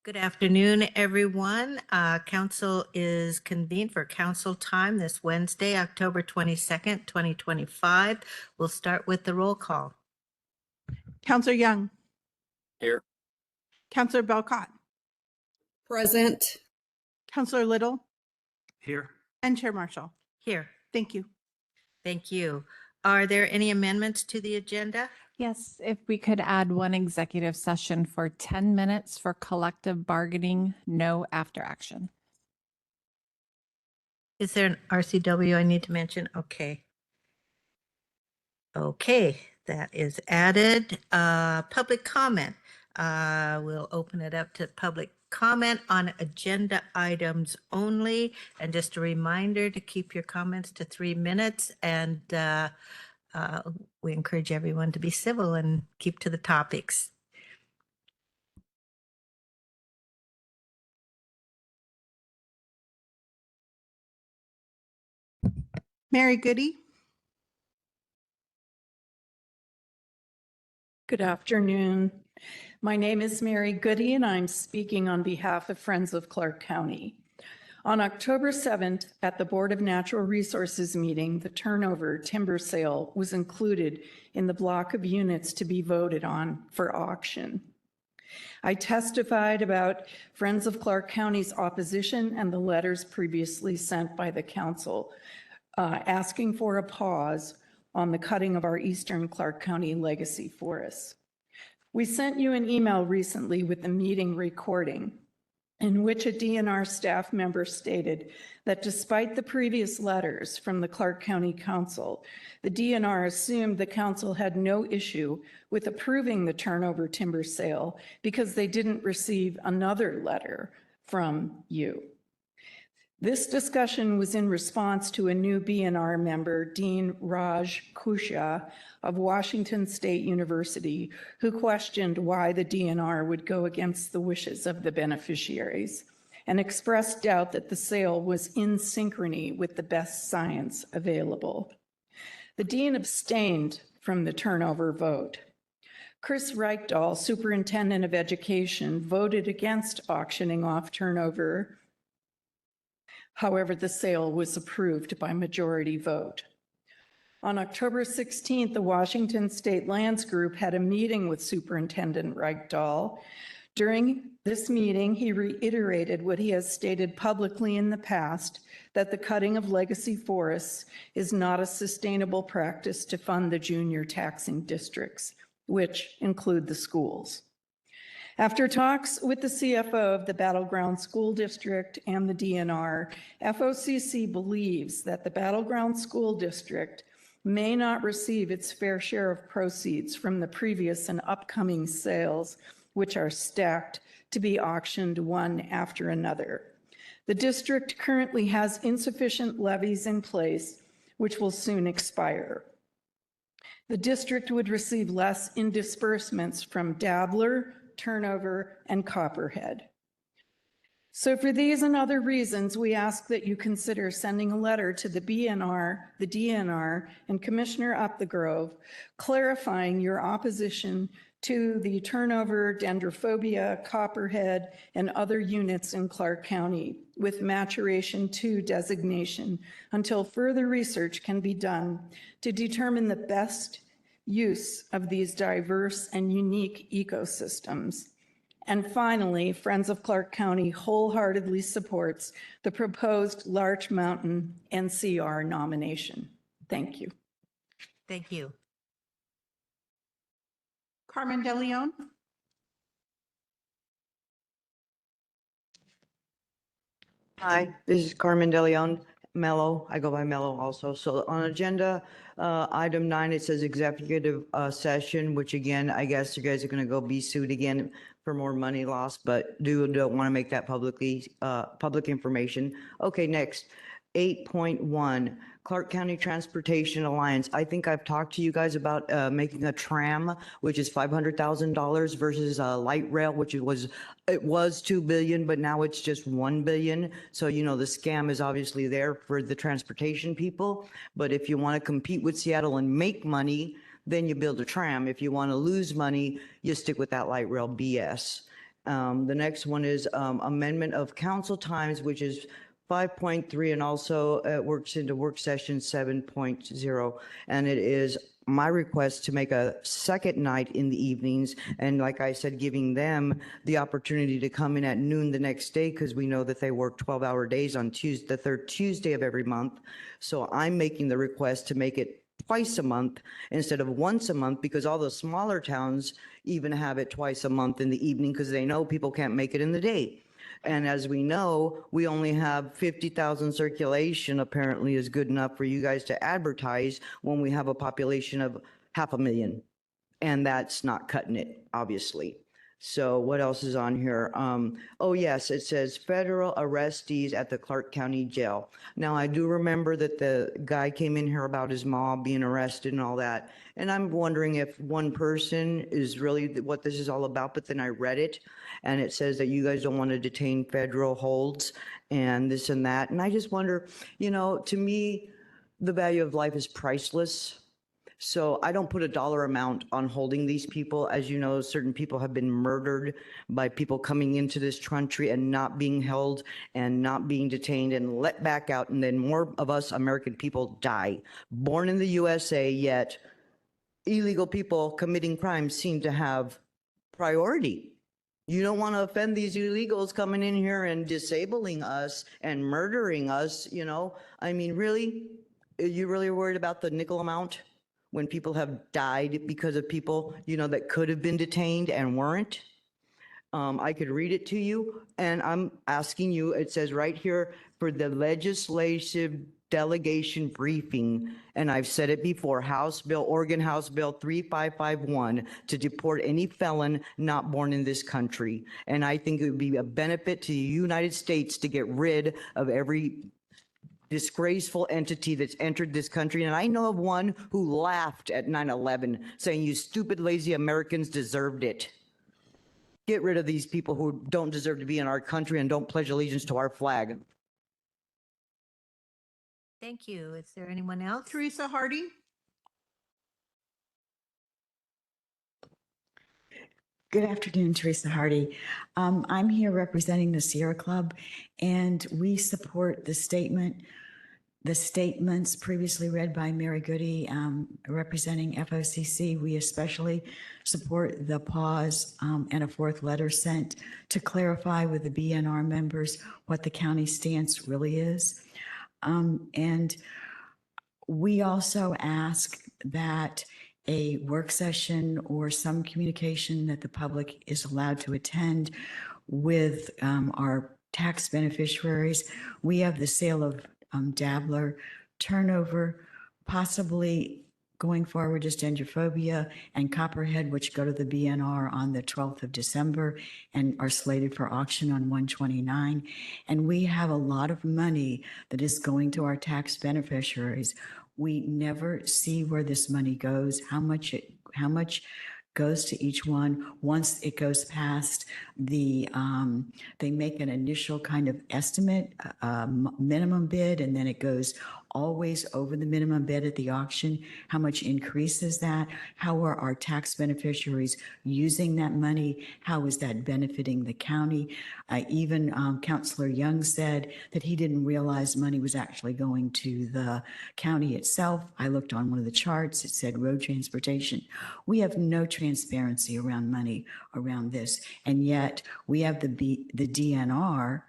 Good afternoon, everyone. Council is convened for council time this Wednesday, October 22nd, 2025. We'll start with the roll call. Counselor Young. Here. Counselor Belcott. Present. Counselor Little. Here. And Chair Marshall. Here. Thank you. Thank you. Are there any amendments to the agenda? Yes, if we could add one executive session for 10 minutes for collective bargaining, no after action. Is there an RCW I need to mention? Okay. Okay, that is added. Public comment. We'll open it up to public comment on agenda items only. And just a reminder to keep your comments to 3 minutes. And we encourage everyone to be civil and keep to the topics. Mary Goody. Good afternoon. My name is Mary Goody, and I'm speaking on behalf of Friends of Clark County. On October 7th, at the Board of Natural Resources meeting, the turnover timber sale was included in the block of units to be voted on for auction. I testified about Friends of Clark County's opposition and the letters previously sent by the council asking for a pause on the cutting of our eastern Clark County legacy forests. We sent you an email recently with the meeting recording in which a DNR staff member stated that despite the previous letters from the Clark County Council, the DNR assumed the council had no issue with approving the turnover timber sale because they didn't receive another letter from you. This discussion was in response to a new BNR member, Dean Raj Kusha of Washington State University, who questioned why the DNR would go against the wishes of the beneficiaries and expressed doubt that the sale was in synchrony with the best science available. The dean abstained from the turnover vote. Chris Reichdahl, Superintendent of Education, voted against auctioning off turnover. However, the sale was approved by majority vote. On October 16th, the Washington State Lands Group had a meeting with Superintendent Reichdahl. During this meeting, he reiterated what he has stated publicly in the past, that the cutting of legacy forests is not a sustainable practice to fund the junior taxing districts, which include the schools. After talks with the CFO of the Battleground School District and the DNR, FOCC believes that the Battleground School District may not receive its fair share of proceeds from the previous and upcoming sales, which are stacked to be auctioned one after another. The district currently has insufficient levies in place, which will soon expire. The district would receive less in disbursements from Dabbler, Turnover, and Copperhead. So for these and other reasons, we ask that you consider sending a letter to the BNR, the DNR, and Commissioner Upthegrove clarifying your opposition to the turnover, dendrophobia, Copperhead, and other units in Clark County with maturation 2 designation until further research can be done to determine the best use of these diverse and unique ecosystems. And finally, Friends of Clark County wholeheartedly supports the proposed Larch Mountain NCR nomination. Thank you. Thank you. Carmen De Leon. Hi, this is Carmen De Leon, Mello. I go by Mello also. So on agenda item 9, it says executive session, which again, I guess you guys are going to go be sued again for more money loss, but don't want to make that public information. Okay, next. 8.1, Clark County Transportation Alliance. I think I've talked to you guys about making a tram, which is $500,000 versus a light rail, which it was $2 billion, but now it's just $1 billion. So, you know, the scam is obviously there for the transportation people. But if you want to compete with Seattle and make money, then you build a tram. If you want to lose money, you stick with that light rail BS. The next one is amendment of council times, which is 5.3, and also works into work session 7.0. And it is my request to make a second night in the evenings. And like I said, giving them the opportunity to come in at noon the next day, because we know that they work 12-hour days on Tuesday, the third Tuesday of every month. So I'm making the request to make it twice a month instead of once a month, because all the smaller towns even have it twice a month in the evening because they know people can't make it in the day. And as we know, we only have 50,000 circulation apparently is good enough for you guys to advertise when we have a population of 500,000. And that's not cutting it, obviously. So what else is on here? Oh yes, it says federal arrestees at the Clark County Jail. Now, I do remember that the guy came in here about his mom being arrested and all that. And I'm wondering if one person is really what this is all about, but then I read it and it says that you guys don't want to detain federal holds and this and that. And I just wonder, you know, to me, the value of life is priceless. So I don't put a dollar amount on holding these people. As you know, certain people have been murdered by people coming into this country and not being held and not being detained and let back out. And then more of us American people die. Born in the USA, yet illegal people committing crimes seem to have priority. You don't want to offend these illegals coming in here and disabling us and murdering us, you know? I mean, really? Are you really worried about the nickel amount? When people have died because of people, you know, that could have been detained and weren't. I could read it to you, and I'm asking you, it says right here, for the legislative delegation briefing, and I've said it before, Oregon House Bill 3551, to deport any felon not born in this country. And I think it would be a benefit to the United States to get rid of every disgraceful entity that's entered this country. And I know of one who laughed at 9/11, saying, you stupid, lazy Americans deserved it. Get rid of these people who don't deserve to be in our country and don't pledge allegiance to our flag. Thank you. Is there anyone else? Teresa Hardy. Good afternoon, Teresa Hardy. I'm here representing the Sierra Club, and we support the statements previously read by Mary Goody, representing FOCC. We especially support the pause and a fourth letter sent to clarify with the BNR members what the county stance really is. And we also ask that a work session or some communication that the public is allowed to attend with our tax beneficiaries. We have the sale of Dabbler, turnover, possibly going forward is Dendrophobia and Copperhead, which go to the BNR on the 12th of December and are slated for auction on 1/29. And we have a lot of money that is going to our tax beneficiaries. We never see where this money goes, how much goes to each one. Once it goes past the, they make an initial kind of estimate, minimum bid, and then it goes always over the minimum bid at the auction. How much increases that? How are our tax beneficiaries using that money? How is that benefiting the county? Even Councilor Young said that he didn't realize money was actually going to the county itself. I looked on one of the charts, it said road transportation. We have no transparency around money around this. And yet we have the DNR,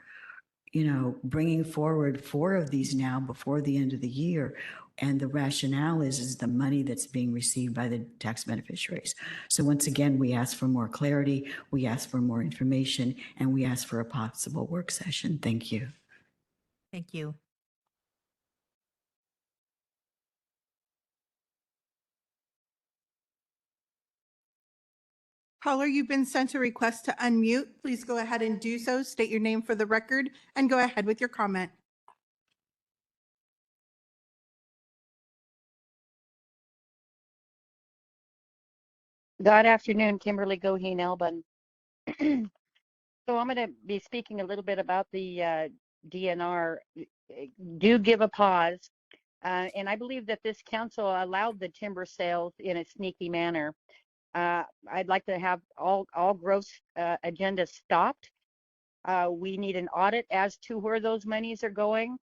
you know, bringing forward 4 of these now before the end of the year. And the rationale is the money that's being received by the tax beneficiaries. So once again, we ask for more clarity, we ask for more information, and we ask for a possible work session. Thank you. Thank you. Caller, you've been sent a request to unmute. Please go ahead and do so. State your name for the record and go ahead with your comment. Good afternoon, Kimberly Goheen Elbun. So I'm going to be speaking a little bit about the DNR. Do give a pause. And I believe that this council allowed the timber sales in a sneaky manner. I'd like to have all gross agendas stopped. We need an audit as to where those monies are going.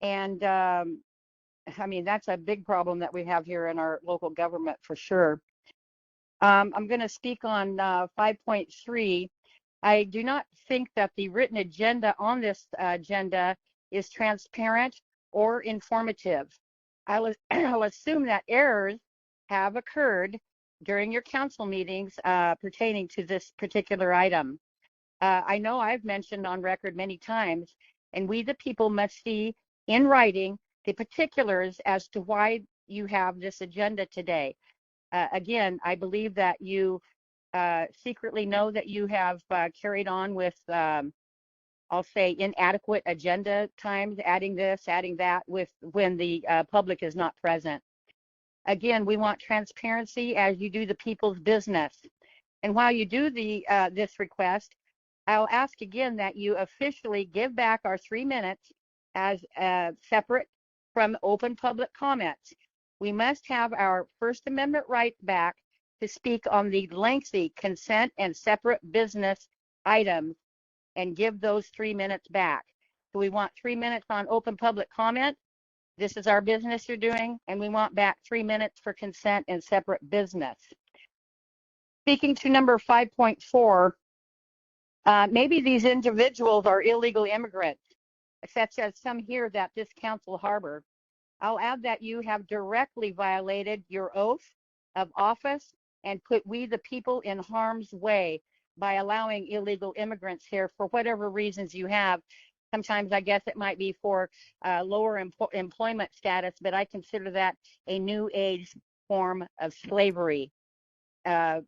And I mean, that's a big problem that we have here in our local government for sure. I'm going to speak on 5.3. I do not think that the written agenda on this agenda is transparent or informative. I'll assume that errors have occurred during your council meetings pertaining to this particular item. I know I've mentioned on record many times, and we the people must see in writing the particulars as to why you have this agenda today. Again, I believe that you secretly know that you have carried on with, I'll say, inadequate agenda times, adding this, adding that, with when the public is not present. Again, we want transparency as you do the people's business. And while you do this request, I'll ask again that you officially give back our 3 minutes as separate from open public comments. We must have our First Amendment right back to speak on the lengthy consent and separate business items and give those 3 minutes back. So we want 3 minutes on open public comment. This is our business you're doing, and we want back 3 minutes for consent and separate business. Speaking to number 5.4, maybe these individuals are illegal immigrants, such as some here that this council harbor. I'll add that you have directly violated your oath of office and put we the people in harm's way by allowing illegal immigrants here for whatever reasons you have. Sometimes I guess it might be for lower employment status, but I consider that a new age form of slavery.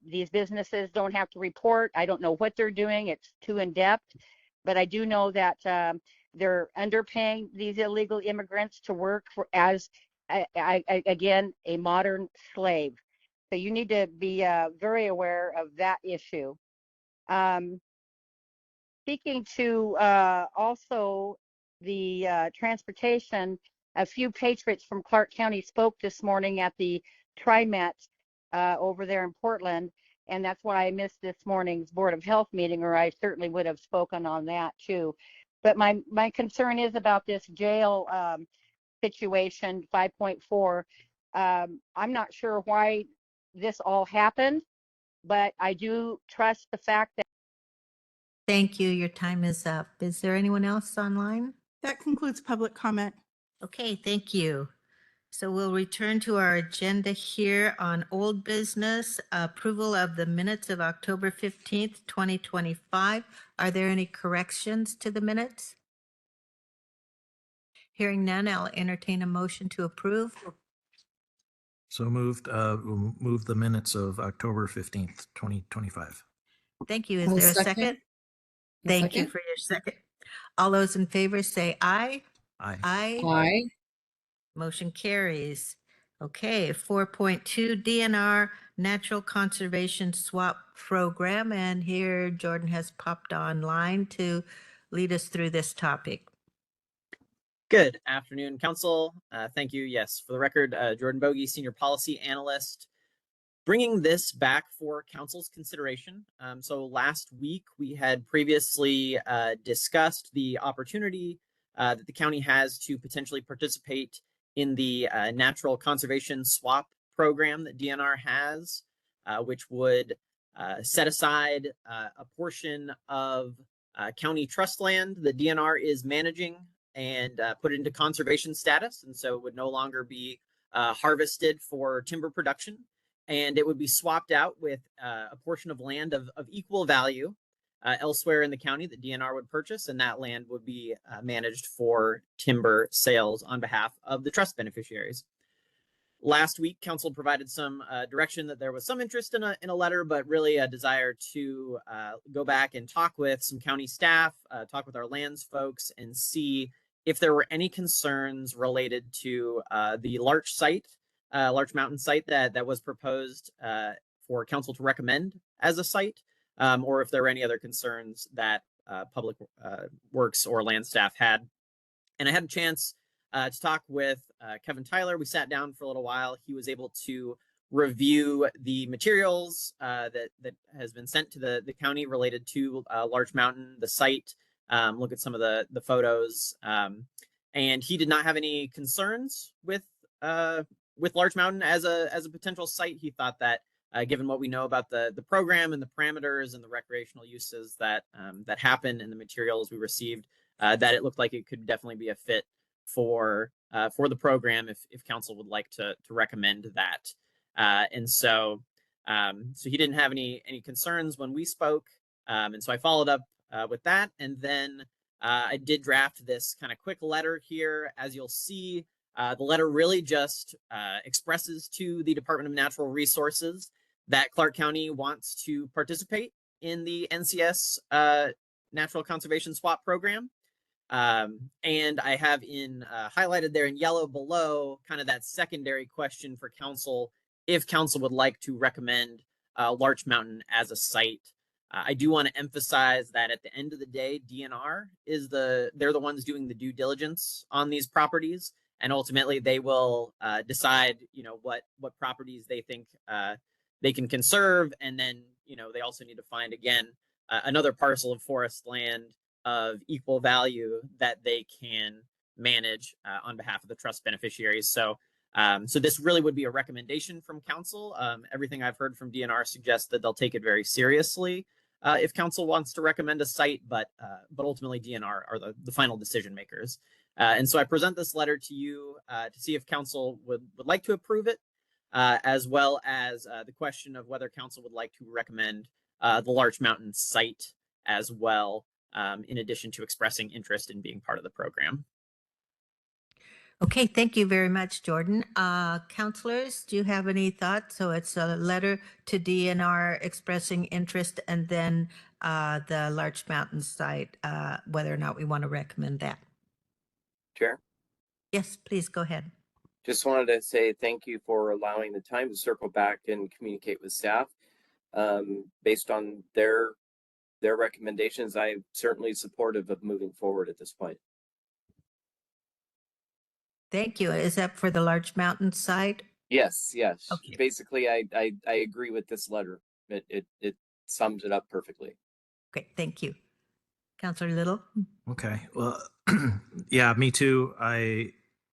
These businesses don't have to report. I don't know what they're doing. It's too in depth, but I do know that they're underpaying these illegal immigrants to work for as, again, a modern slave. So you need to be very aware of that issue. Speaking to also the transportation, a few patriots from Clark County spoke this morning at the TriMet over there in Portland, and that's why I missed this morning's Board of Health meeting, or I certainly would have spoken on that too. But my concern is about this jail situation, 5.4. I'm not sure why this all happened, but I do trust the fact that. Thank you. Your time is up. Is there anyone else online? That concludes public comment. Okay, thank you. So we'll return to our agenda here on old business, approval of the minutes of October 15th, 2025. Are there any corrections to the minutes? Hearing none, I'll entertain a motion to approve. So moved. We'll move the minutes of October 15th, 2025. Thank you. Is I'll there a second. second? I'll Thank you second. for your second. All those in favor say aye. Aye. Aye. Aye. Motion carries. Okay, 4.2 DNR Natural Conservation Swap Program. And here Jordan has popped online to lead us through this topic. Good afternoon, Council. Thank you. Yes, for the record, Jordan Bogie, Senior Policy Analyst, bringing this back for Council's consideration. So last week, we had previously discussed the opportunity that the county has to potentially participate in the Natural Conservation Swap Program that DNR has, which would set aside a portion of county trust land that DNR is managing and put it into conservation status. And so it would no longer be harvested for timber production. And it would be swapped out with a portion of land of equal value elsewhere in the county that DNR would purchase. And that land would be managed for timber sales on behalf of the trust beneficiaries. Last week, Council provided some direction that there was some interest in a letter, but really a desire to go back and talk with some county staff, talk with our lands folks, and see if there were any concerns related to the Larch Mountain site that was proposed for Council to recommend as a site, or if there were any other concerns that Public Works or land staff had. And I had a chance to talk with Kevin Tyler. We sat down for a little while. He was able to review the materials that has been sent to the county related to Larch Mountain, the site, look at some of the photos. And he did not have any concerns with Larch Mountain as a potential site. He thought that given what we know about the program and the parameters and the recreational uses that happen in the materials we received, that it looked like it could definitely be a fit for the program if council would like to recommend that. And so he didn't have any concerns when we spoke. And so I followed up with that. And then I did draft this kind of quick letter here. As you'll see, the letter really just expresses to the Department of Natural Resources that Clark County wants to participate in the NCS Natural Conservation Swap Program. And I have highlighted there in yellow below kind of that secondary question for council, if council would like to recommend Larch Mountain as a site. I do want to emphasize that at the end of the day, DNR they're the ones doing the due diligence on these properties, and ultimately they will decide, what properties they think they can conserve, and then they also need to find again another parcel of forest land of equal value that they can manage on behalf of the trust beneficiaries. So this really would be a recommendation from council. Everything I've heard from DNR suggests that they'll take it very seriously if council wants to recommend a site, but ultimately DNR are the final decision makers. And so I present this letter to you to see if council would like to approve it, as well as the question of whether council would like to recommend the Larch Mountain site as well, in addition to expressing interest in being part of the program. Okay, thank you very much, Jordan. Counselors, do you have any thoughts? So it's a letter to DNR expressing interest, and then the Larch Mountain site, whether or not we want to recommend that. Chair, Yes, please go ahead. just wanted to say thank you for allowing the time to circle back and communicate with staff. Based on their recommendations, I'm certainly supportive of moving forward at this point. Thank you. Is that for the Larch Mountain site? Yes. Okay. Basically, I agree with this letter. It sums it up perfectly. Okay, thank you. Counselor Little? Okay, well, yeah, me too.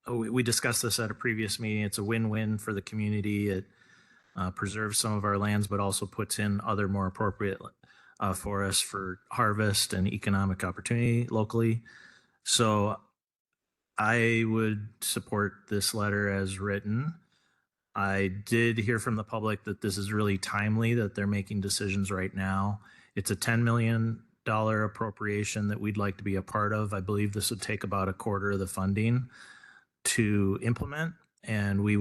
We discussed this at a previous meeting. It's a win-win for the community. It preserves some of our lands, but also puts in other more appropriate forests for harvest and economic opportunity locally. So I would support this letter as written. I did hear from the public that this is really timely, that they're making decisions right now. It's a $10 million appropriation that we'd like to be a part of. I believe this would take about a quarter of the funding to implement. And we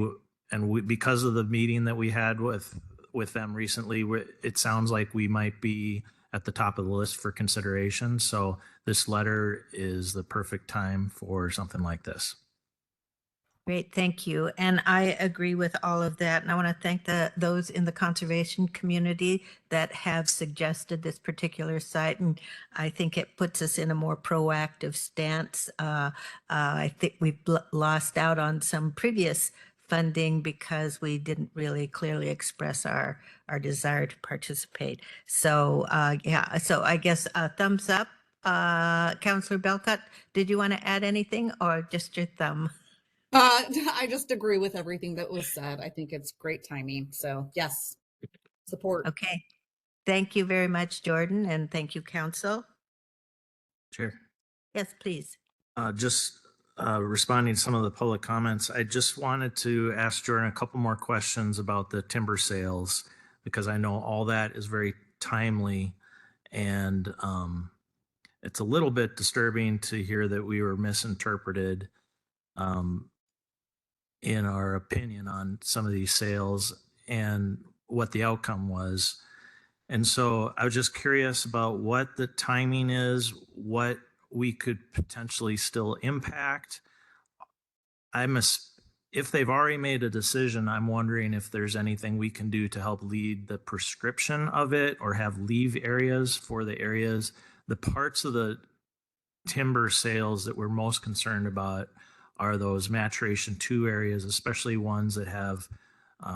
because of the meeting that we had with them recently, it sounds like we might be at the top of the list for consideration. So this letter is the perfect time for something like this. Great, thank you. And I agree with all of that. And I want to thank those in the conservation community that have suggested this particular site. And I think it puts us in a more proactive stance. I think we've lost out on some previous funding because we didn't really clearly express our desire to participate. So yeah, so I guess thumbs up. Councillor Belcott, did you want to add anything or just your thumb? I just agree with everything that was said. I think it's great timing. So yes, support. Okay. Thank you very much, Jordan, and thank you, Council. Chair. Yes, please. Just responding to some of the public comments, I just wanted to ask Jordan a couple more questions about the timber sales, because I know all that is very timely, and it's a little bit disturbing to hear that we were misinterpreted in our opinion on some of these sales and what the outcome was. And so I was just curious about what the timing is, what we could potentially still impact. If they've already made a decision, I'm wondering if there's anything we can do to help lead the prescription of it, or have leave areas for the areas. The parts of the timber sales that we're most concerned about are those maturation 2 areas, especially ones that have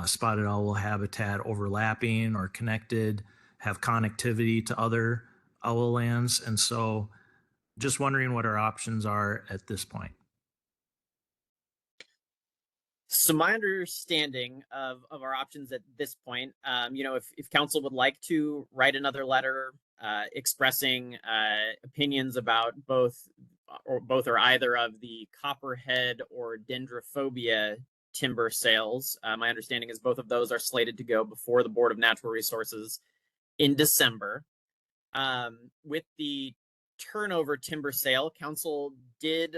spotted owl habitat overlapping or connected, have connectivity to other owl lands. And so just wondering what our options are at this point. So my understanding of our options at this point, if council would like to write another letter expressing opinions about both or either of the copperhead or dendrophobia timber sales, my understanding is both of those are slated to go before the Board of Natural Resources in December. With the turnover timber sale, council did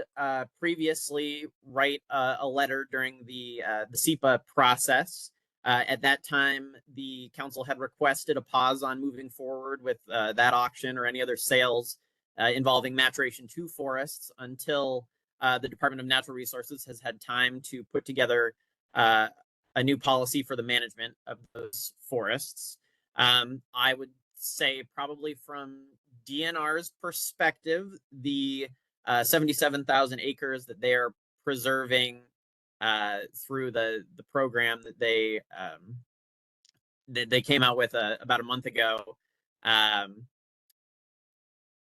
previously write a letter during the SEPA process. At that time, the council had requested a pause on moving forward with that auction or any other sales involving maturation 2 forests until the Department of Natural Resources has had time to put together a new policy for the management of those forests. I would say probably from DNR's perspective, the 77,000 acres that they are preserving through the program that they came out with about a month ago.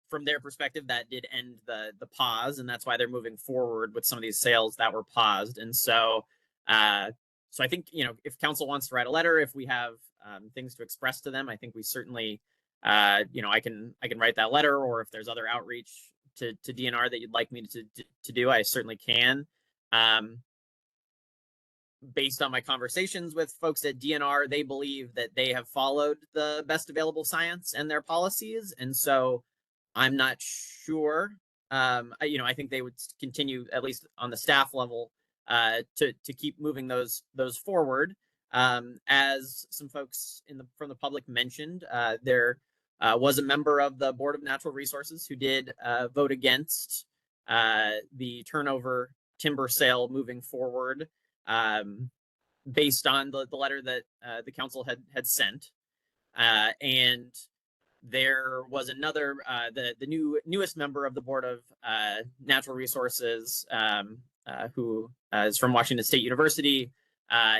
From their perspective, that did end the pause, and that's why they're moving forward with some of these sales that were paused. And so I think, if council wants to write a letter, if we have things to express to them, I think we certainly, I can write that letter, or if there's other outreach to DNR that you'd like me to do, I certainly can. Based on my conversations with folks at DNR, they believe that they have followed the best available science and their policies. And so I'm not sure. I think they would continue, at least on the staff level, to keep moving those forward. As some folks from the public mentioned, there was a member of the Board of Natural Resources who did vote against the turnover timber sale moving forward, based on the letter that the council had sent. And there was another, the newest member of the Board of Natural Resources, who is from Washington State University.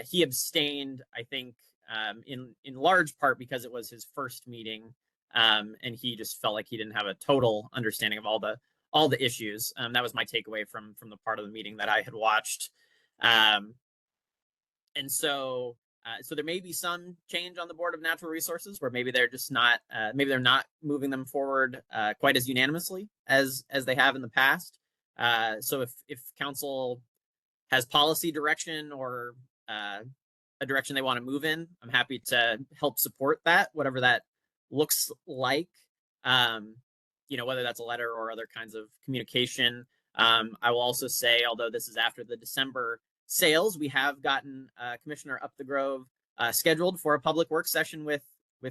He abstained, I think, in large part because it was his first meeting, and he just felt like he didn't have a total understanding of all the issues. That was my takeaway from the part of the meeting that I had watched. And so there may be some change on the Board of Natural Resources where maybe they're just not, maybe they're not moving them forward quite as unanimously as they have in the past. So if council has policy direction or a direction they want to move in, I'm happy to help support that, whatever that looks like. Whether that's a letter or other kinds of communication. I will also say, although this is after the December sales, we have gotten Commissioner Upthegrove scheduled for a public work session with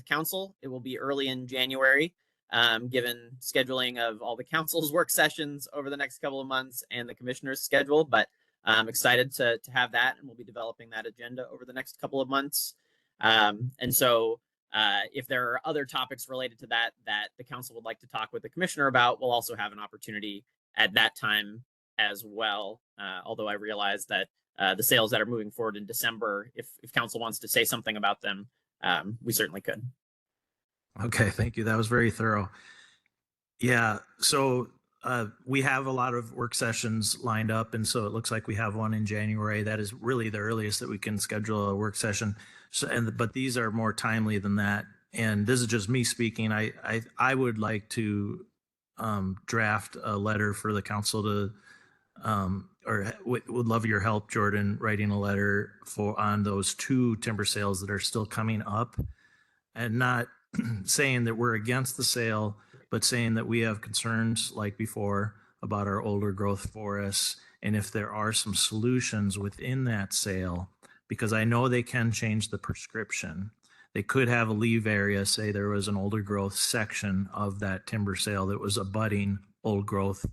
council. It will be early in January, given scheduling of all the council's work sessions over the next couple of months and the commissioner's schedule. But I'm excited to have that, and we'll be developing that agenda over the next couple of months. And so if there are other topics related to that the council would like to talk with the commissioner about, we'll also have an opportunity at that time as well. Although I realize that the sales that are moving forward in December, if council wants to say something about them, we certainly could. Okay, thank you. That was very thorough. Yeah, so we have a lot of work sessions lined up, and so it looks like we have one in January. That is really the earliest that we can schedule a work session. So, but these are more timely than that. And this is just me speaking. I would like to draft a letter for the council to, or would love your help, Jordan, writing a letter on those 2 timber sales that are still coming up, and not saying that we're against the sale, but saying that we have concerns like before about our older growth forests, and if there are some solutions within that sale, because I know they can change the prescription. They could have a leave area, say there was an older growth section of that timber sale that was abutting old growth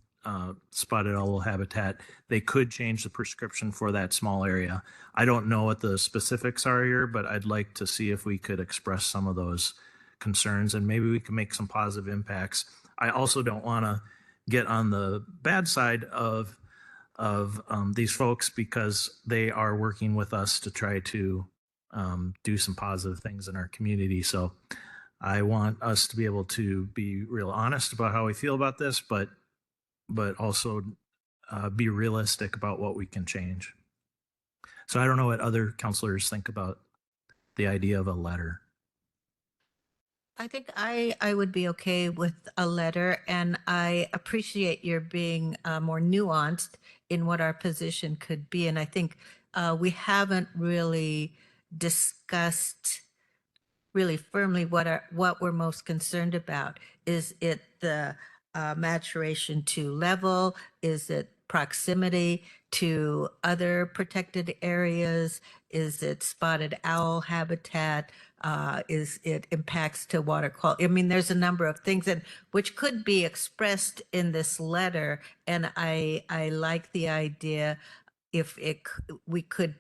spotted owl habitat. They could change the prescription for that small area. I don't know what the specifics are here, but I'd like to see if we could express some of those concerns, and maybe we can make some positive impacts. I also don't want to get on the bad side of these folks, because they are working with us to try to do some positive things in our community. So I want us to be able to be real honest about how we feel about this, but also be realistic about what we can change. So I don't know what other counselors think about the idea of a letter. I think I would be okay with a letter, and I appreciate your being more nuanced in what our position could be. And I think we haven't really discussed really firmly what we're most concerned about. Is it the maturation to level? Is it proximity to other protected areas? Is it spotted owl habitat? Is it impacts to water quality? I mean, there's a number of things, and which could be expressed in this letter. And I like the idea if we could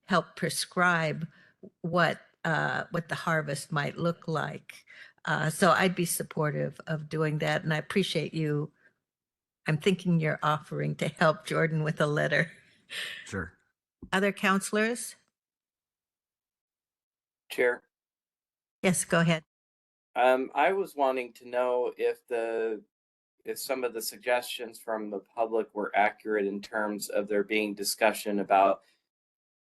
help prescribe what the harvest might look like. So I'd be supportive of doing that, and I appreciate you. I'm thinking you're offering to help Jordan with a letter. Sure. Other counselors? Chair, Yes, go ahead. I was wanting to know if some of the suggestions from the public were accurate in terms of there being discussion about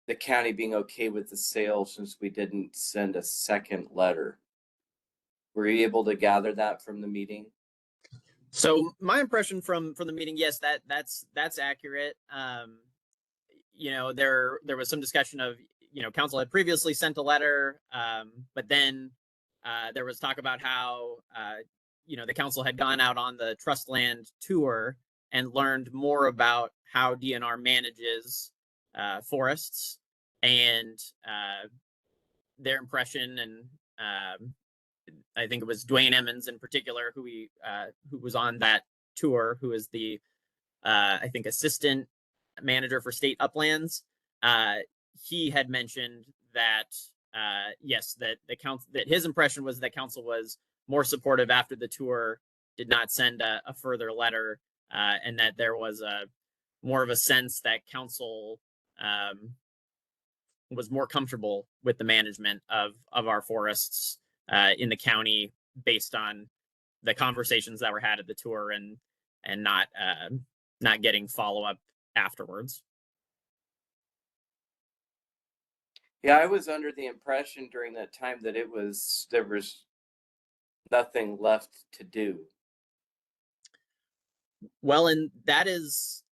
the county being okay with the sale since we didn't send a second letter. Were you able to gather that from the meeting? So my impression from the meeting, yes, that's accurate. There was some discussion of, council had previously sent a letter, but then there was talk about how the council had gone out on the trust land tour and learned more about how DNR manages forests, and their impression, and I think it was Dwayne Emmons in particular who was on that tour, who is the I think assistant manager for state uplands. He had mentioned that yes, that that his impression was that council was more supportive after the tour, did not send a further letter, and that there was more of a sense that council was more comfortable with the management of our forests in the county based on the conversations that were had at the tour, and not getting follow-up afterwards. Yeah, I was under the impression during that time that there was nothing left to do. Well, and that is,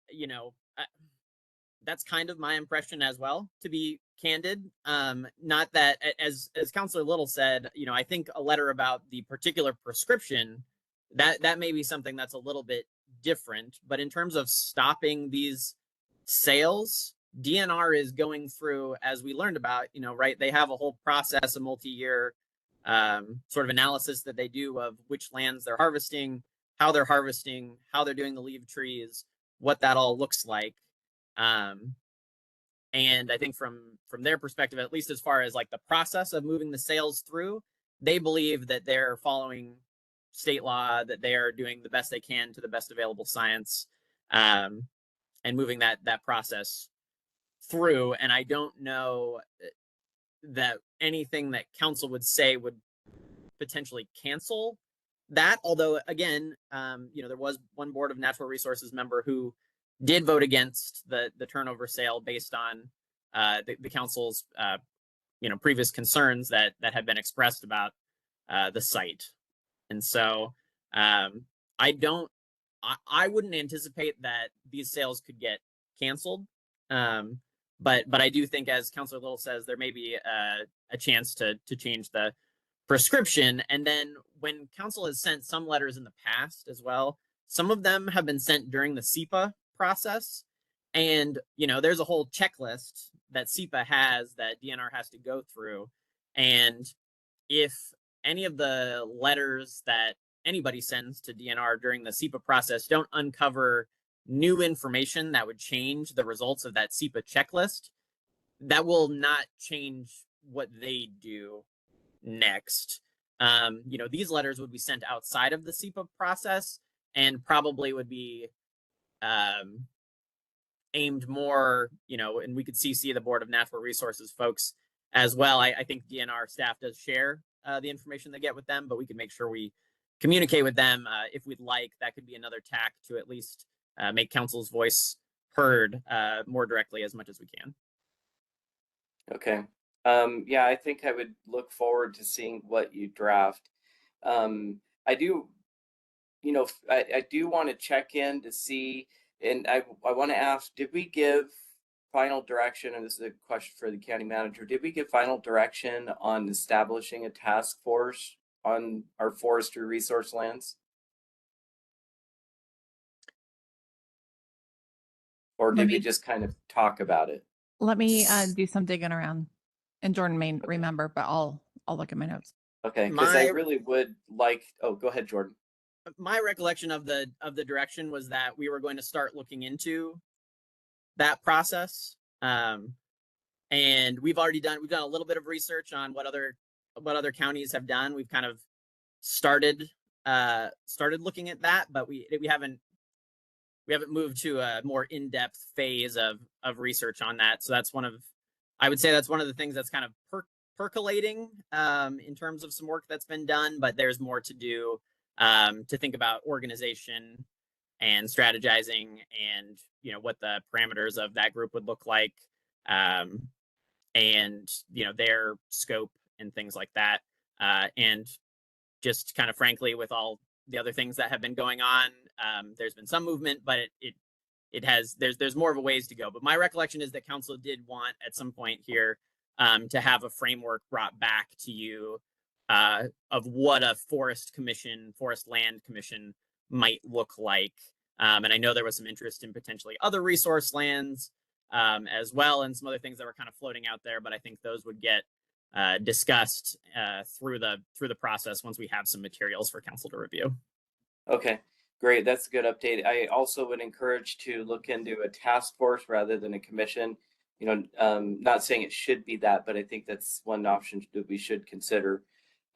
that's kind of my impression as well, to be candid. Not that, as Councilor Little said, I think a letter about the particular prescription, that may be something that's a little bit different. But in terms of stopping these sales, DNR is going through, as we learned about, right? They have a whole process, a multi-year sort of analysis that they do of which lands they're harvesting, how they're harvesting, how they're doing the leave trees, what that all looks like. And I think from their perspective, at least as far as like the process of moving the sales through, they believe that they're following state law, that they are doing the best they can to the best available science, and moving that process through. And I don't know that anything that council would say would potentially cancel that. Although, again, there was one Board of Natural Resources member who did vote against the turnover sale based on the council's previous concerns that had been expressed about the site. And so I wouldn't anticipate that these sales could get canceled. But I do think, as Councilor Little says, there may be a chance to change the prescription. And then when council has sent some letters in the past as well, some of them have been sent during the SEPA process. And, there's a whole checklist that SEPA has that DNR has to go through. And if any of the letters that anybody sends to DNR during the SEPA process don't uncover new information that would change the results of that SEPA checklist, that will not change what they do next. These letters would be sent outside of the SEPA process and probably would be aimed more, and we could CC the Board of Natural Resources folks as well. I think DNR staff does share the information they get with them, but we can make sure we communicate with them if we'd like. That could be another tack to at least make council's voice heard more directly as much as we can. Okay. Yeah, I think I would look forward to seeing what you draft. I do, I do want to check in to see, and I want to ask, did we give final direction, and this is a question for the county manager, did we give final direction on establishing a task force on our forestry resource lands? Or did we just kind of talk about it? Let me do some digging around. And Jordan may remember, but I'll look at my notes. Okay, because I really would like, oh, go ahead, Jordan. My recollection of the direction was that we were going to start looking into that process. And we've done a little bit of research on what other counties have done. We've kind of started looking at that, but we haven't moved to a more in-depth phase of research on that. So I would say that's one of the things that's kind of percolating in terms of some work that's been done, but there's more to do to think about organization and strategizing and what the parameters of that group would look like, and their scope and things like that, and just kind of frankly with all the other things that have been going on, there's been some movement, but there's more of a ways to go. But my recollection is that council did want at some point here to have a framework brought back to you of what a forest land commission might look like. And I know there was some interest in potentially other resource lands as well, and some other things that were kind of floating out there, but I think those would get discussed through the process once we have some materials for council to review. Okay, great. That's a good update. I also would encourage to look into a task force rather than a commission. Not saying it should be that, but I think that's one option that we should consider.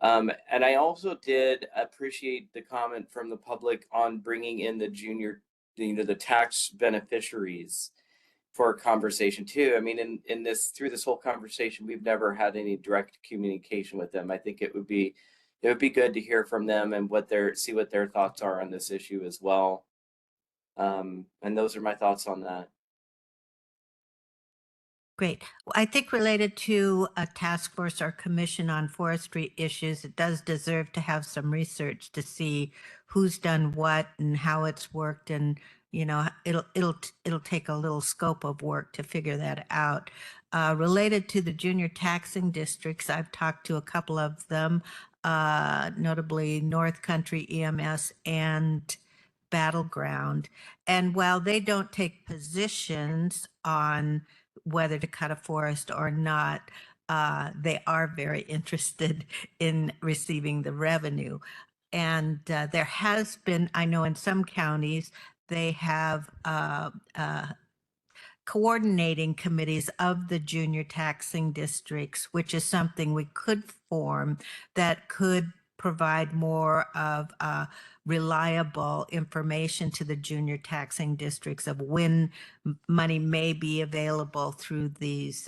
And I also did appreciate the comment from the public on bringing in the junior, the tax beneficiaries for a conversation too. I mean, through this whole conversation, we've never had any direct communication with them. I think it would be good to hear from them and see what their thoughts are on this issue as well. And those are my thoughts on that. Great. I think related to a task force or commission on forestry issues, it does deserve to have some research to see who's done what and how it's worked, and it'll take a little scope of work to figure that out. Related to the junior taxing districts, I've talked to a couple of them, notably North Country EMS and Battleground. And while they don't take positions on whether to cut a forest or not, they are very interested in receiving the revenue. And there has been, I know in some counties, they have coordinating committees of the junior taxing districts, which is something we could form that could provide more of reliable information to the junior taxing districts of when money may be available through these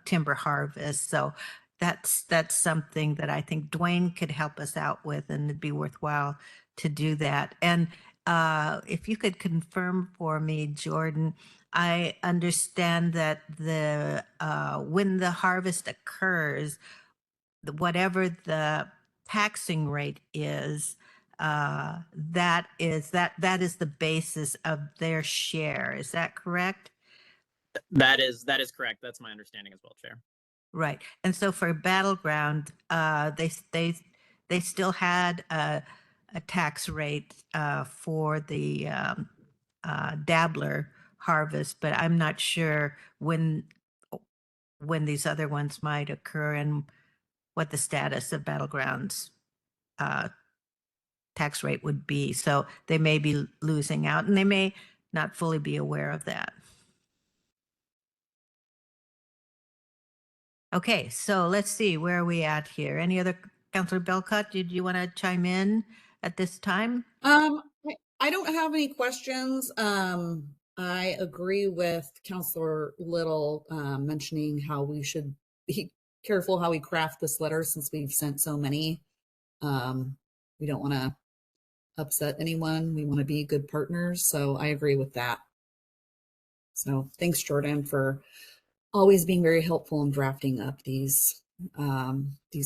timber harvests. So that's something that I think Dwayne could help us out with, and it'd be worthwhile to do that. And if you could confirm for me, Jordan, I understand that when the harvest occurs, whatever the taxing rate is, that is the basis of their share. Is that correct? That is correct. That's my understanding as well, Chair. Right. And so for Battleground, they still had a tax rate for the dabbler harvest, but I'm not sure when these other ones might occur and what the status of Battlegrounds tax rate would be. So they may be losing out, and they may not fully be aware of that. Okay, so let's see, where are we at here? Any other, Councilor Belcott, did you want to chime in at this time? I don't have any questions. I agree with Councilor Little mentioning how we should be careful how we craft this letter since we've sent so many. We don't want to upset anyone. We want to be good partners. So I agree with that. So thanks, Jordan, for always being very helpful in drafting up these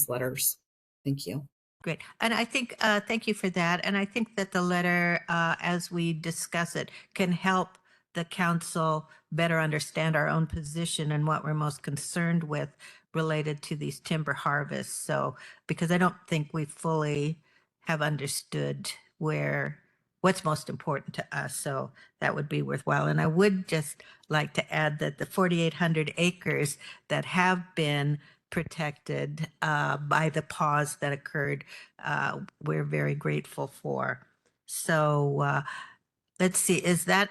letters. Thank you. Great. And I think, thank you for that. And I think that the letter, as we discuss it, can help the council better understand our own position and what we're most concerned with related to these timber harvests. So, because I don't think we fully have understood what's most important to us. So that would be worthwhile. And I would just like to add that the 4,800 acres that have been protected by the pause that occurred, we're very grateful for. So let's see, is that,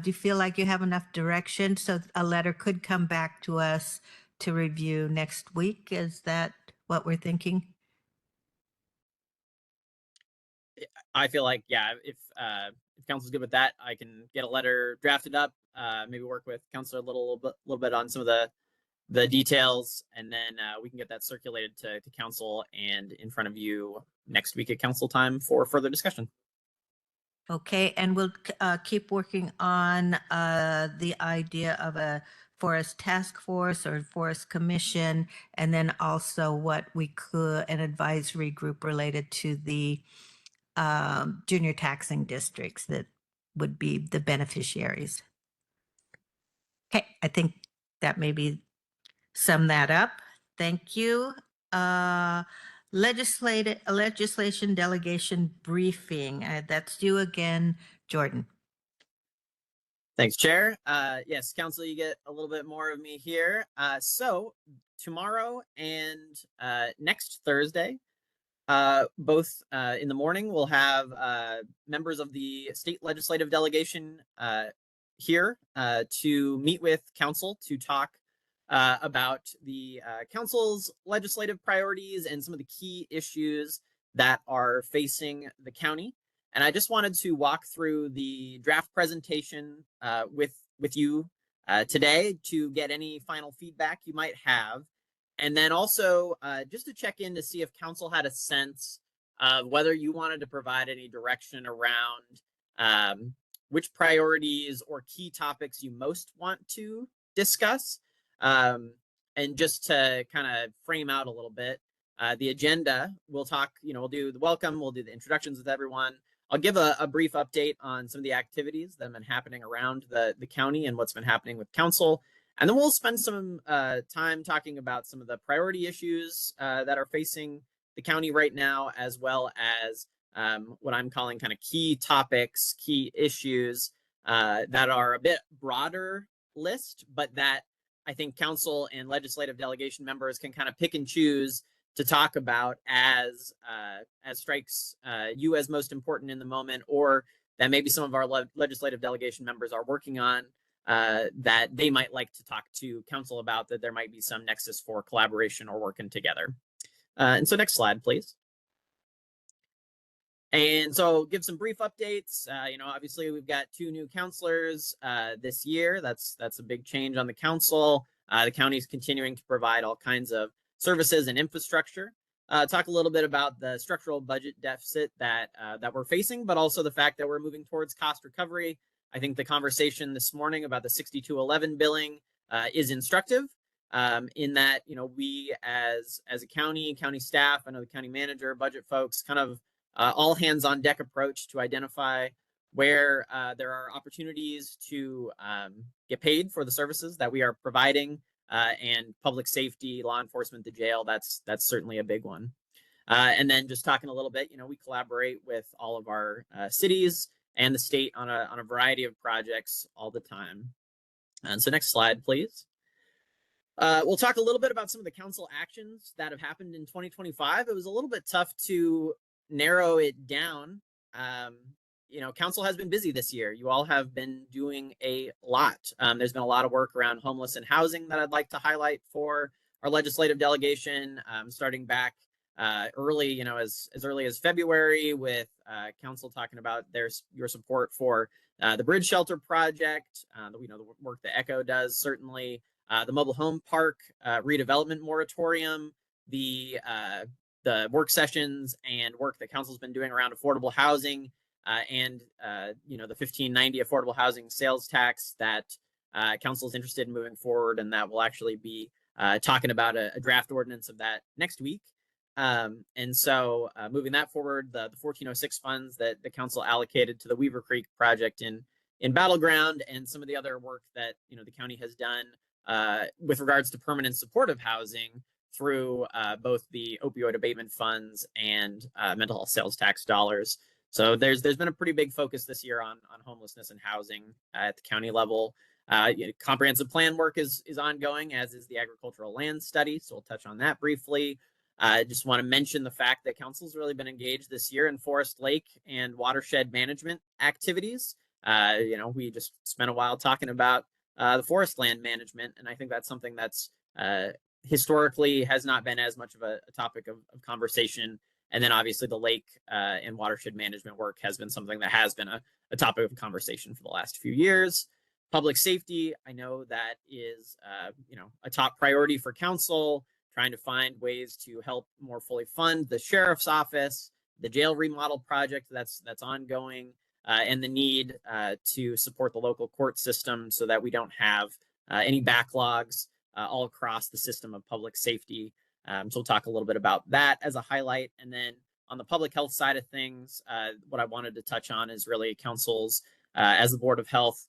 do you feel like you have enough direction? So a letter could come back to us to review next week. Is that what we're thinking? I feel like, yeah, if council's good with that, I can get a letter drafted up, maybe work with councilor a little bit on some of the details, and then we can get that circulated to council and in front of you next week at council time for further discussion. Okay, and we'll keep working on the idea of a forest task force or forest commission, and then also what we could, an advisory group related to the junior taxing districts that would be the beneficiaries. Okay, I think that maybe sum that up. Thank you. Legislation delegation briefing. That's you again, Jordan. Thanks, Chair. Yes, Council, you get a little bit more of me here. So tomorrow and next Thursday, both in the morning, we'll have members of the state legislative delegation here to meet with council to talk about the council's legislative priorities and some of the key issues that are facing the county. And I just wanted to walk through the draft presentation with you today to get any final feedback you might have. And then also just to check in to see if council had a sense of whether you wanted to provide any direction around which priorities or key topics you most want to discuss. And just to kind of frame out a little bit, the agenda, we'll talk, we'll do the welcome, we'll do the introductions with everyone. I'll give a brief update on some of the activities that have been happening around the county and what's been happening with council. And then we'll spend some time talking about some of the priority issues that are facing the county right now, as well as what I'm calling kind of key topics, key issues that are a bit broader list, but that I think council and legislative delegation members can kind of pick and choose to talk about as strikes you as most important in the moment, or that maybe some of our legislative delegation members are working on that they might like to talk to council about, that there might be some nexus for collaboration or working together. And so next slide, please. And so give some brief updates. Obviously we've got 2 new counselors this year. That's a big change on the council. The county is continuing to provide all kinds of services and infrastructure. Talk a little bit about the structural budget deficit that we're facing, but also the fact that we're moving towards cost recovery. I think the conversation this morning about the 6211 billing is instructive in that, we as a county staff, I know the county manager, budget folks, kind of all hands on deck approach to identify where there are opportunities to get paid for the services that we are providing, and public safety, law enforcement, the jail, that's certainly a big one. And then just talking a little bit, we collaborate with all of our cities and the state on a variety of projects all the time. And so next slide, please. We'll talk a little bit about some of the council actions that have happened in 2025. It was a little bit tough to narrow it down. Council has been busy this year. You all have been doing a lot. There's been a lot of work around homeless and housing that I'd like to highlight for our legislative delegation, starting back early, as early as February, with council talking about your support for the bridge shelter project, the work that ECHO does, certainly the mobile home park redevelopment moratorium, the work sessions and work that council's been doing around affordable housing, and the 1590 affordable housing sales tax that council is interested in moving forward, and that will actually be talking about a draft ordinance of that next week. And so moving that forward, the 1406 funds that the council allocated to the Weaver Creek project in Battleground, and some of the other work that the county has done with regards to permanent supportive housing through both the opioid abatement funds and mental health sales tax dollars. So there's been a pretty big focus this year on homelessness and housing at the county level. Comprehensive plan work is ongoing, as is the agricultural land study. So we'll touch on that briefly. I just want to mention the fact that council's really been engaged this year in forest lake and watershed management activities. We just spent a while talking about the forest land management, and I think that's something that's historically has not been as much of a topic of conversation. And then obviously the lake and watershed management work has been something that has been a topic of conversation for the last few years. Public safety, I know that is a top priority for council, trying to find ways to help more fully fund the sheriff's office, the jail remodel project that's ongoing, and the need to support the local court system so that we don't have any backlogs all across the system of public safety. So we'll talk a little bit about that as a highlight. And then on the public health side of things, what I wanted to touch on is really council's, as the Board of Health,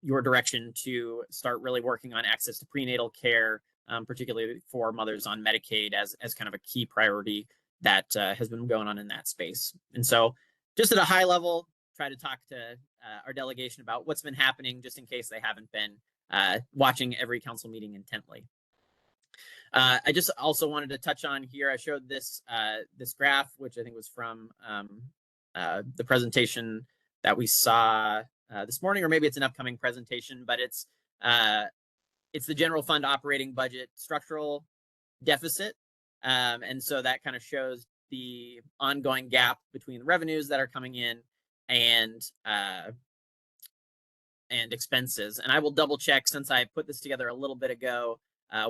your direction to start really working on access to prenatal care, particularly for mothers on Medicaid, as kind of a key priority that has been going on in that space. And so just at a high level, try to talk to our delegation about what's been happening, just in case they haven't been watching every council meeting intently. I just also wanted to touch on here, I showed this graph, which I think was from the presentation that we saw this morning, or maybe it's an upcoming presentation, but it's the general fund operating budget structural deficit. And so that kind of shows the ongoing gap between the revenues that are coming in and expenses. And I will double check, since I put this together a little bit ago,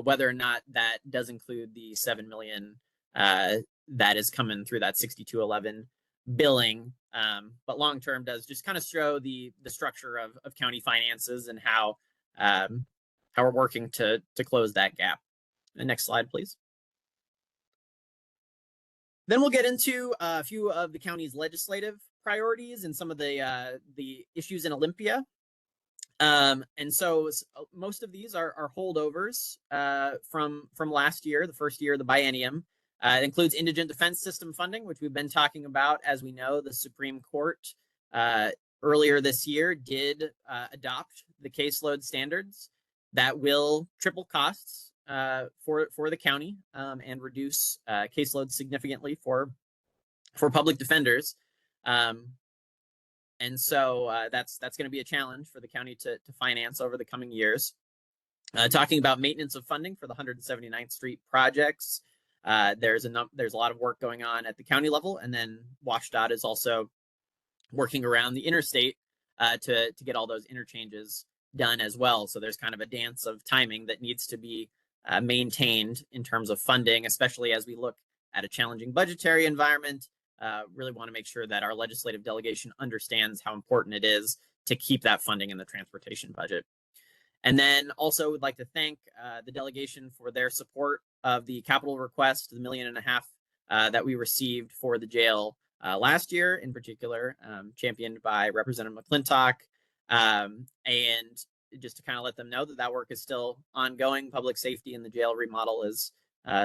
whether or not that does include the 7 million that is coming through that 6211 billing. But long term does just kind of show the structure of county finances and how we're working to close that gap. The next slide, please. Then we'll get into a few of the county's legislative priorities and some of the issues in Olympia. And so most of these are holdovers from last year, the first year of the biennium. It includes indigent defense system funding, which we've been talking about. As we know, the Supreme Court earlier this year did adopt the caseload standards that will triple costs for the county and reduce caseload significantly for public defenders. And so that's going to be a challenge for the county to finance over the coming years. Talking about maintenance of funding for the 179th Street projects, there's a lot of work going on at the county level, and then WashDOT is also working around the interstate to get all those interchanges done as well. So there's kind of a dance of timing that needs to be maintained in terms of funding, especially as we look at a challenging budgetary environment. Really want to make sure that our legislative delegation understands how important it is to keep that funding in the transportation budget. And then also would like to thank the delegation for their support of the capital request, the $1.5 million that we received for the jail last year, in particular, championed by Representative McClintock. And just to kind of let them know that work is still ongoing. Public safety in the jail remodel is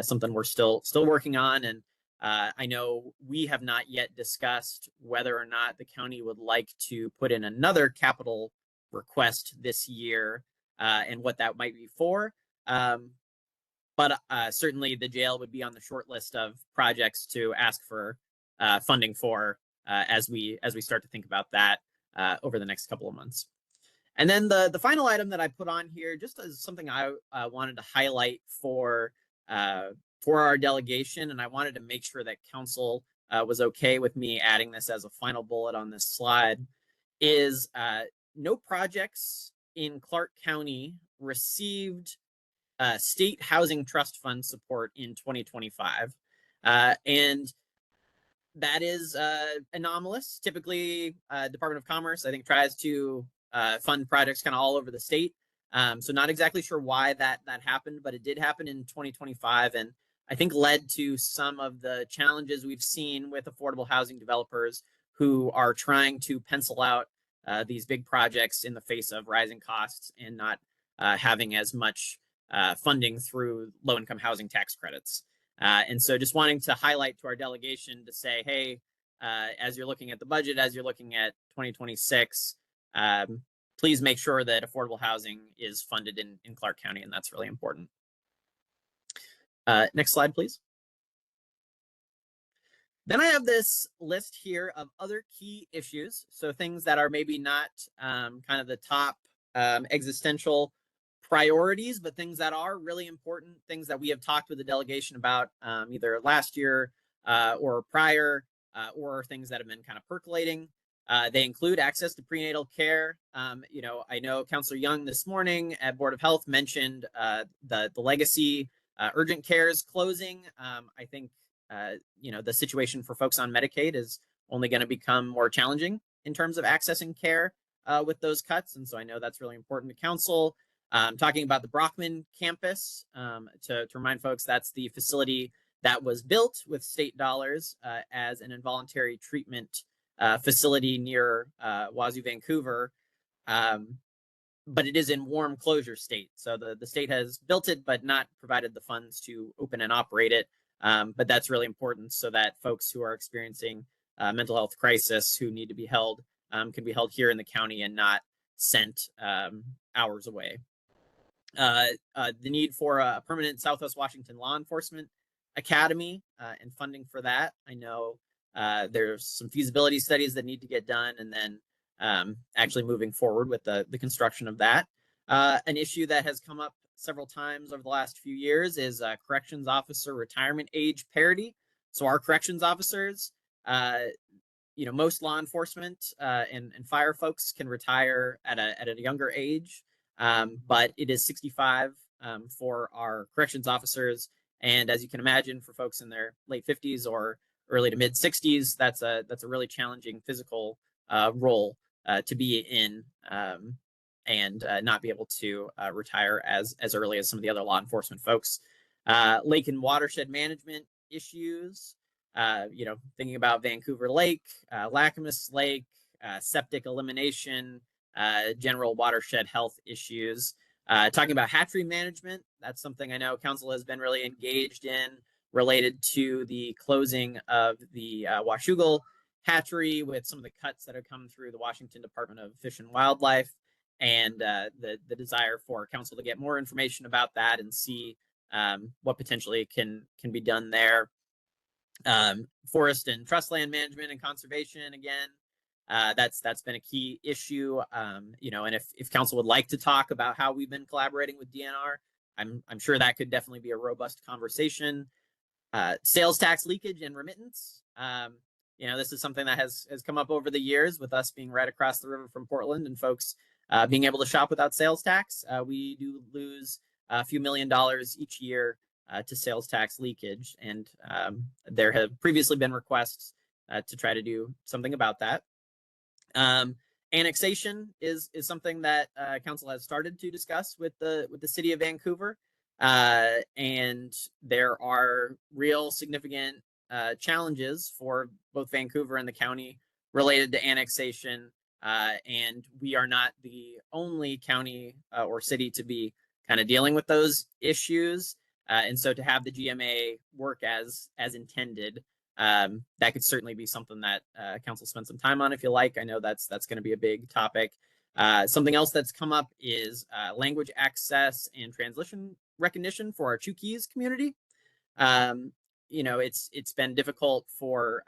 something we're still working on. And I know we have not yet discussed whether or not the county would like to put in another capital request this year and what that might be for. But certainly the jail would be on the short list of projects to ask for funding for as we start to think about that over the next couple of months. And then the final item that I put on here, just as something I wanted to highlight for our delegation, and I wanted to make sure that council was okay with me adding this as a final bullet on this slide, is no projects in Clark County received state housing trust fund support in 2025. And that is anomalous. Typically, Department of Commerce, I think, tries to fund projects kind of all over the state. So not exactly sure why that happened, but it did happen in 2025, and I think led to some of the challenges we've seen with affordable housing developers who are trying to pencil out these big projects in the face of rising costs and not having as much funding through low-income housing tax credits. And so just wanting to highlight to our delegation to say, hey, as you're looking at the budget, as you're looking at 2026, please make sure that affordable housing is funded in Clark County, and that's really important. Next slide, please. Then I have this list here of other key issues. So things that are maybe not kind of the top existential priorities, but things that are really important, things that we have talked with the delegation about either last year or prior, or things that have been kind of percolating. They include access to prenatal care. I know Councilor Young this morning at Board of Health mentioned the legacy urgent cares closing. I think the situation for folks on Medicaid is only going to become more challenging in terms of accessing care with those cuts. And so I know that's really important to council. Talking about the Brockman campus, to remind folks, that's the facility that was built with state dollars as an involuntary treatment facility near Wazoo, Vancouver. But it is in warm closure state. So the state has built it, but not provided the funds to open and operate it. But that's really important so that folks who are experiencing mental health crisis who need to be held can be held here in the county and not sent hours away. The need for a permanent Southwest Washington law enforcement academy and funding for that. I know there's some feasibility studies that need to get done, and then actually moving forward with the construction of that. An issue that has come up several times over the last few years is corrections officer retirement age parity. So our corrections officers, most law enforcement and fire folks can retire at a younger age, but it is 65 for our corrections officers. And as you can imagine, for folks in their late 50s or early to mid 60s, that's a really challenging physical role to be in, and not be able to retire as early as some of the other law enforcement folks. Lake and watershed management issues, thinking about Vancouver Lake, Lacamas Lake, septic elimination, general watershed health issues. Talking about hatchery management, that's something I know council has been really engaged in, related to the closing of the Washougal hatchery with some of the cuts that have come through the Washington Department of Fish and Wildlife, and the desire for council to get more information about that and see what potentially can be done there. Forest and trust land management and conservation, again, that's been a key issue. And if council would like to talk about how we've been collaborating with DNR, I'm sure that could definitely be a robust conversation. Sales tax leakage and remittance. This is something that has come up over the years with us being right across the river from Portland and folks being able to shop without sales tax. We do lose a few $1 million each year to sales tax leakage, and there have previously been requests to try to do something about that. Annexation is something that council has started to discuss with the city of Vancouver, and there are real significant challenges for both Vancouver and the county related to annexation, and we are not the only county or city to be kind of dealing with those issues. And so to have the GMA work as intended, that could certainly be something that council spend some time on if you like. I know that's going to be a big topic. Something else that's come up is language access and translation recognition for our Chuukese community. It's been difficult for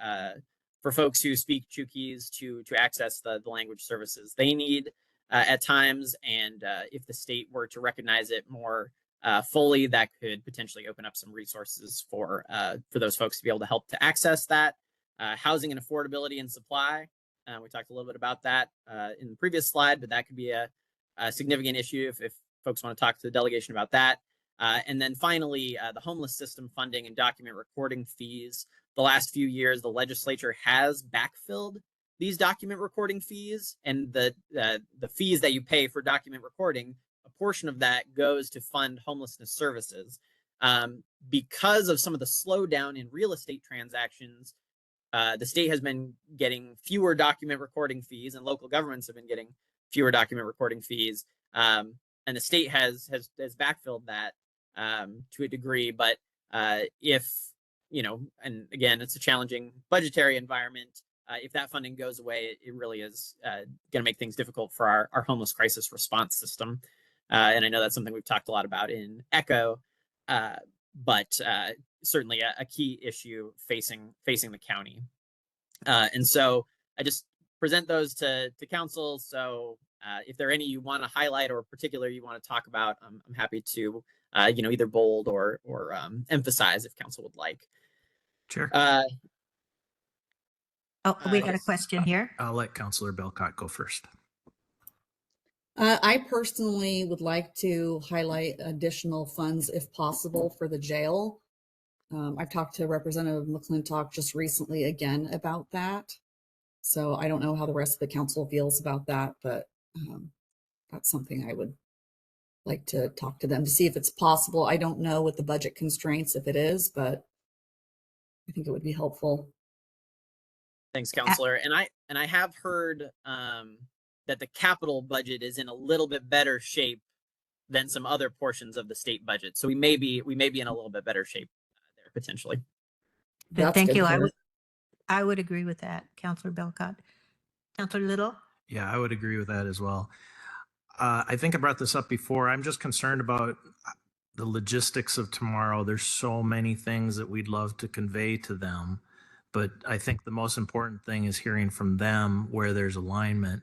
folks who speak Chuukese to access the language services they need at times, and if the state were to recognize it more fully, that could potentially open up some resources for those folks to be able to help to access that. Housing and affordability and supply. We talked a little bit about that in the previous slide, but that could be a a significant issue if folks want to talk to the delegation about that. And then finally, the homeless system funding and document recording fees. The last few years, the legislature has backfilled these document recording fees, and the fees that you pay for document recording, a portion of that goes to fund homelessness services. Because of some of the slowdown in real estate transactions, the state has been getting fewer document recording fees, and local governments have been getting fewer document recording fees. And the state has backfilled that to a degree. But if, and again, it's a challenging budgetary environment. If that funding goes away, it really is going to make things difficult for our homeless crisis response system. And I know that's something we've talked a lot about in ECHO, but certainly a key issue facing the county. And so I just present those to council. So if there are any you want to highlight or particular you want to talk about, I'm happy to either bold or emphasize if council would like. Sure. We got a question here. I'll let Councilor Belcott go first. I personally would like to highlight additional funds if possible for the jail. I've talked to Representative McClintock just recently again about that. So I don't know how the rest of the council feels about that, but that's something I would like to talk to them to see if it's possible. I don't know with the budget constraints if it is, but I think it would be helpful. Thanks, Councilor. And I have heard that the capital budget is in a little bit better shape than some other portions of the state budget. So we may be in a little bit better shape there potentially. Thank you. I would agree with that, Councilor Belcott. Councilor Little? Yeah, I would agree with that as well. I think I brought this up before. I'm just concerned about the logistics of tomorrow. There's so many things that we'd love to convey to them, but I think the most important thing is hearing from them where there's alignment.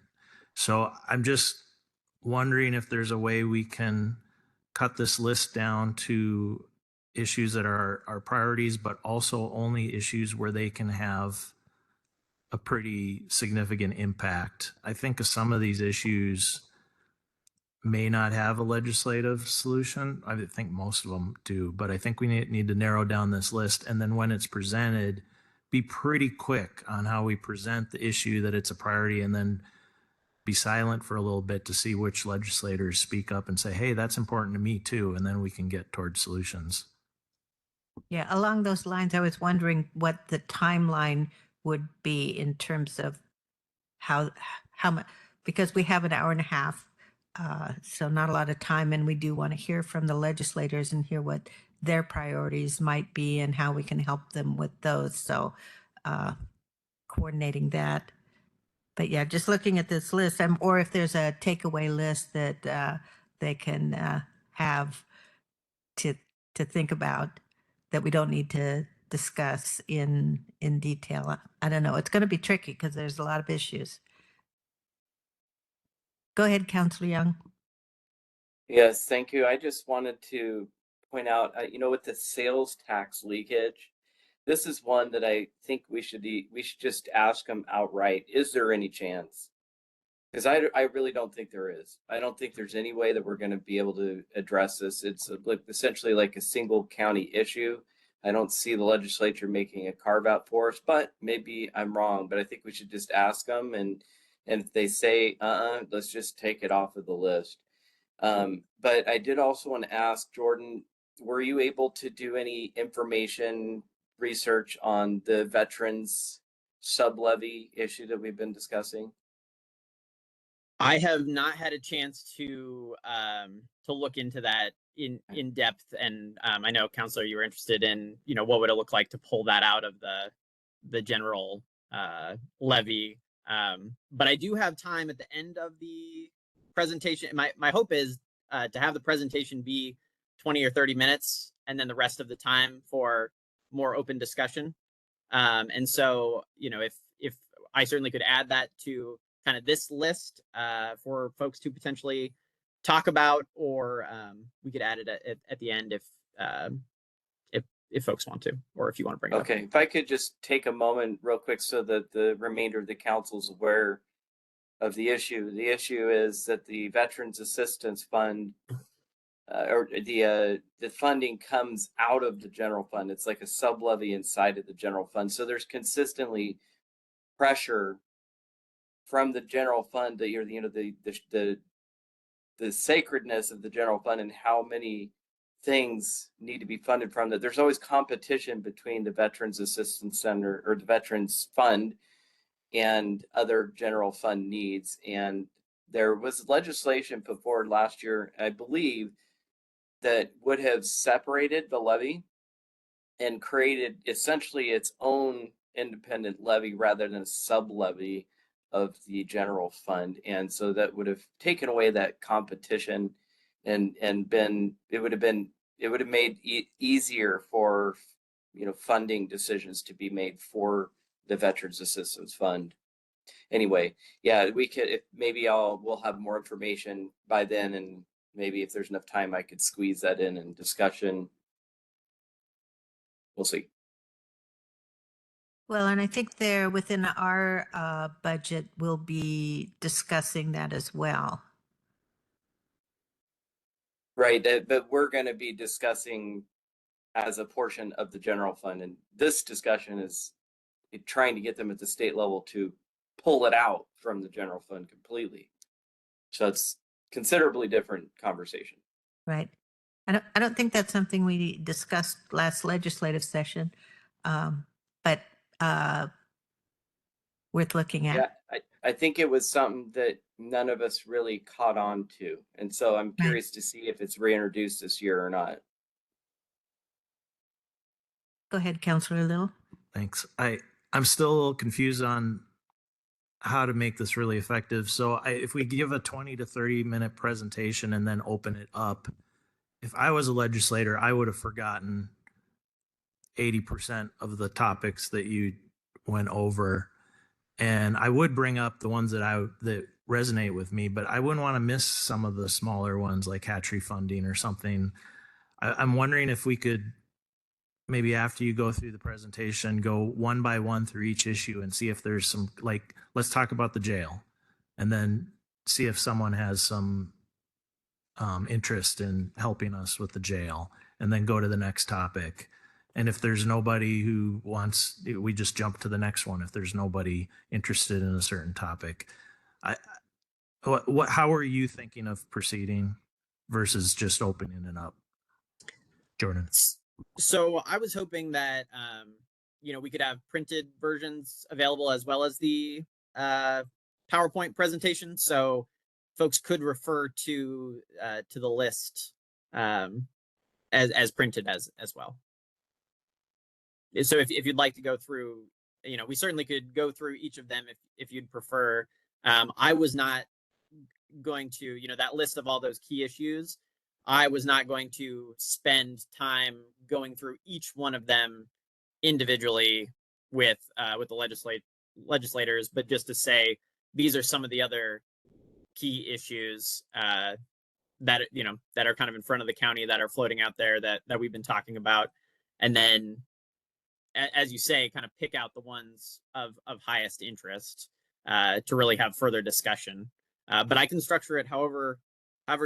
So I'm just wondering if there's a way we can cut this list down to issues that are our priorities, but also only issues where they can have a pretty significant impact. I think some of these issues may not have a legislative solution. I think most of them do, but I think we need to narrow down this list. And then when it's presented, be pretty quick on how we present the issue that it's a priority, and then be silent for a little bit to see which legislators speak up and say, hey, that's important to me too. And then we can get towards solutions. Yeah, along those lines, I was wondering what the timeline would be in terms of how much, because we have an hour and a half, so not a lot of time, and we do want to hear from the legislators and hear what their priorities might be and how we can help them with those. So coordinating that. But yeah, just looking at this list, or if there's a takeaway list that they can have to think about that we don't need to discuss in detail. I don't know. It's going to be tricky because there's a lot of issues. Go ahead, Councilor Young. Yes, thank you. I just wanted to point out, with the sales tax leakage, this is one that I think we should just ask them outright. Is there any chance? Because I really don't think there is. I don't think there's any way that we're going to be able to address this. It's essentially like a single county issue. I don't see the legislature making a carve out for us, but maybe I'm wrong. But I think we should just ask them, and if they say let's just take it off of the list. But I did also want to ask Jordan, were you able to do any information research on the veterans sub-levy issue that we've been discussing? I have not had a chance to look into that in depth, and I know, Councilor, you were interested in what would it look like to pull that out of the general levy. But I do have time at the end of the presentation. My hope is to have the presentation be 20 or 30 minutes, and then the rest of the time for more open discussion. And so if I certainly could add that to kind of this list for folks to potentially talk about, or we could add it at the end if folks want to, or if you want to bring it up. Okay, if I could just take a moment real quick so that the remainder of the council's aware. of the issue. The issue is that the Veterans Assistance Fund, or the funding comes out of the general fund. It's like a sub levy inside of the general fund. So there's consistently pressure from the general fund that the sacredness of the general fund and how many things need to be funded from that. There's always competition between the Veterans Assistance Center or the Veterans Fund and other general fund needs. And there was legislation put forward last year, I believe, that would have separated the levy and created essentially its own independent levy rather than a sub levy of the general fund. And so that would have taken away that competition and it would have made it easier for funding decisions to be made for the Veterans Assistance Fund. Anyway, yeah, we could, we'll have more information by then, and maybe if there's enough time I could squeeze that in discussion. We'll see. Well, and I think there within our budget, we'll be discussing that as well. Right, but we're going to be discussing as a portion of the general fund, and this discussion is trying to get them at the state level to pull it out from the general fund completely. So it's considerably different conversation. Right. I don't think that's something we discussed last legislative session, but worth looking at. Yeah, I think it was something that none of us really caught on to. And so I'm curious to see if it's reintroduced this year or not. Go ahead, Councillor Little. Thanks. I'm still a little confused on how to make this really effective. So if we give a 20 to 30 minute presentation and then open it up, if I was a legislator, I would have forgotten 80% of the topics that you went over. And I would bring up the ones that resonate with me, but I wouldn't want to miss some of the smaller ones like hatchery funding or something. I'm wondering if we could maybe after you go through the presentation, go one by one through each issue and see if there's some, like, let's talk about the jail, and then see if someone has some interest in helping us with the jail, and then go to the next topic. And if there's nobody who wants, we just jump to the next one. If there's nobody interested in a certain topic, how are you thinking of proceeding versus just opening it up, Jordan? So I was hoping that we could have printed versions available as well as the PowerPoint presentation, so folks could refer to the list as printed as well. So if you'd like to go through, we certainly could go through each of them if you'd prefer. I was not going to, that list of all those key issues, I was not going to spend time going through each one of them individually with the legislators, but just to say these are some of the other key issues that are kind of in front of the county that are floating out there that we've been talking about, and then, as you say, kind of pick out the ones of highest interest to really have further discussion. But I can structure it however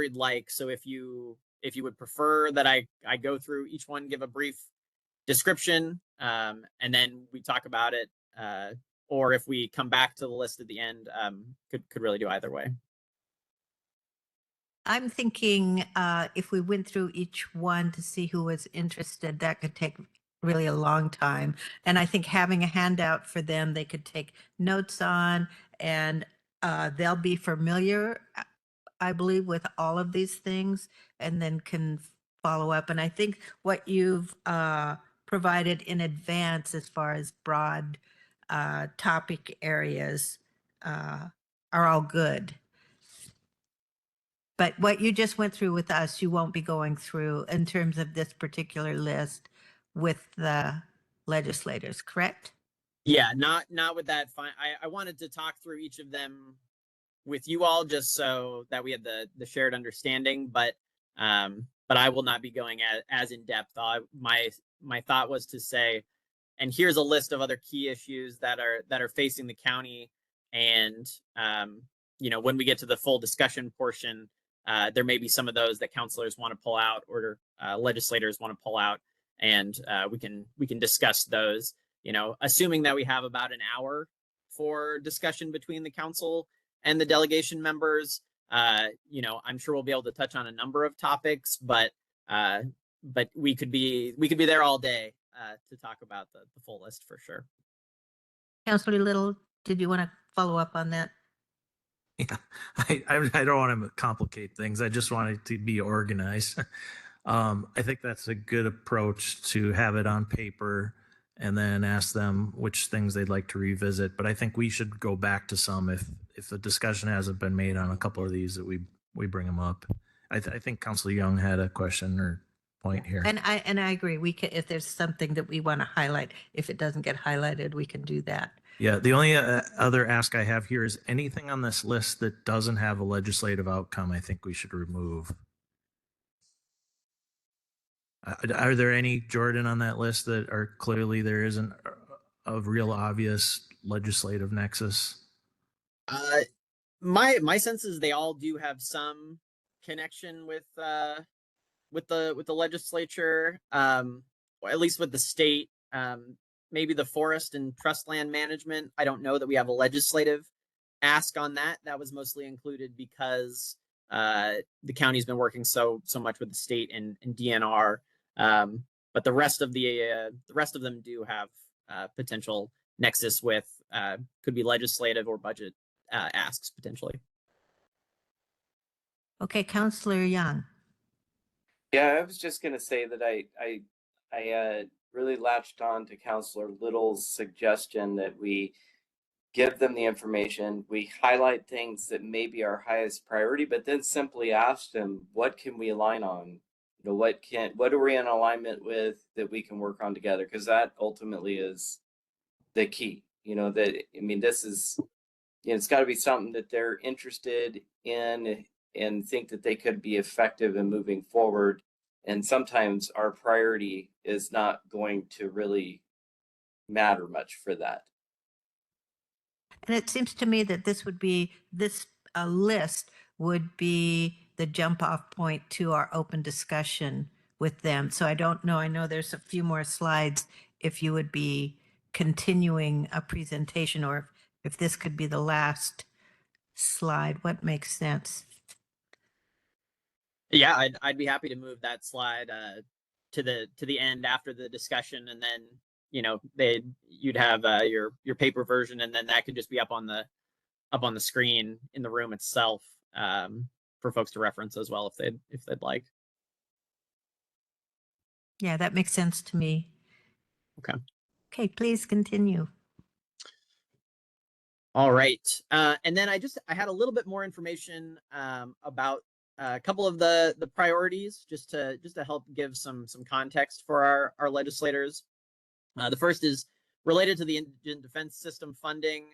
you'd like. So if you would prefer that I go through each one, give a brief description, and then we talk about it, or if we come back to the list at the end, could really do either way. I'm thinking if we went through each one to see who was interested, that could take really a long time. And I think having a handout for them, they could take notes on, and they'll be familiar, I believe, with all of these things, and then can follow up. And I think what you've provided in advance as far as broad topic areas are all good. But what you just went through with us, you won't be going through in terms of this particular list with the legislators, correct? Yeah, not with that. I wanted to talk through each of them with you all just so that we had the shared understanding, but I will not be going as in depth. My thought was to say, and here's a list of other key issues that are facing the county, and when we get to the full discussion portion, there may be some of those that counselors want to pull out or legislators want to pull out, and we can discuss those. Assuming that we have about an hour for discussion between the council and the delegation members. I'm sure we'll be able to touch on a number of topics, but we could be there all day to talk about the full list for sure. Councilor Little, did you want to follow up on that? Yeah, I don't want to complicate things. I just want it to be organized. I think that's a good approach to have it on paper and then ask them which things they'd like to revisit. But I think we should go back to some if the discussion hasn't been made on a couple of these that we bring them up. I think Councilor Young had a question or point here. And I agree. We can, if there's something that we want to highlight, if it doesn't get highlighted, we can do that. Yeah, the only other ask I have here is anything on this list that doesn't have a legislative outcome, I think we should remove. Are there any, Jordan, on that list that are clearly there isn't a real obvious legislative nexus? My sense is they all do have some connection with the legislature, or at least with the state. Maybe the forest and trust land management. I don't know that we have a legislative ask on that. That was mostly included because the county's been working so much with the state and DNR. But the rest of them do have potential nexus with could be legislative or budget asks potentially. Okay, Councilor Young. Yeah, I was just going to say that I really latched on to Councilor Little's suggestion that we give them the information, we highlight things that may be our highest priority, but then simply ask them, what can we align on? What are we in alignment with that we can work on together? Because that ultimately is the key. This is, it's got to be something that they're interested in and think that they could be effective in moving forward. And sometimes our priority is not going to really matter much for that. And it seems to me that this list would be the jump off point to our open discussion with them. So I don't know. I know there's a few more slides if you would be continuing a presentation or if this could be the last slide. What makes sense? Yeah, I'd be happy to move that slide to the end after the discussion, and then you'd have your paper version, and then that could just be up on the screen in the room itself for folks to reference as well if they'd like. Yeah, that makes sense to me. Okay. Okay, please continue. All right, and then I had a little bit more information about a couple of the priorities, just to help give some context for our legislators. The first is related to the Indigent Defense System funding.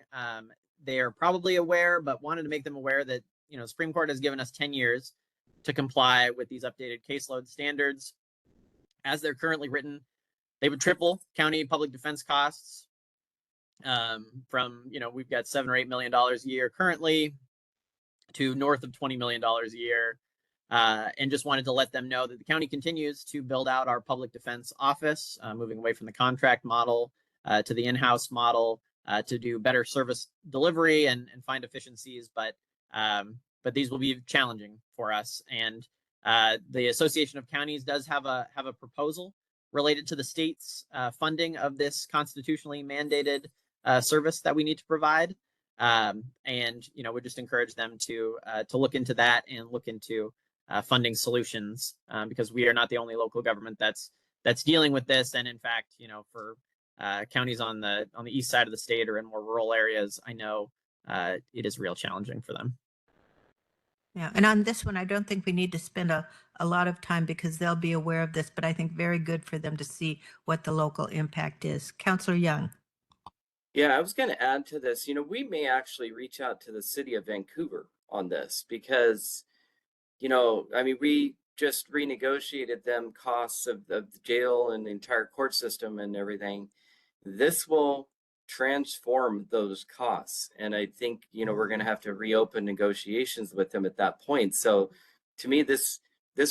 They are probably aware, but wanted to make them aware that the Supreme Court has given us 10 years to comply with these updated caseload standards. As they're currently written, they would triple county public defense costs from we've got $7 or $8 million a year currently to north of $20 million a year. And just wanted to let them know that the county continues to build out our public defense office, moving away from the contract model to the in-house model to do better service delivery and find efficiencies. But these will be challenging for us. And the Association of Counties does have a proposal related to the state's funding of this constitutionally mandated service that we need to provide. And we just encourage them to look into that and look into funding solutions because we are not the only local government that's dealing with this. And in fact, for counties on the east side of the state or in more rural areas, I know it is real challenging for them. Yeah, and on this one, I don't think we need to spend a lot of time because they'll be aware of this, but I think very good for them to see what the local impact is. Councilor Young. Yeah, I was going to add to this. We may actually reach out to the city of Vancouver on this because, we just renegotiated them costs of the jail and the entire court system and everything. This will transform those costs. And I think, we're going to have to reopen negotiations with them at that point. So to me, this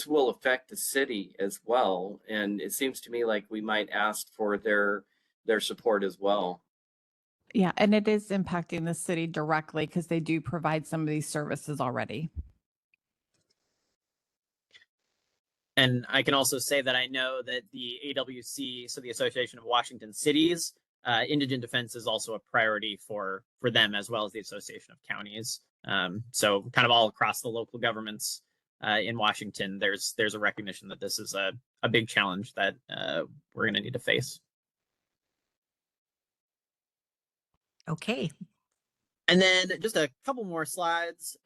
will affect the city as well. And it seems to me like we might ask for their support as well. Yeah, and it is impacting the city directly because they do provide some of these services already. And I can also say that I know that the AWC, so the Association of Washington Cities, indigent defense is also a priority for them, as well as the Association of Counties. So kind of all across the local governments in Washington, there's a recognition that this is a big challenge that we're going to need to face. Okay. And then just a couple more slides.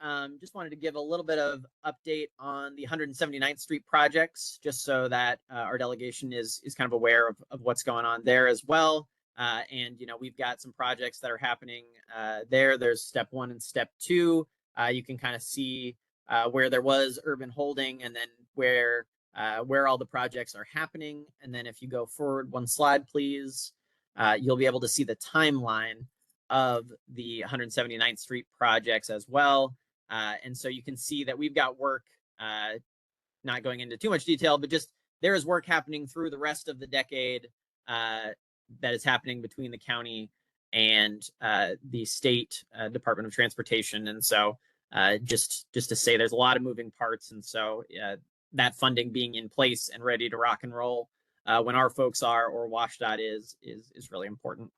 Just wanted to give a little bit of update on the 179th Street projects, just so that our delegation is kind of aware of what's going on there as well. And we've got some projects that are happening there. There's step 1 and step 2. You can kind of see where there was urban holding, and then where all the projects are happening. And then if you go forward one slide, please, you'll be able to see the timeline of the 179th Street projects as well. And so you can see that we've got work, not going into too much detail, but just there is work happening through the rest of the decade that is happening between the county and the state Department of Transportation. And so just to say there's a lot of moving parts. And so that funding being in place and ready to rock and roll when our folks are, or WashDOT is really important.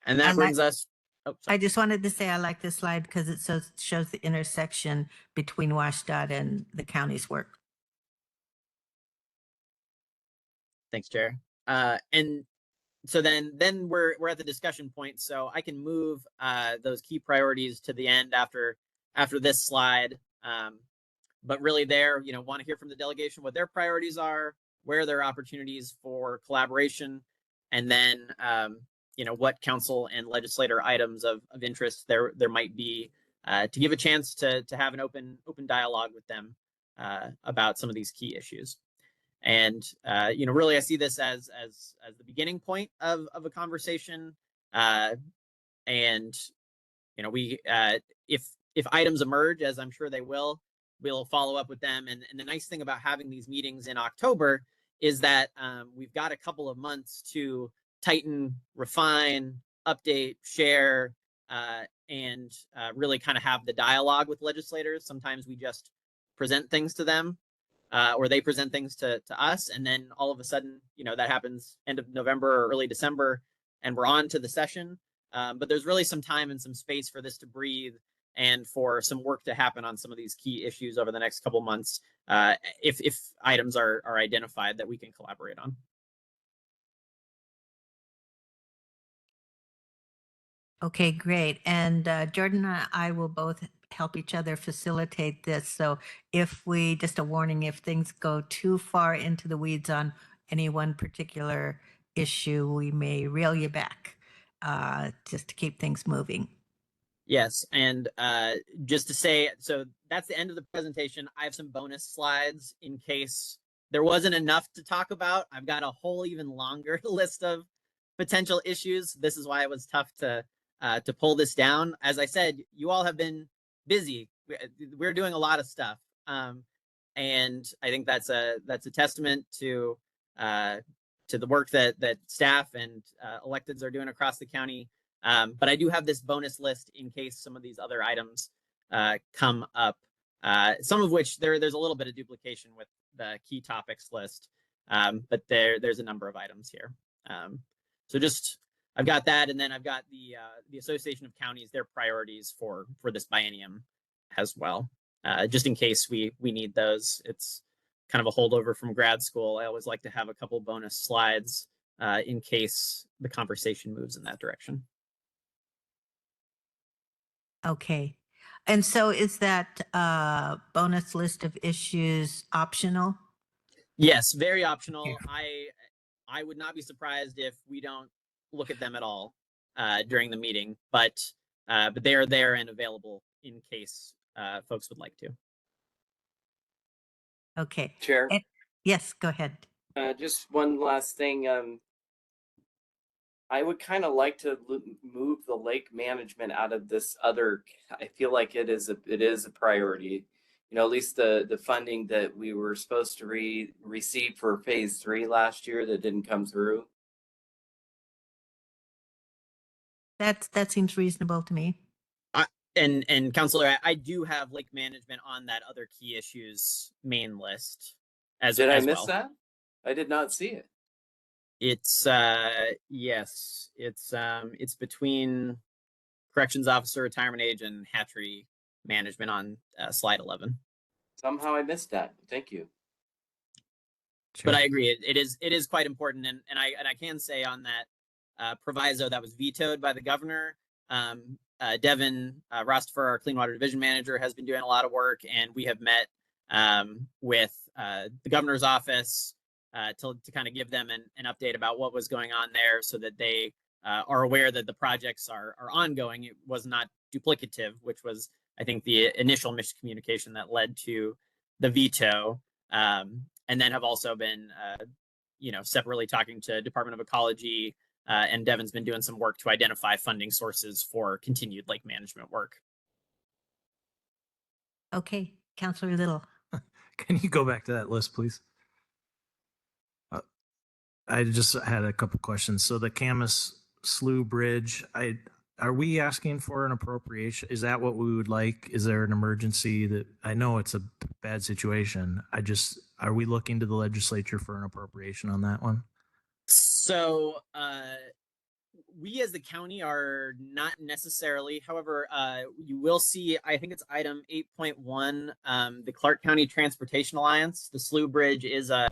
And that brings us. Oh, I just wanted to say I like this slide because it shows the intersection between WashDOT and the county's work. Thanks, Chair. And so then we're at the discussion point. So I can move those key priorities to the end after this slide. But really, want to hear from the delegation what their priorities are, where there are opportunities for collaboration, and then what council and legislator items of interest there might be to give a chance to have an open dialogue with them about some of these key issues. And really, I see this as the beginning point of a conversation. And we if items emerge, as I'm sure they will, we'll follow up with them. And the nice thing about having these meetings in October is that we've got a couple of months to tighten, refine, update, share, and really kind of have the dialogue with legislators. Sometimes we just present things to them, or they present things to us, and then all of a sudden, that happens end of November or early December, and we're on to the session. But there's really some time and some space for this to breathe, and for some work to happen on some of these key issues over the next couple months, if items are identified that we can collaborate on. Okay, great. And Jordan and I will both help each other facilitate this. So just a warning, if things go too far into the weeds on any one particular issue, we may reel you back just to keep things moving. Yes, and just to say, so that's the end of the presentation. I have some bonus slides in case there wasn't enough to talk about. I've got a whole even longer list of potential issues. This is why it was tough to pull this down. As I said, you all have been busy. We're doing a lot of stuff, and I think that's a testament to the work that staff and electeds are doing across the county. But I do have this bonus list in case some of these other items come up, some of which there's a little bit of duplication with the key topics list, but there's a number of items here. So just I've got that, and then I've got the Association of Counties, their priorities for this biennium as well, just in case we need those. It's kind of a holdover from grad school. I always like to have a couple bonus slides in case the conversation moves in that direction. Okay. And so is that bonus list of issues optional? Yes, very optional. I would not be surprised if we don't look at them at all during the meeting, but they are there and available in case folks would like to. Okay. Chair? Yes, go ahead. Just one last thing. I would kind of like to move the lake management out of this other. I feel like it is a priority. You know, at least the funding that we were supposed to receive for phase 3 last year that didn't come through. That seems reasonable to me. And Counselor, I do have lake management on that other key issues main list Did I miss well. that? I did not see it. It's yes, it's between corrections officer retirement age and hatchery management on slide 11. Somehow I missed that. Thank you. But I agree, it is quite important, and I can say on that proviso that was vetoed by the governor. Devin Rostfer, our Clean Water Division manager, has been doing a lot of work, and we have met with the governor's office to kind of give them an update about what was going on there, so that they are aware that the projects are ongoing. It was not duplicative, which was, I think, the initial miscommunication that led to the veto. And then have also been, separately talking to Department of Ecology, and Devin's been doing some work to identify funding sources for continued lake management work. Okay, Councilor Little. Can you go back to that list, please? I just had a couple questions. So the Camas Slough Bridge, are we asking for an appropriation? Is that what we would like? Is there an emergency that, I know it's a bad situation. Are we looking to the legislature for an appropriation on that one? So we as the county are not necessarily. However, you will see, I think it's item 8.1, the Clark County Transportation Alliance. The Slough Bridge is a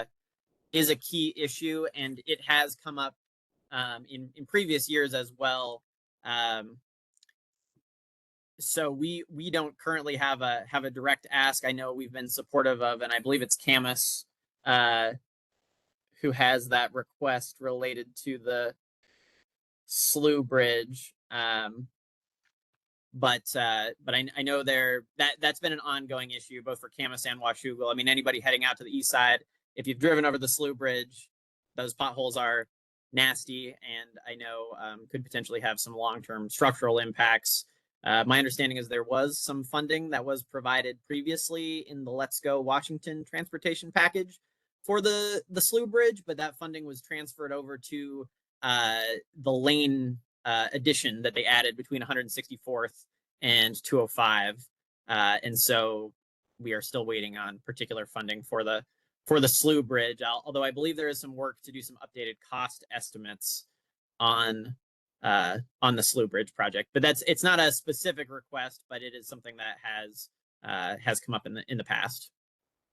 key issue, and it has come up in previous years as well. So we don't currently have a direct ask. I know we've been supportive of, and I believe it's Camas who has that request related to the Slough Bridge. But I know that's been an ongoing issue both for Camas and Washougal. I mean, anybody heading out to the east side, if you've driven over the Slough Bridge, those potholes are nasty, and I know could potentially have some long-term structural impacts. My understanding is there was some funding that was provided previously in the Let's Go Washington transportation package for the Slough Bridge, but that funding was transferred over to the lane addition that they added between 164th and 205. And so we are still waiting on particular funding for the Slough Bridge, although I believe there is some work to do some updated cost estimates on the Slough Bridge project. But it's not a specific request, but it is something that has come up in the past.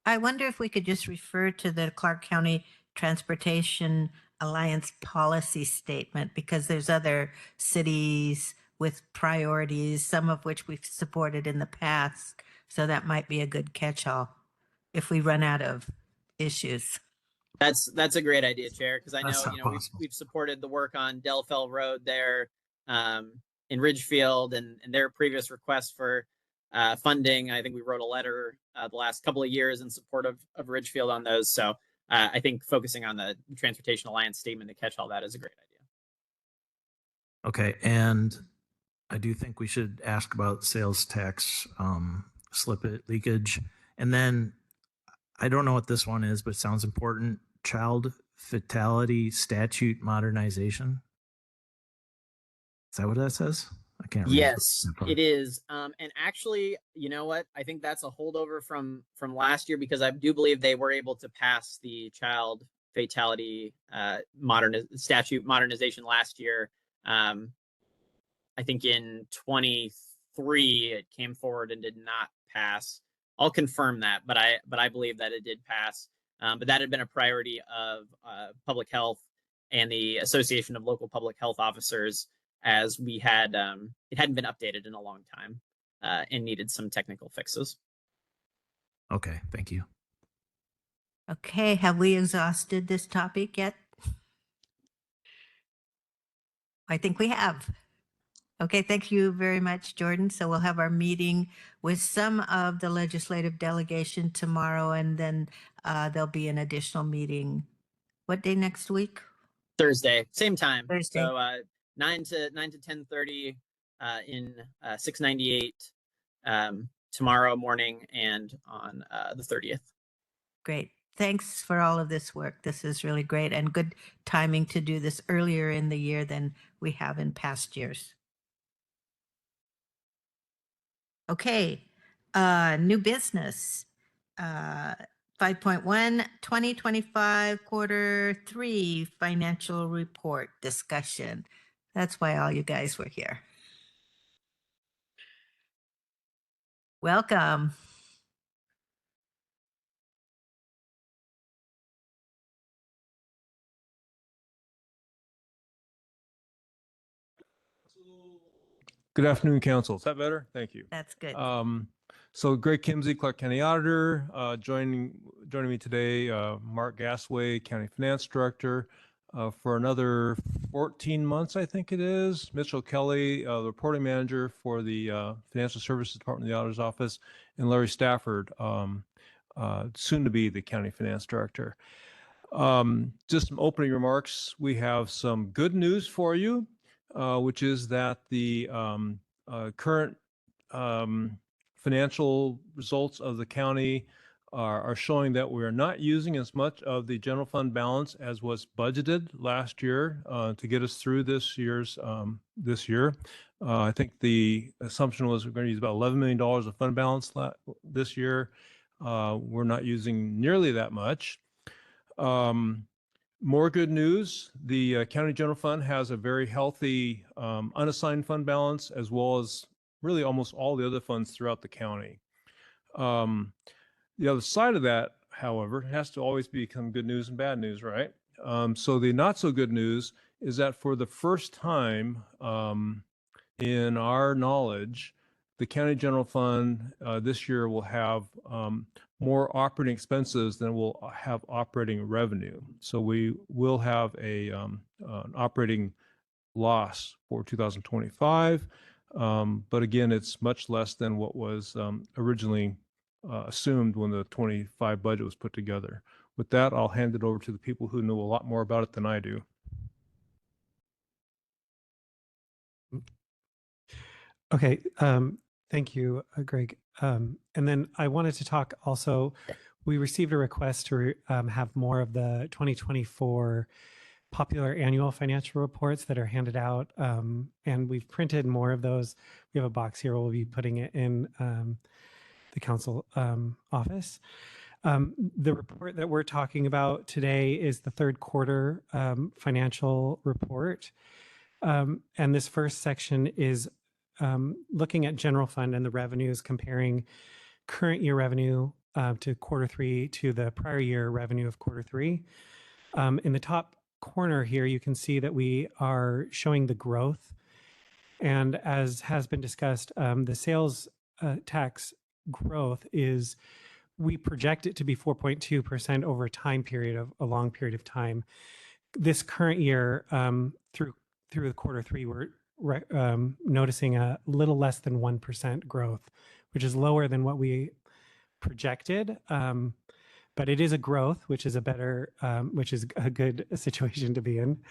I wonder if we could just refer to the Clark County Transportation Alliance policy statement, because there's other cities with priorities, some of which we've supported in the past. So that might be a good catch-all if we run out of issues. That's a great idea, Chair, because I That's know, not possible. we've supported the work on Delfell Road there in Ridgefield, and their previous request for funding. I think we wrote a letter the last couple of years in support of Ridgefield on those. So I think focusing on the Transportation Alliance statement to catch all that is a great idea. Okay, and I do think we should ask about sales tax leakage. And then, I don't know what this one is, but it sounds important. Child fatality statute modernization. Is that what that says? I can't read. Yes, it is. And actually, you know what? I think that's a holdover from last year, because I do believe they were able to pass the child fatality statute modernization last year. I think in 23 it came forward and did not pass. I'll confirm that, but I believe that it did pass. But that had been a priority of public health and the Association of Local Public Health Officers, as we had it hadn't been updated in a long time and needed some technical fixes. Okay, thank you. Okay, have we exhausted this topic yet? I think we have. Okay, thank you very much, Jordan. So we'll have our meeting with some of the legislative delegation tomorrow, and then there'll be an additional meeting. What day next week? Thursday, same time. Thursday. So 9 to 10:30 in 698 tomorrow morning and on the 30th. Great. Thanks for all of this work. This is really great and good timing to do this earlier in the year than we have in past years. Okay, new business. 5.1, 2025 quarter 3 financial report discussion. That's why all you guys were here. Welcome. Good afternoon, Council. Is that better? Thank you. That's good. So Greg Kimsey, Clark County Auditor, joining me today, Mark Gasway, County Finance Director, for another 14 months, I think it is. Mitchell Kelly, the Reporting Manager for the Financial Services Department of the Auditor's Office, and Larry Stafford, soon to be the County Finance Director. Just some opening remarks. We have some good news for you, which is that the current financial results of the county are showing that we are not using as much of the general fund balance as was budgeted last year to get us through this year. I think the assumption was we're going to use about $11 million of fund balance this year. We're not using nearly that much. More good news, the county general fund has a very healthy unassigned fund balance, as well as really almost all the other funds throughout the county. The other side of that, however, has to always become good news and bad news, right? So the not so good news is that for the first time in our knowledge, the county general fund this year will have more operating expenses than will have operating revenue. So we will have an operating loss for 2025. But again, it's much less than what was originally assumed when the 25 budget was put together. With that, I'll hand it over to the people who know a lot more about it than I do. Okay, thank you, Greg. And then I wanted to talk also, we received a request to have more of the 2024 popular annual financial reports that are handed out, and we've printed more of those. We have a box here. We'll be putting it in the council office. The report that we're talking about today is the third quarter financial report. And this first section is looking at general fund and the revenues, comparing current year revenue to quarter 3 to the prior year revenue of quarter 3. In the top corner here, you can see that we are showing the growth. And as has been discussed, the sales tax growth is, we project it to be 4.2% over a time period of a long period of time. This current year, through the quarter 3, we're noticing a little less than 1% growth, which is lower than what we projected. But it is a growth, which is which is a good situation to be in.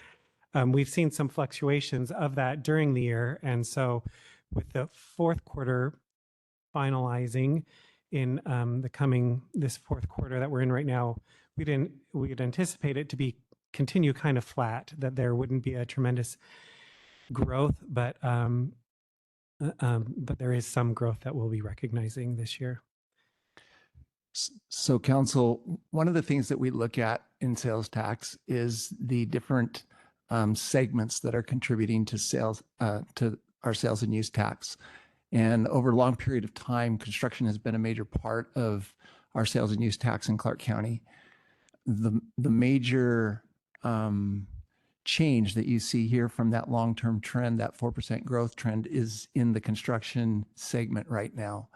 We've seen some fluctuations of that during the year. And so with the fourth quarter finalizing in this fourth quarter that we're in right now, we'd anticipate it to continue kind of flat, that there wouldn't be a tremendous growth, but there is some growth that we'll be recognizing this year. So Council, one of the things that we look at in sales tax is the different segments that are contributing to sales, to our sales and use tax. And over a long period of time, construction has been a major part of our sales and use tax in Clark County. The major change that you see here from that long-term trend, that 4% growth trend, is in the construction segment right now.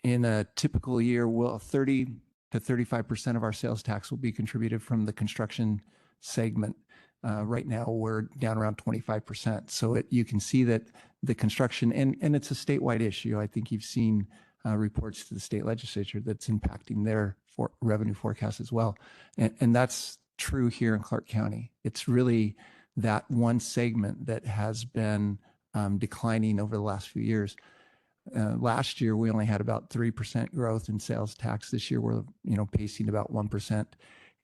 In a typical year, 30 to 35% of our sales tax will be contributed from the construction segment. Right now, we're down around 25%. So you can see that the construction, and it's a statewide issue. I think you've seen reports to the state legislature that's impacting their revenue forecast as well. And that's true here in Clark County. It's really that one segment that has been declining over the last few years. Last year, we only had about 3% growth in sales tax. This year, we're pacing about 1%.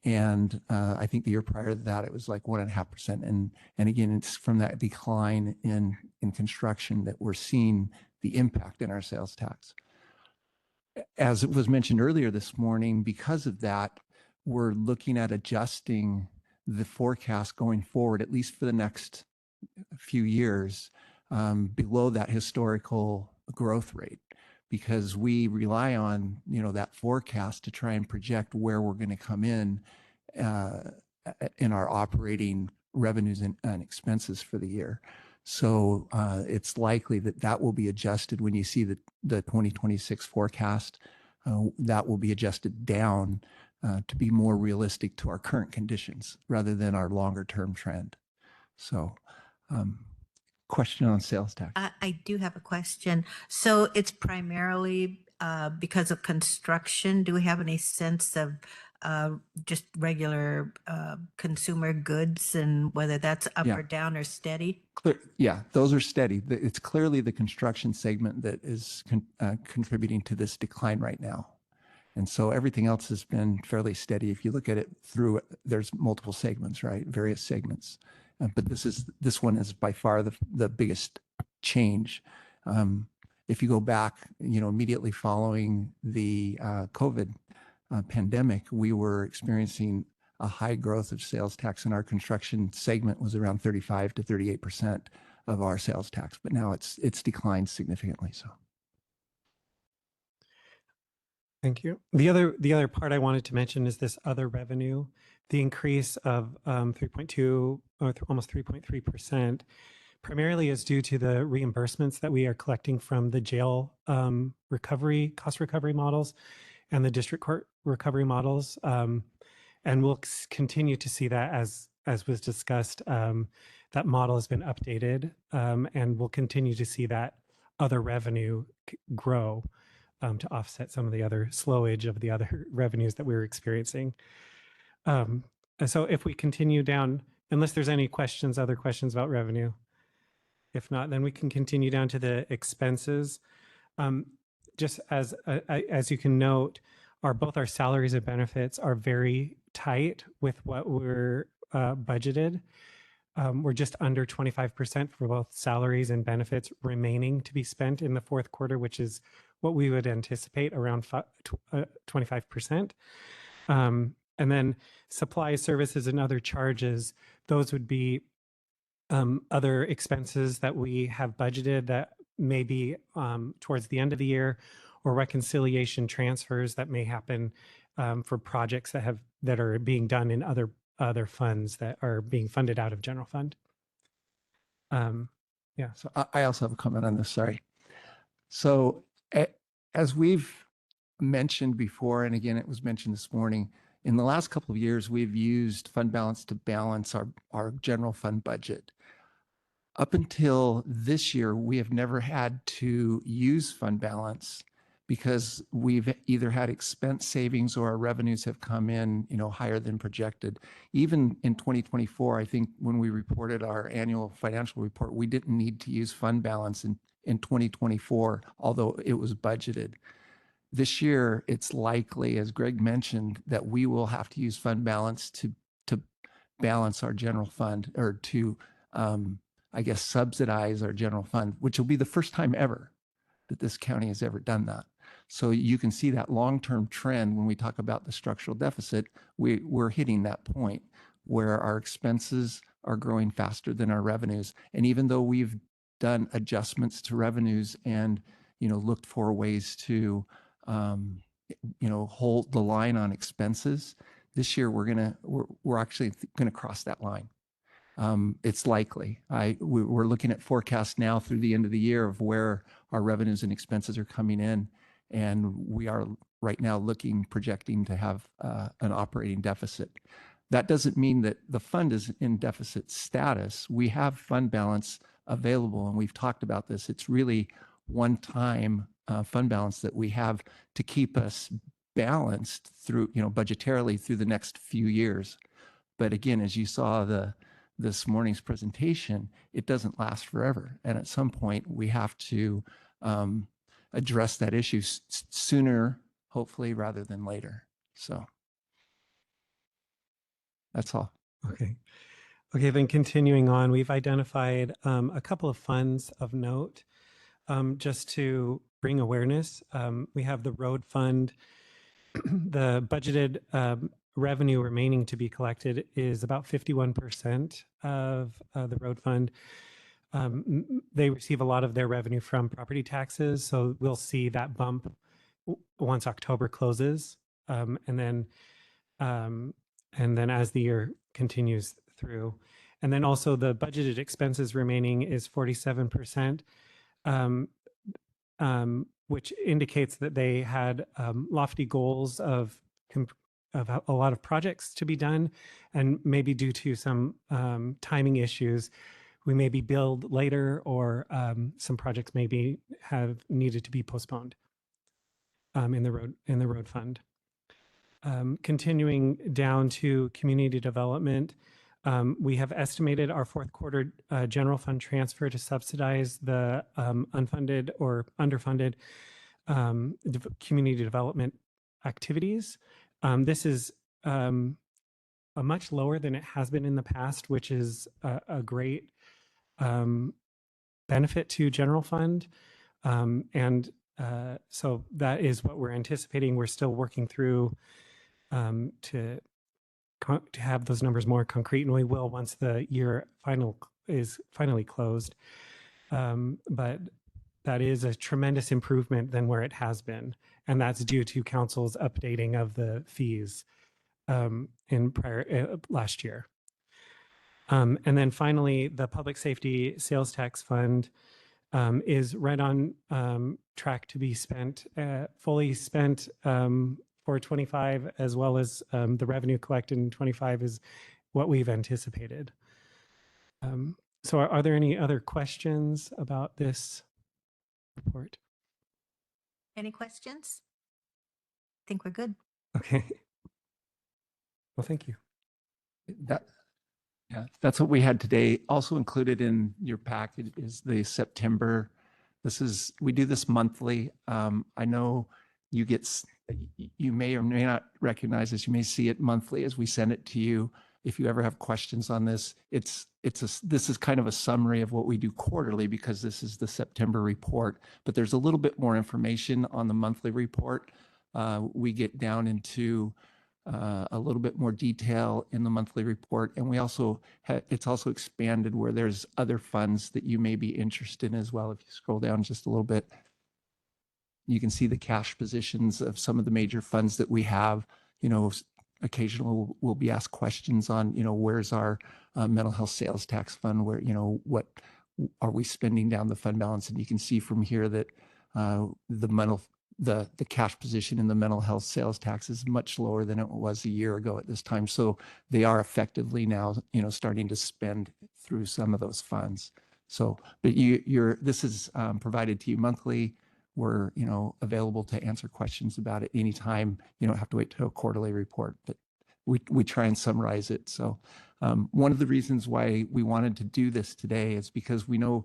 And I think the year prior to that, it was like 1.5%. And again, it's from that decline in construction that we're seeing the impact in our sales tax. As it was mentioned earlier this morning, because of that, we're looking at adjusting the forecast going forward, at least for the next few years, below that historical growth rate, because we rely on that forecast to try and project where we're going to come in our operating revenues and expenses for the year. So it's likely that that will be adjusted when you see the 2026 forecast. That will be adjusted down to be more realistic to our current conditions rather than our longer term trend. So question on sales tax. I do have a question. So it's primarily because of construction. Do we have any sense of just regular consumer goods and whether that's up Yeah. or down or steady? Yeah, those are steady. It's clearly the construction segment that is contributing to this decline right now. And so everything else has been fairly steady. If you look at it through, there's multiple segments, right? Various segments. But this one is by far the biggest change. If you go back, immediately following the COVID pandemic, we were experiencing a high growth of sales tax, and our construction segment was around 35 to 38% of our sales tax. But now it's declined significantly. So. Thank you. The other part I wanted to mention is this other revenue. The increase of 3.2 or almost 3.3% primarily is due to the reimbursements that we are collecting from the jail cost recovery models and the district court recovery models. And we'll continue to see that as was discussed. That model has been updated, and we'll continue to see that other revenue grow to offset some of the other slowage of the other revenues that we were experiencing. So if we continue down, unless there's any other questions about revenue, if not, then we can continue down to the expenses. Just as you can note, both our salaries and benefits are very tight with what we're budgeted. We're just under 25% for both salaries and benefits remaining to be spent in the fourth quarter, which is what we would anticipate around 25%. And then supply services and other charges, those would be other expenses that we have budgeted that may be towards the end of the year, or reconciliation transfers that may happen for projects that are being done in other funds that are being funded out of general fund. Yeah. So I also have a comment on this. Sorry. So as we've mentioned before, and again, it was mentioned this morning, in the last couple of years, we've used fund balance to balance our general fund budget. Up until this year, we have never had to use fund balance because we've either had expense savings or our revenues have come in, higher than projected. Even in 2024, I think when we reported our annual financial report, we didn't need to use fund balance in 2024, although it was budgeted. This year, it's likely, as Greg mentioned, that we will have to use fund balance to balance our general fund, or to, subsidize our general fund, which will be the first time ever that this county has ever done that. So you can see that long-term trend when we talk about the structural deficit. We're hitting that point where our expenses are growing faster than our revenues. And even though we've done adjustments to revenues and looked for ways to hold the line on expenses, this year we're actually gonna cross that line. It's likely. We're looking at forecasts now through the end of the year of where our revenues and expenses are coming in, and we are right now projecting to have an operating deficit. That doesn't mean that the fund is in deficit status. We have fund balance available, and we've talked about this. It's really one-time fund balance that we have to keep us balanced through, budgetarily through the next few years. But again, as you saw this morning's presentation, it doesn't last forever. And at some point, we have to address that issue sooner, hopefully, rather than later. So that's all. Okay. Okay, then continuing on, we've identified a couple of funds of note just to bring awareness. We have the road fund. The budgeted revenue remaining to be collected is about 51% of the road fund. They receive a lot of their revenue from property taxes, so we'll see that bump once October closes, and then as the year continues through. And then also the budgeted expenses remaining is 47%, which indicates that they had lofty goals of a lot of projects to be done, and maybe due to some timing issues, we may be billed later, or some projects maybe have needed to be postponed in the road fund. Continuing down to community development, we have estimated our fourth quarter general fund transfer to subsidize the unfunded or underfunded community development activities. This is a much lower than it has been in the past, which is a great benefit to general fund. So that is what we're anticipating. We're still working through to have those numbers more concrete, and we will once the year is finally closed. But that is a tremendous improvement than where it has been, and that's due to council's updating of the fees in last year. And then finally, the public safety sales tax fund is right on track to be spent, fully spent for 25, as well as the revenue collected in 25 is what we've anticipated. So are there any other questions about this report? Any questions? I think we're good. Okay. Well, thank you. That's what we had today. Also included in your packet is the September. We do this monthly. I know you may or may not recognize this. You may see it monthly as we send it to you. If you ever have questions on this, this is kind of a summary of what we do quarterly, because this is the September report, but there's a little bit more information on the monthly report. We get down into a little bit more detail in the monthly report, and we also it's also expanded where there's other funds that you may be interested in as well. If you scroll down just a little bit, you can see the cash positions of some of the major funds that we have. Occasionally we'll be asked questions on, where's our mental health sales tax fund, where, what are we spending down the fund balance? And you can see from here that the cash position in the mental health sales tax is much lower than it was a year ago at this time. So they are effectively now, starting to spend through some of those funds. So, but this is provided to you monthly. We're, available to answer questions about it anytime. You don't have to wait till a quarterly report, but we try and summarize it. So one of the reasons why we wanted to do this today is because we know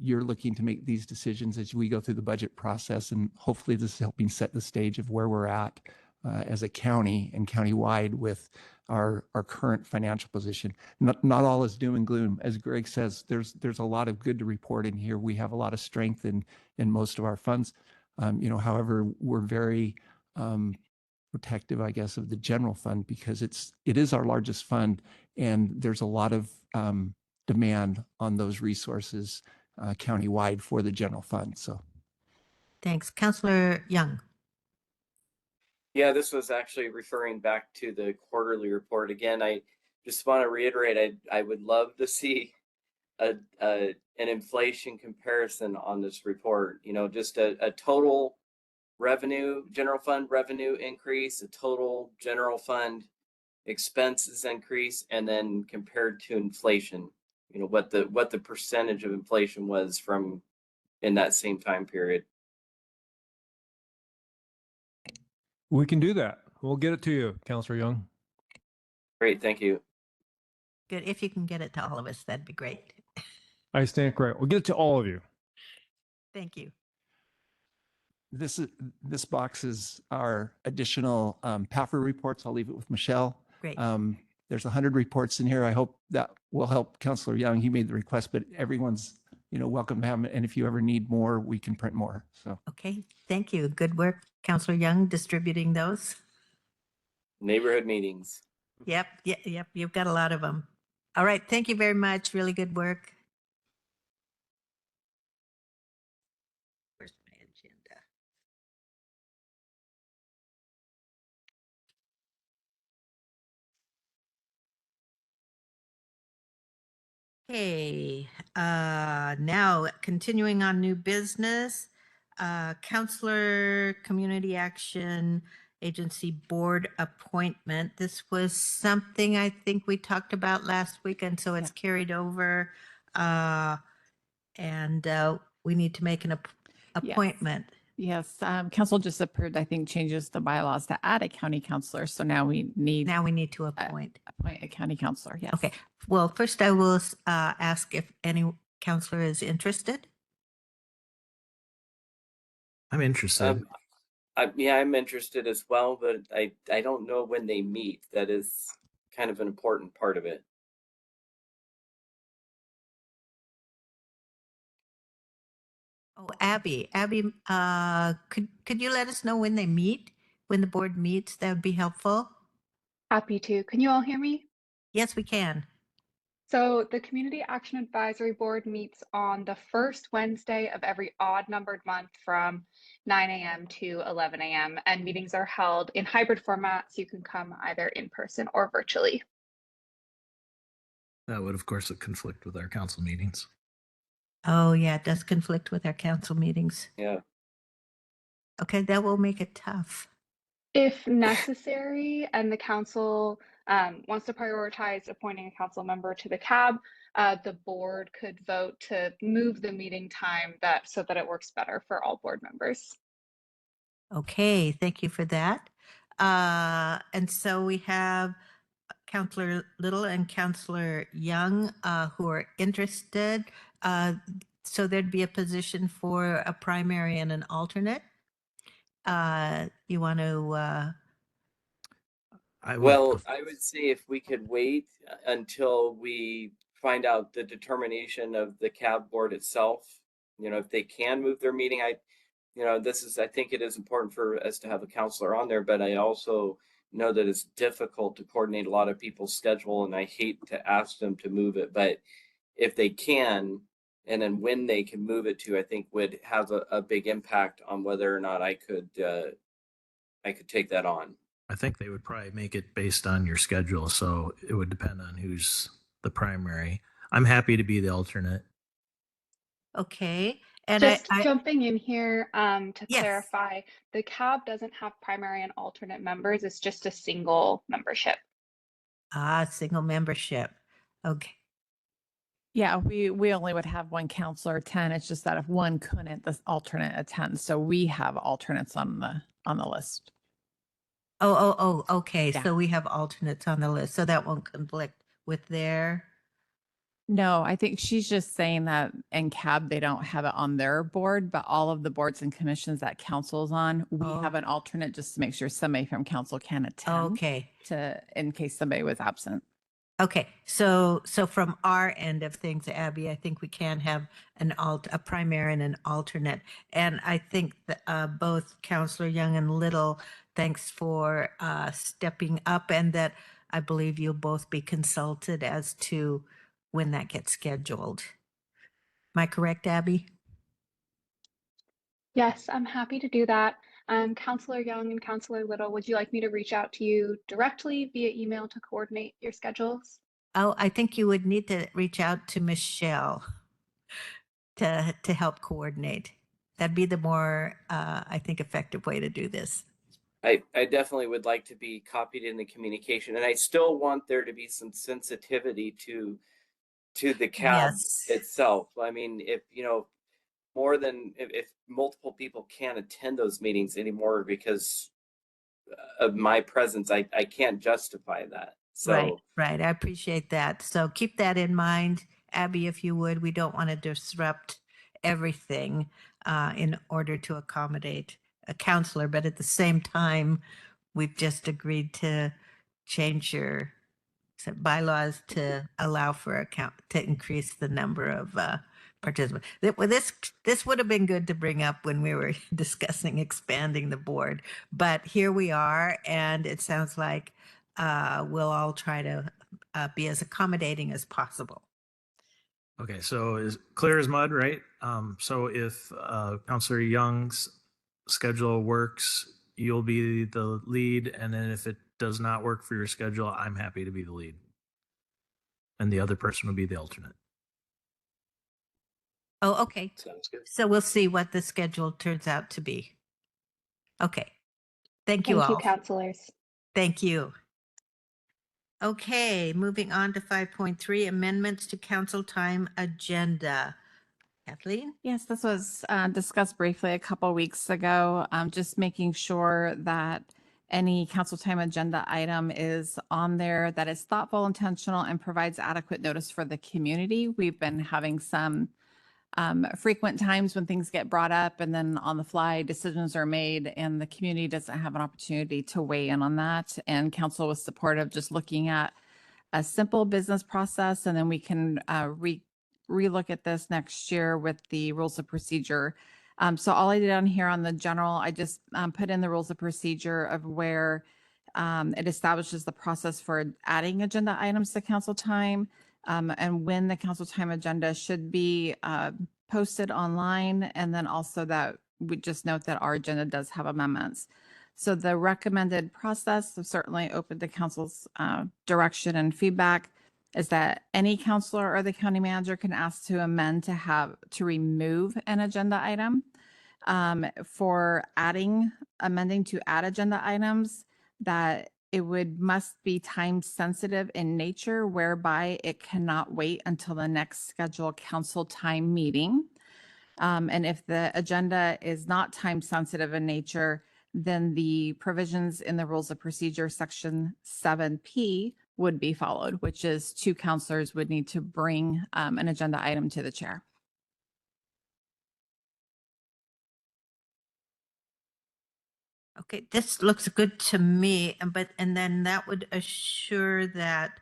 you're looking to make these decisions as we go through the budget process, and hopefully this is helping set the stage of where we're at as a county and countywide with our current financial position. Not all is doom and gloom. As Greg says, there's a lot of good to report in here. We have a lot of strength in most of our funds. However, we're very protective, I guess, of the general fund, because it is our largest fund, and there's a lot of demand on those resources countywide for the general fund. So Thanks. Councillor Young. Yeah, this was actually referring back to the quarterly report. Again, I just want to reiterate, I would love to see an inflation comparison on this report. Just a total revenue, general fund revenue increase, a total general fund expenses increase, and then compared to inflation, what the percentage of inflation was from in that same time period. We can do that. We'll get it to you, Councillor Young. Great, thank you. Good. If you can get it to all of us, that'd be great. I stand correct. We'll get it to all of you. Thank you. This box is our additional PAFR reports. I'll leave it with Michelle. Great. There's 100 reports in here. I hope that will help Councilor Young. He made the request, but everyone's, welcome to have them. And if you ever need more, we can print more. So. Okay. Thank you. Good work, Councilor Young, distributing those. Neighborhood meetings. Yep. You've got a lot of them. All right. Thank you very much. Really good work. Where's my agenda? Okay, now continuing on new business, Counselor Community Action Agency Board appointment. This was something I think we talked about last week, and so it's carried over. And we need to make an appointment. Yes, council just approved, I think, changes the bylaws to add a county counselor. So now we need to appoint a county counselor. Yes. Okay. Well, first I will ask if any counselor is interested. I'm interested. I'm interested as well, but I don't know when they meet. That is kind of an important part of it. Oh, Abby, could you let us know when they meet, when the board meets? That would be helpful. Happy to. Can you all hear me? Yes, we can. So the Community Action Advisory Board meets on the first Wednesday of every odd numbered month from 9 a.m. to 11 a.m. and meetings are held in hybrid formats. You can come either in person or virtually. That would, of course, conflict with our council meetings. Oh, yeah, it does conflict with our council meetings. Yeah. Okay, that will make it tough. If necessary and the council wants to prioritize appointing a council member to the CAB, the board could vote to move the meeting time so that it works better for all board members. Okay, thank you for that. And so we have Counselor Little and Counselor Young who are interested. So there'd be a position for a primary and an alternate. You want to? I would say if we could wait until we find out the determination of the CAB board itself, if they can move their meeting, I think it is important for us to have a counselor on there, but I also know that it's difficult to coordinate a lot of people's schedule and I hate to ask them to move it, but if they can, and then when they can move it to, I think would have a big impact on whether or not I could take that on. I think they would probably make it based on your schedule, so it would depend on who's the primary. I'm happy to be the alternate. Okay. And just jumping in here to yes. clarify, the CAB doesn't have primary and alternate members. It's just a single membership. Single membership. Okay. Yeah, we only would have one counselor attend. It's just that if one couldn't, the alternate attends. So we have alternates on the list. Oh, okay. Yeah. So we have alternates on the list. So that won't conflict with their. No, I think she's just saying that in CAB, they don't have it on their board, but all of the boards and commissions that council's on, we have an alternate just to make sure somebody from council can attend. Okay. In case somebody was absent. Okay. So from our end of things, Abby, I think we can have a primary and an alternate. And I think that both Counselor Young and Little, thanks for stepping up, and that I believe you'll both be consulted as to when that gets scheduled. Am I correct, Abby? Yes, I'm happy to do that. Counselor Young and Counselor Little, would you like me to reach out to you directly via email to coordinate your schedules? Oh, I think you would need to reach out to Michelle to help coordinate. That'd be the more, I think, effective way to do this. I definitely would like to be copied in the communication, and I still want there to be some sensitivity to the CAB itself. I mean, if if multiple people can't attend those meetings anymore because of my presence, I can't justify that. Right, So right. I appreciate that. So keep that in mind, Abby, if you would. We don't want to disrupt everything in order to accommodate a counselor, but at the same time, we've just agreed to change your bylaws to allow for to increase the number of participants. Well, this would have been good to bring up when we were discussing expanding the board, but here we are, and it sounds like we'll all try to be as accommodating as possible. Okay, so is clear as mud, right? So if Councillor Young's schedule works, you'll be the lead, and then if it does not work for your schedule, I'm happy to be the lead, and the other person will be the alternate. Oh, okay. sounds good. So we'll see what the schedule turns out to be. Okay. Thank you Thank you, all. counselors. Thank you. Okay, moving on to 5.3, amendments to council time agenda. Kathleen? Yes, this was discussed briefly a couple weeks ago. Just making sure that any council time agenda item is on there, that is thoughtful, intentional, and provides adequate notice for the community. We've been having some frequent times when things get brought up and then on the fly decisions are made and the community doesn't have an opportunity to weigh in on that. And council was supportive, just looking at a simple business process, and then we can relook at this next year with the rules of procedure. So all I did on here on the general, I just put in the rules of procedure of where it establishes the process for adding agenda items to council time, and when the council time agenda should be posted online. And then also that we just note that our agenda does have amendments. So the recommended process, so certainly open to council's direction and feedback, is that any counselor or the county manager can ask to amend to remove an agenda item. For amending to add agenda items, that it must be time sensitive in nature, whereby it cannot wait until the next scheduled council time meeting. And if the agenda is not time sensitive in nature, then the provisions in the rules of procedure, section 7P, would be followed, which is 2 counselors would need to bring an agenda item to the chair. Okay, this looks good to me, and then that would assure that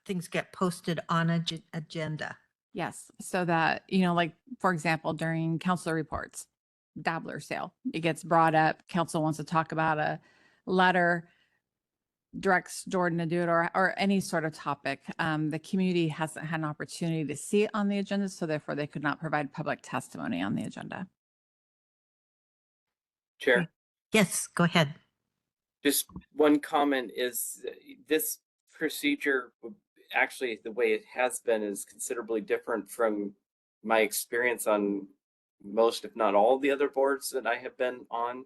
things get posted on agenda. Yes, so that, like, for example, during council reports, dabbler sale, it gets brought up, council wants to talk about a letter, directs Jordan to do it, or any sort of topic. The community hasn't had an opportunity to see it on the agenda, so therefore they could not provide public testimony on the agenda. Chair, Yes, go ahead. just one comment is this procedure, actually the way it has been, is considerably different from my experience on most, if not all, the other boards that I have been on.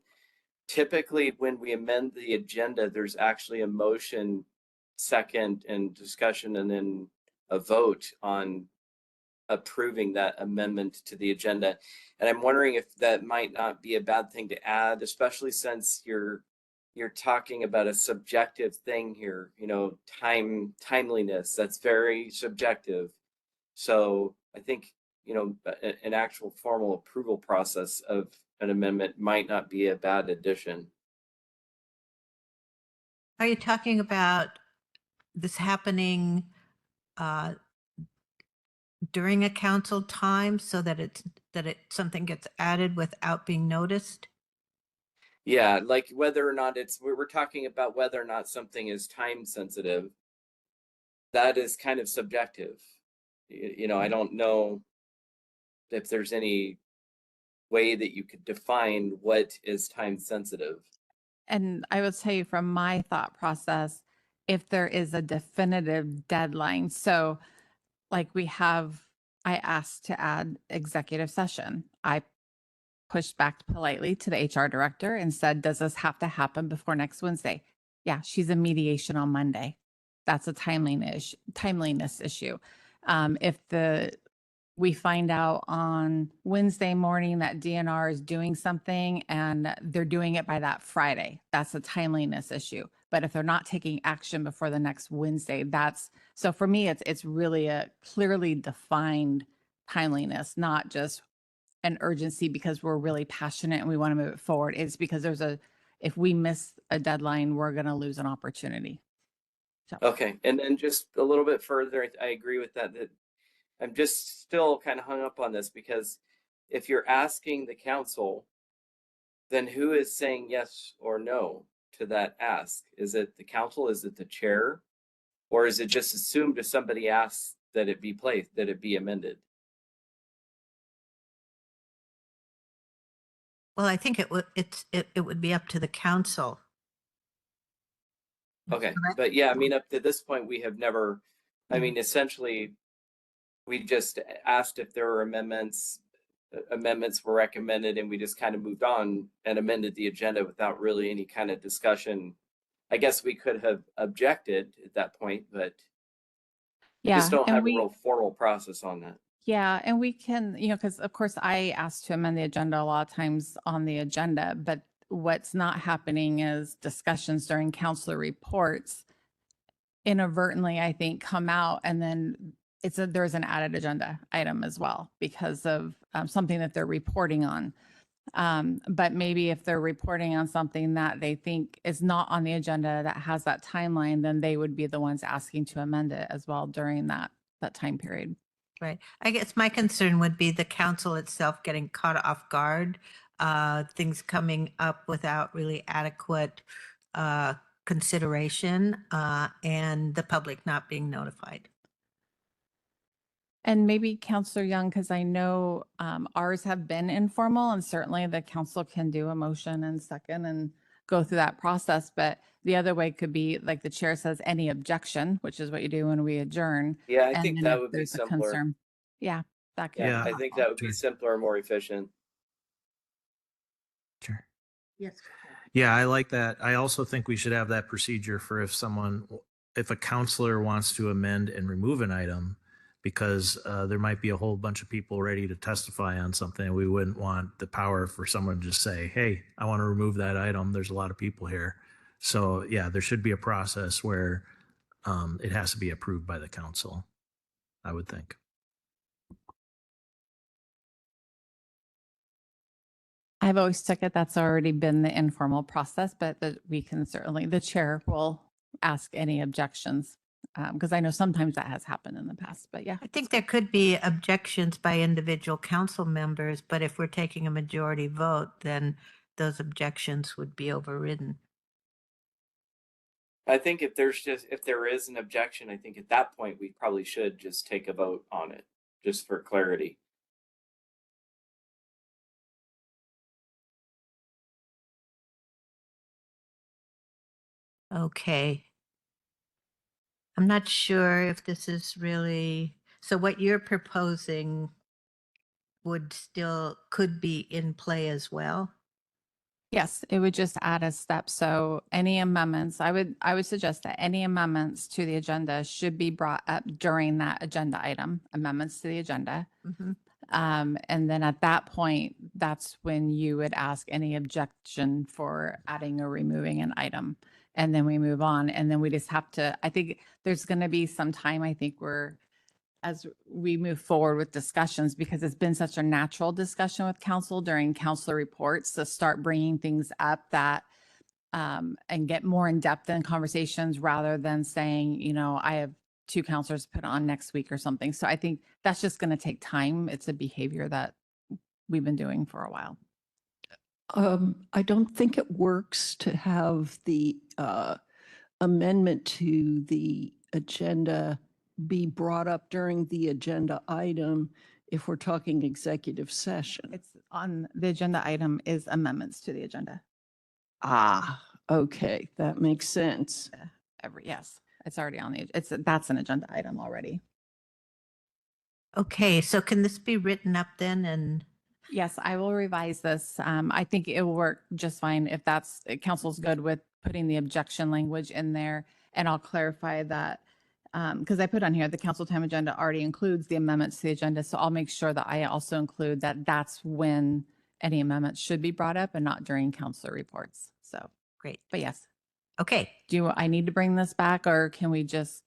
Typically, when we amend the agenda, there's actually a motion, second, and discussion, and then a vote on approving that amendment to the agenda. And I'm wondering if that might not be a bad thing to add, especially since you're talking about a subjective thing here, timeliness, that's very subjective. So I think, an actual formal approval process of an amendment might not be a bad addition. Are you talking about this happening during a council time so that something gets added without being noticed? Yeah, like whether or not we're talking about whether or not something is time sensitive. That is kind of subjective. I don't know if there's any way that you could define what is time sensitive. And I will tell you from my thought process, if there is a definitive deadline. So like I asked to add executive session. I pushed back politely to the HR director and said, does this have to happen before next Wednesday? Yeah, she's in mediation on Monday. That's a timeliness issue. If we find out on Wednesday morning that DNR is doing something and they're doing it by that Friday, that's a timeliness issue. But if they're not taking action before the next Wednesday, so for me, it's really a clearly defined timeliness, not just an urgency because we're really passionate and we want to move it forward. It's because if we miss a deadline, we're going to lose an opportunity. So. Okay, and then just a little bit further, I agree with that I'm just still kind of hung up on this, because if you're asking the council, then who is saying yes or no to that ask? Is it the council? Is it the chair? Or is it just assumed if somebody asks that it be placed, that it be amended? Well, I think it would be up to the council. Okay, Correct? but yeah, I mean, up to this point, we have never, I mean, essentially, we just asked if there were amendments were recommended, and we just kind of moved on and amended the agenda without really any kind of discussion. I guess we could have objected at that point, but I just don't have a real formal process on that. Yeah, and we can, because of course I asked to amend the agenda a lot of times on the agenda, but what's not happening is discussions during councilor reports inadvertently, I think, come out, and then there's an added agenda item as well because of something that they're reporting on. But maybe if they're reporting on something that they think is not on the agenda that has that timeline, then they would be the ones asking to amend it as well during that time period. Right. I guess my concern would be the council itself getting caught off guard, things coming up without really adequate consideration, and the public not being notified. And maybe Counselor Young, because I know ours have been informal, and certainly the council can do a motion and second and go through that process. But the other way could be like the chair says, any objection, which is what you do when we adjourn. Yeah, I And think then that if would be there's a simpler. concern, yeah, that could. Yeah, be I think helpful. that would be simpler and more efficient. Sure. Yes. Yeah, I like that. I also think we should have that procedure for if a counselor wants to amend and remove an item, because there might be a whole bunch of people ready to testify on something. We wouldn't want the power for someone to just say, hey, I want to remove that item. There's a lot of people here. So yeah, there should be a process where it has to be approved by the council, I would think. I've always took it that's already been the informal process, but that we can certainly, the chair will ask any objections, because I know sometimes that has happened in the past, but yeah. I think there could be objections by individual council members, but if we're taking a majority vote, then those objections would be overridden. I think if there is an objection, I think at that point, we probably should just take a vote on it, just for clarity. Okay. I'm not sure if this is really, so what you're proposing could be in play as well? Yes, it would just add a step. So any amendments, I would suggest that any amendments to the agenda should be brought up during that agenda item, amendments to the agenda. Mhm. And then at that point, that's when you would ask any objection for adding or removing an item. And then we move on. And then we just have to, I think there's going to be some time, I think, where as we move forward with discussions, because it's been such a natural discussion with council during council reports, to start bringing things up that and get more in depth in conversations rather than saying, I have 2 counselors put on next week or something. So I think that's just going to take time. It's a behavior that we've been doing for a while. I don't think it works to have the amendment to the agenda be brought up during the agenda item if we're talking executive session. It's on the agenda item is amendments to the agenda. Ah, okay, that makes sense. Yes, it's already on that's an agenda item already. Okay, so can this be written up then? And yes, I will revise this. I think it will work just fine if council's good with putting the objection language in there. And I'll clarify that because I put on here, the council time agenda already includes the amendments to the agenda. So I'll make sure that I also include that that's when any amendments should be brought up and not during council reports. So, Great. but yes. Okay. I need to bring this back, or can we just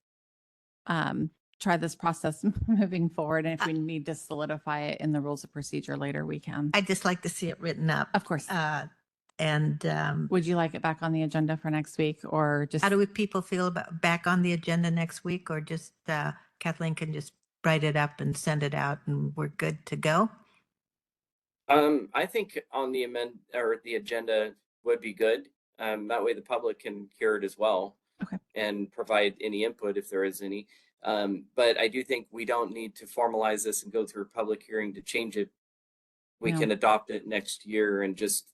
try this process moving forward? And if we need to solidify it in the rules of procedure later, we can. I'd just like to see it written up. Of course. And would you like it back on the agenda for next week, or just? How do people feel about back on the agenda next week, or just Kathleen can just write it up and send it out and we're good to go? I think on the the agenda would be good. That way the public can hear it as well. Okay. And provide any input if there is any. But I do think we don't need to formalize this and go through a public hearing to change it. We can adopt it next year and just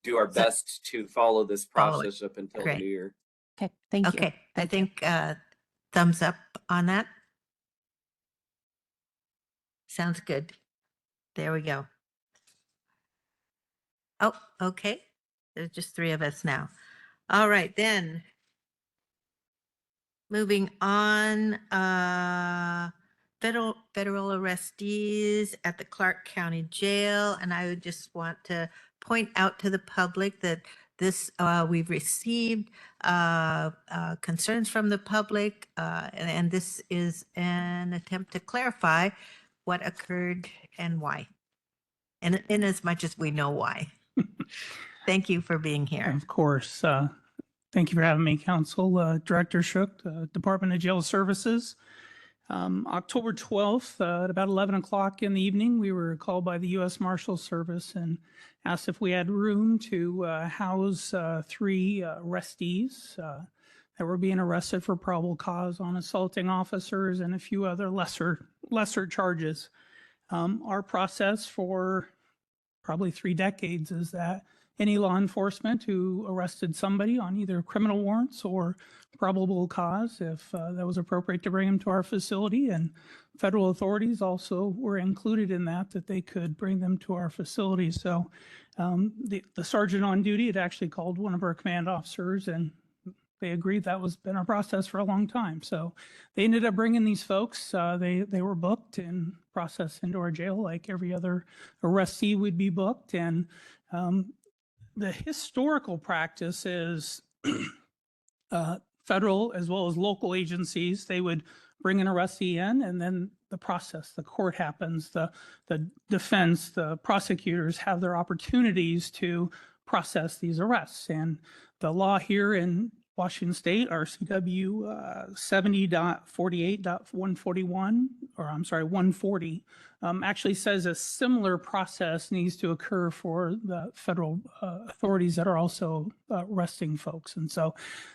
do our best to follow this process up until the new year. Okay, thank you. Okay, I think thumbs up on that. Sounds good. There we go. Oh, okay. There's just 3 of us now. All right, then. Moving on, federal arrestees at the Clark County Jail. And I would just want to point out to the public that this, we've received concerns from the public, and this is an attempt to clarify what occurred and why. And in as much as we know why. Thank you for being here. Of course. Thank you for having me, Council. Director Shook, Department of Jail Services. October 12th, at about 11 o'clock in the evening, we were called by the U.S. Marshal Service and asked if we had room to house 3 arrestees that were being arrested for probable cause on assaulting officers and a few other lesser charges. Our process for probably 3 decades is that any law enforcement who arrested somebody on either criminal warrants or probable cause, if that was appropriate, to bring them to our facility, and federal authorities also were included in that they could bring them to our facility. So the sergeant on duty had actually called one of our command officers, and they agreed that was been our process for a long time. So they ended up bringing these folks. They were booked and processed into our jail like every other arrestee would be booked. And the historical practice is federal as well as local agencies. They would bring an arrestee in, and then the process, the court happens, the defense, the prosecutors have their opportunities to process these arrests. And the law here in Washington State, RCW 70.48.141, or I'm sorry, 140, actually says a similar process needs to occur for the federal authorities that are also arresting folks. And so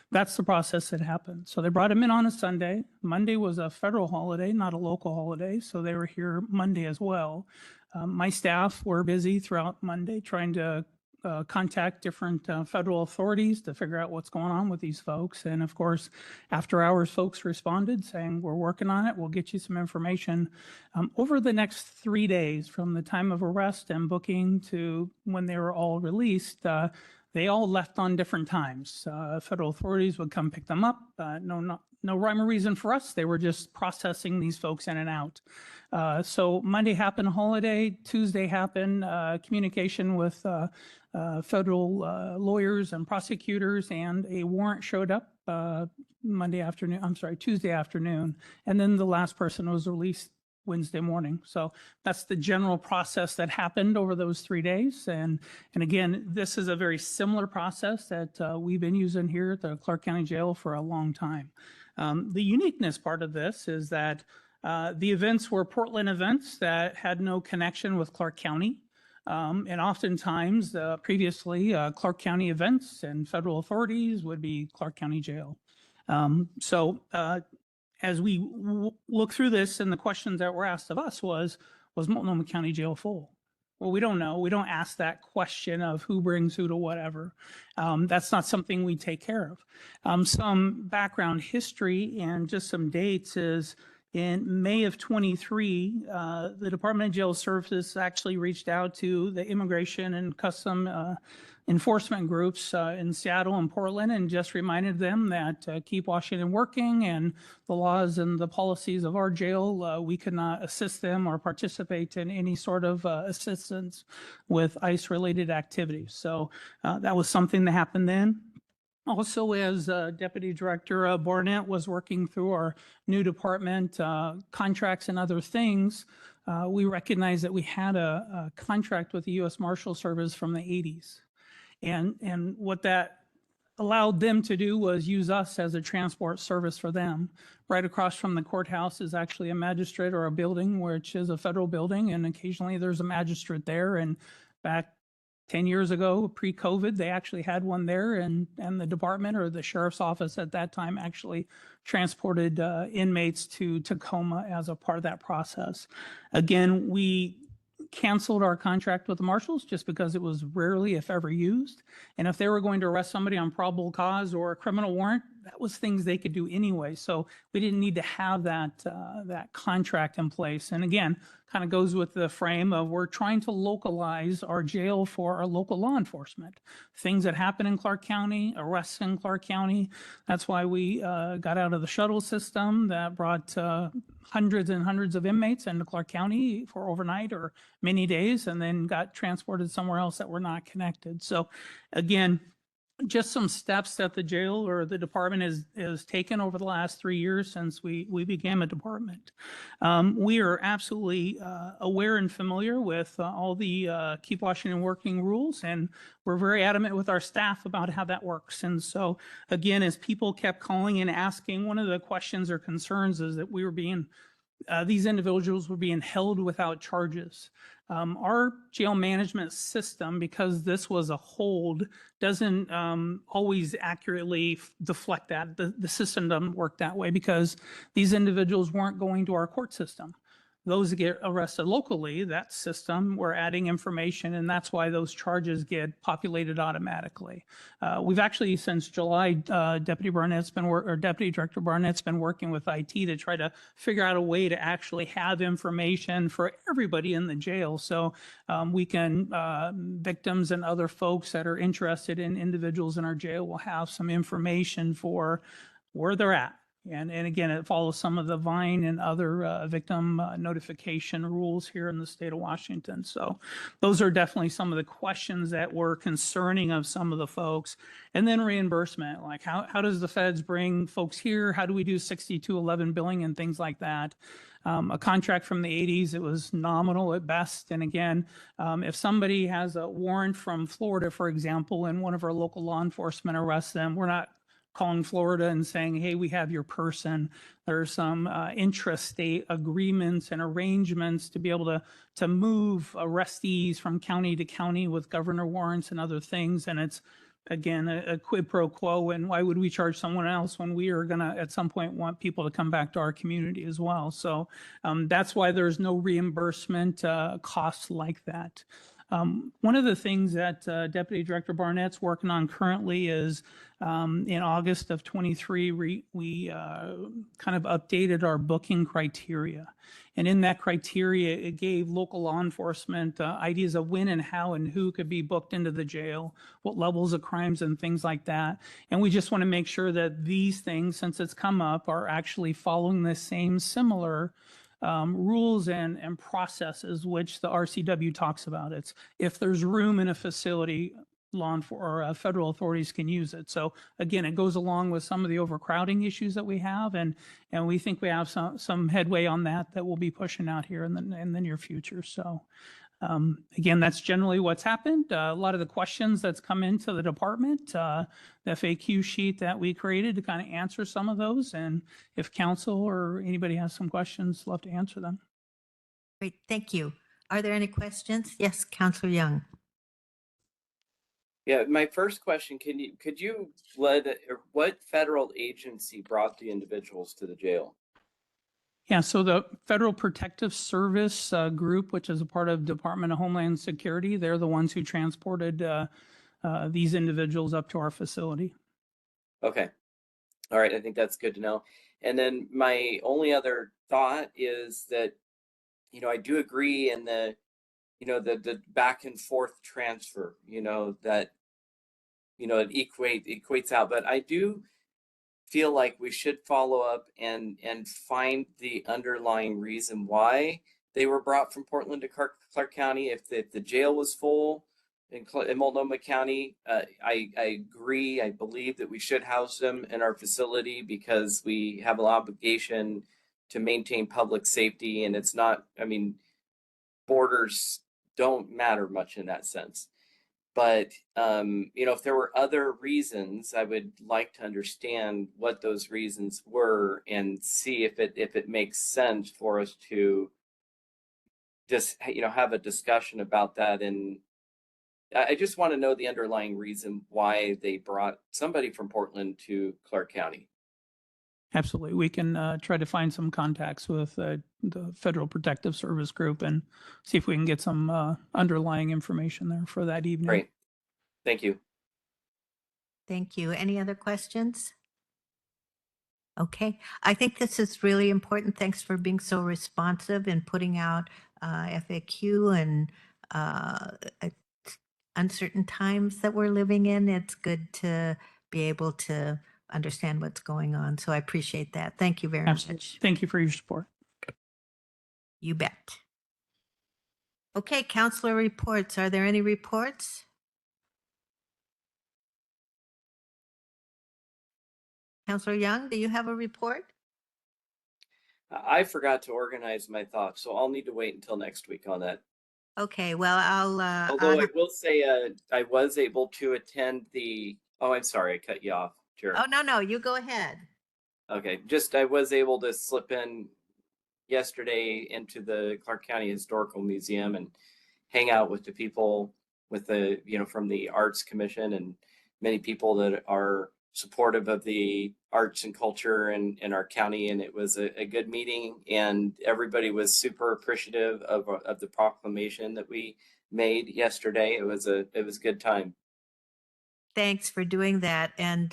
that's the process that happened. So they brought him in on a Sunday. Monday was a federal holiday, not a local holiday. So they were here Monday as well. My staff were busy throughout Monday trying to contact different federal authorities to figure out what's going on with these folks. And of course, after hours, folks responded saying, we're working on it. We'll get you some information. Over the next 3 days, from the time of arrest and booking to when they were all released, they all left on different times. Federal authorities would come pick them up. No rhyme or reason for us. They were just processing these folks in and out. So Monday happened holiday, Tuesday happened communication with federal lawyers and prosecutors, and a warrant showed up Tuesday afternoon. And then the last person was released Wednesday morning. So that's the general process that happened over those 3 days. And again, this is a very similar process that we've been using here at the Clark County Jail for a long time. The uniqueness part of this is that the events were Portland events that had no connection with Clark County. And oftentimes, previously, Clark County events and federal authorities would be Clark County Jail. As we look through this, and the questions that were asked of us was Multnomah County Jail full? Well, we don't know. We don't ask that question of who brings who to whatever. That's not something we take care of. Some background history and just some dates is In May of 23, the Department of Jail Services actually reached out to the Immigration and Custom enforcement groups in Seattle and Portland and just reminded them that keep Washington working and the laws and the policies of our jail, we could not assist them or participate in any sort of assistance with ICE-related activities. So that was something that happened then. Also, as Deputy Director Barnett was working through our new department contracts and other things, we recognized that we had a contract with the U.S. Marshal Service from the 80s. And what that allowed them to do was use us as a transport service for them. Right across from the courthouse is actually a magistrate or a building, which is a federal building, and occasionally there's a magistrate there. And back 10 years ago, pre-COVID, they actually had one there, and the department or the sheriff's office at that time actually transported inmates to Tacoma as a part of that process. Again, we canceled our contract with the marshals just because it was rarely, if ever, used. And if they were going to arrest somebody on probable cause or a criminal warrant, that was things they could do anyway. So we didn't need to have that contract in place. And again, kind of goes with the frame of we're trying to localize our jail for our local law enforcement. Things that happen in Clark County, arrests in Clark County. That's why we got out of the shuttle system that brought hundreds and hundreds of inmates into Clark County for overnight or many days, and then got transported somewhere else that were not connected. So again, just some steps that the jail or the department has taken over the last 3 years since we became a department. We are absolutely aware and familiar with all the Keep Washington Working rules, and we're very adamant with our staff about how that works. And so again, as people kept calling and asking, one of the questions or concerns is that we were being these individuals were being held without charges. Our jail management system, because this was a hold, doesn't always accurately deflect that. The system doesn't work that way because these individuals weren't going to our court system. Those that get arrested locally, that system, we're adding information, and that's why those charges get populated automatically. We've actually, since July, Deputy Director Barnett's been working with IT to try to figure out a way to actually have information for everybody in the jail. So we can, victims and other folks that are interested in individuals in our jail will have some information for where they're at. And again, it follows some of the VINE and other victim notification rules here in the state of Washington. So those are definitely some of the questions that were concerning of some of the folks. And then reimbursement, like how does the feds bring folks here? How do we do 6211 billing and things like that? A contract from the 80s, it was nominal at best. And again, if somebody has a warrant from Florida, for example, and one of our local law enforcement arrests them, we're not calling Florida and saying, hey, we have your person. There's some intrastate agreements and arrangements to be able to move arrestees from county to county with governor warrants and other things. And it's, again, a quid pro quo. And why would we charge someone else when we are going to, at some point, want people to come back to our community as well? So that's why there's no reimbursement costs like that. One of the things that Deputy Director Barnett's working on currently is in August of 23, we kind of updated our booking criteria. And in that criteria, it gave local law enforcement ideas of when and how and who could be booked into the jail, what levels of crimes and things like that. And we just want to make sure that these things, since it's come up, are actually following the same similar rules and processes which the RCW talks about. It's if there's room in a facility, federal authorities can use it. So again, it goes along with some of the overcrowding issues that we have, and we think we have some headway on that we'll be pushing out here in the near future. So again, that's generally what's happened. A lot of the questions that's come into the department, the FAQ sheet that we created to kind of answer some of those. And if council or anybody has some questions, love to answer them. Great, thank you. Are there any questions? Yes, Councilor Young. Yeah, my first question, could you what federal agency brought the individuals to the jail? Yeah, so the Federal Protective Service group, which is a part of Department of Homeland Security, they're the ones who transported these individuals up to our facility. Okay. All right, I think that's good to know. And then my only other thought is that, I do agree in the, the back and forth transfer, that, it equates out. But I do feel like we should follow up and find the underlying reason why they were brought from Portland to Clark County. If the jail was full in Multnomah County, I agree. I believe that we should house them in our facility because we have an obligation to maintain public safety. And it's not, borders don't matter much in that sense. But if there were other reasons, I would like to understand what those reasons were and see if it makes sense for us to just have a discussion about that. And I just want to know the underlying reason why they brought somebody from Portland to Clark County. Absolutely. We can try to find some contacts with the Federal Protective Service Group and see if we can get some underlying information there for that evening. Great. Thank you. Thank you. Any other questions? Okay, I think this is really important. Thanks for being so responsive and putting out FAQ and at uncertain times that we're living in. It's good to be able to understand what's going on. So I appreciate that. Thank you very Absolutely. much. Thank you for your support. You bet. Okay, counselor reports. Are there any reports? Counselor Young, do you have a report? I forgot to organize my thoughts, so I'll need to wait until next week on that. Okay, well, I'll. Although I will say, I was able to attend the. Oh, I'm sorry, I cut you off, Jared. Oh, no, you go ahead. Okay, just I was able to slip in yesterday into the Clark County Historical Museum and hang out with the people with the from the Arts Commission and many people that are supportive of the arts and culture in our county. And it was a good meeting, and everybody was super appreciative of the proclamation that we made yesterday. It was a good time. Thanks for doing that. And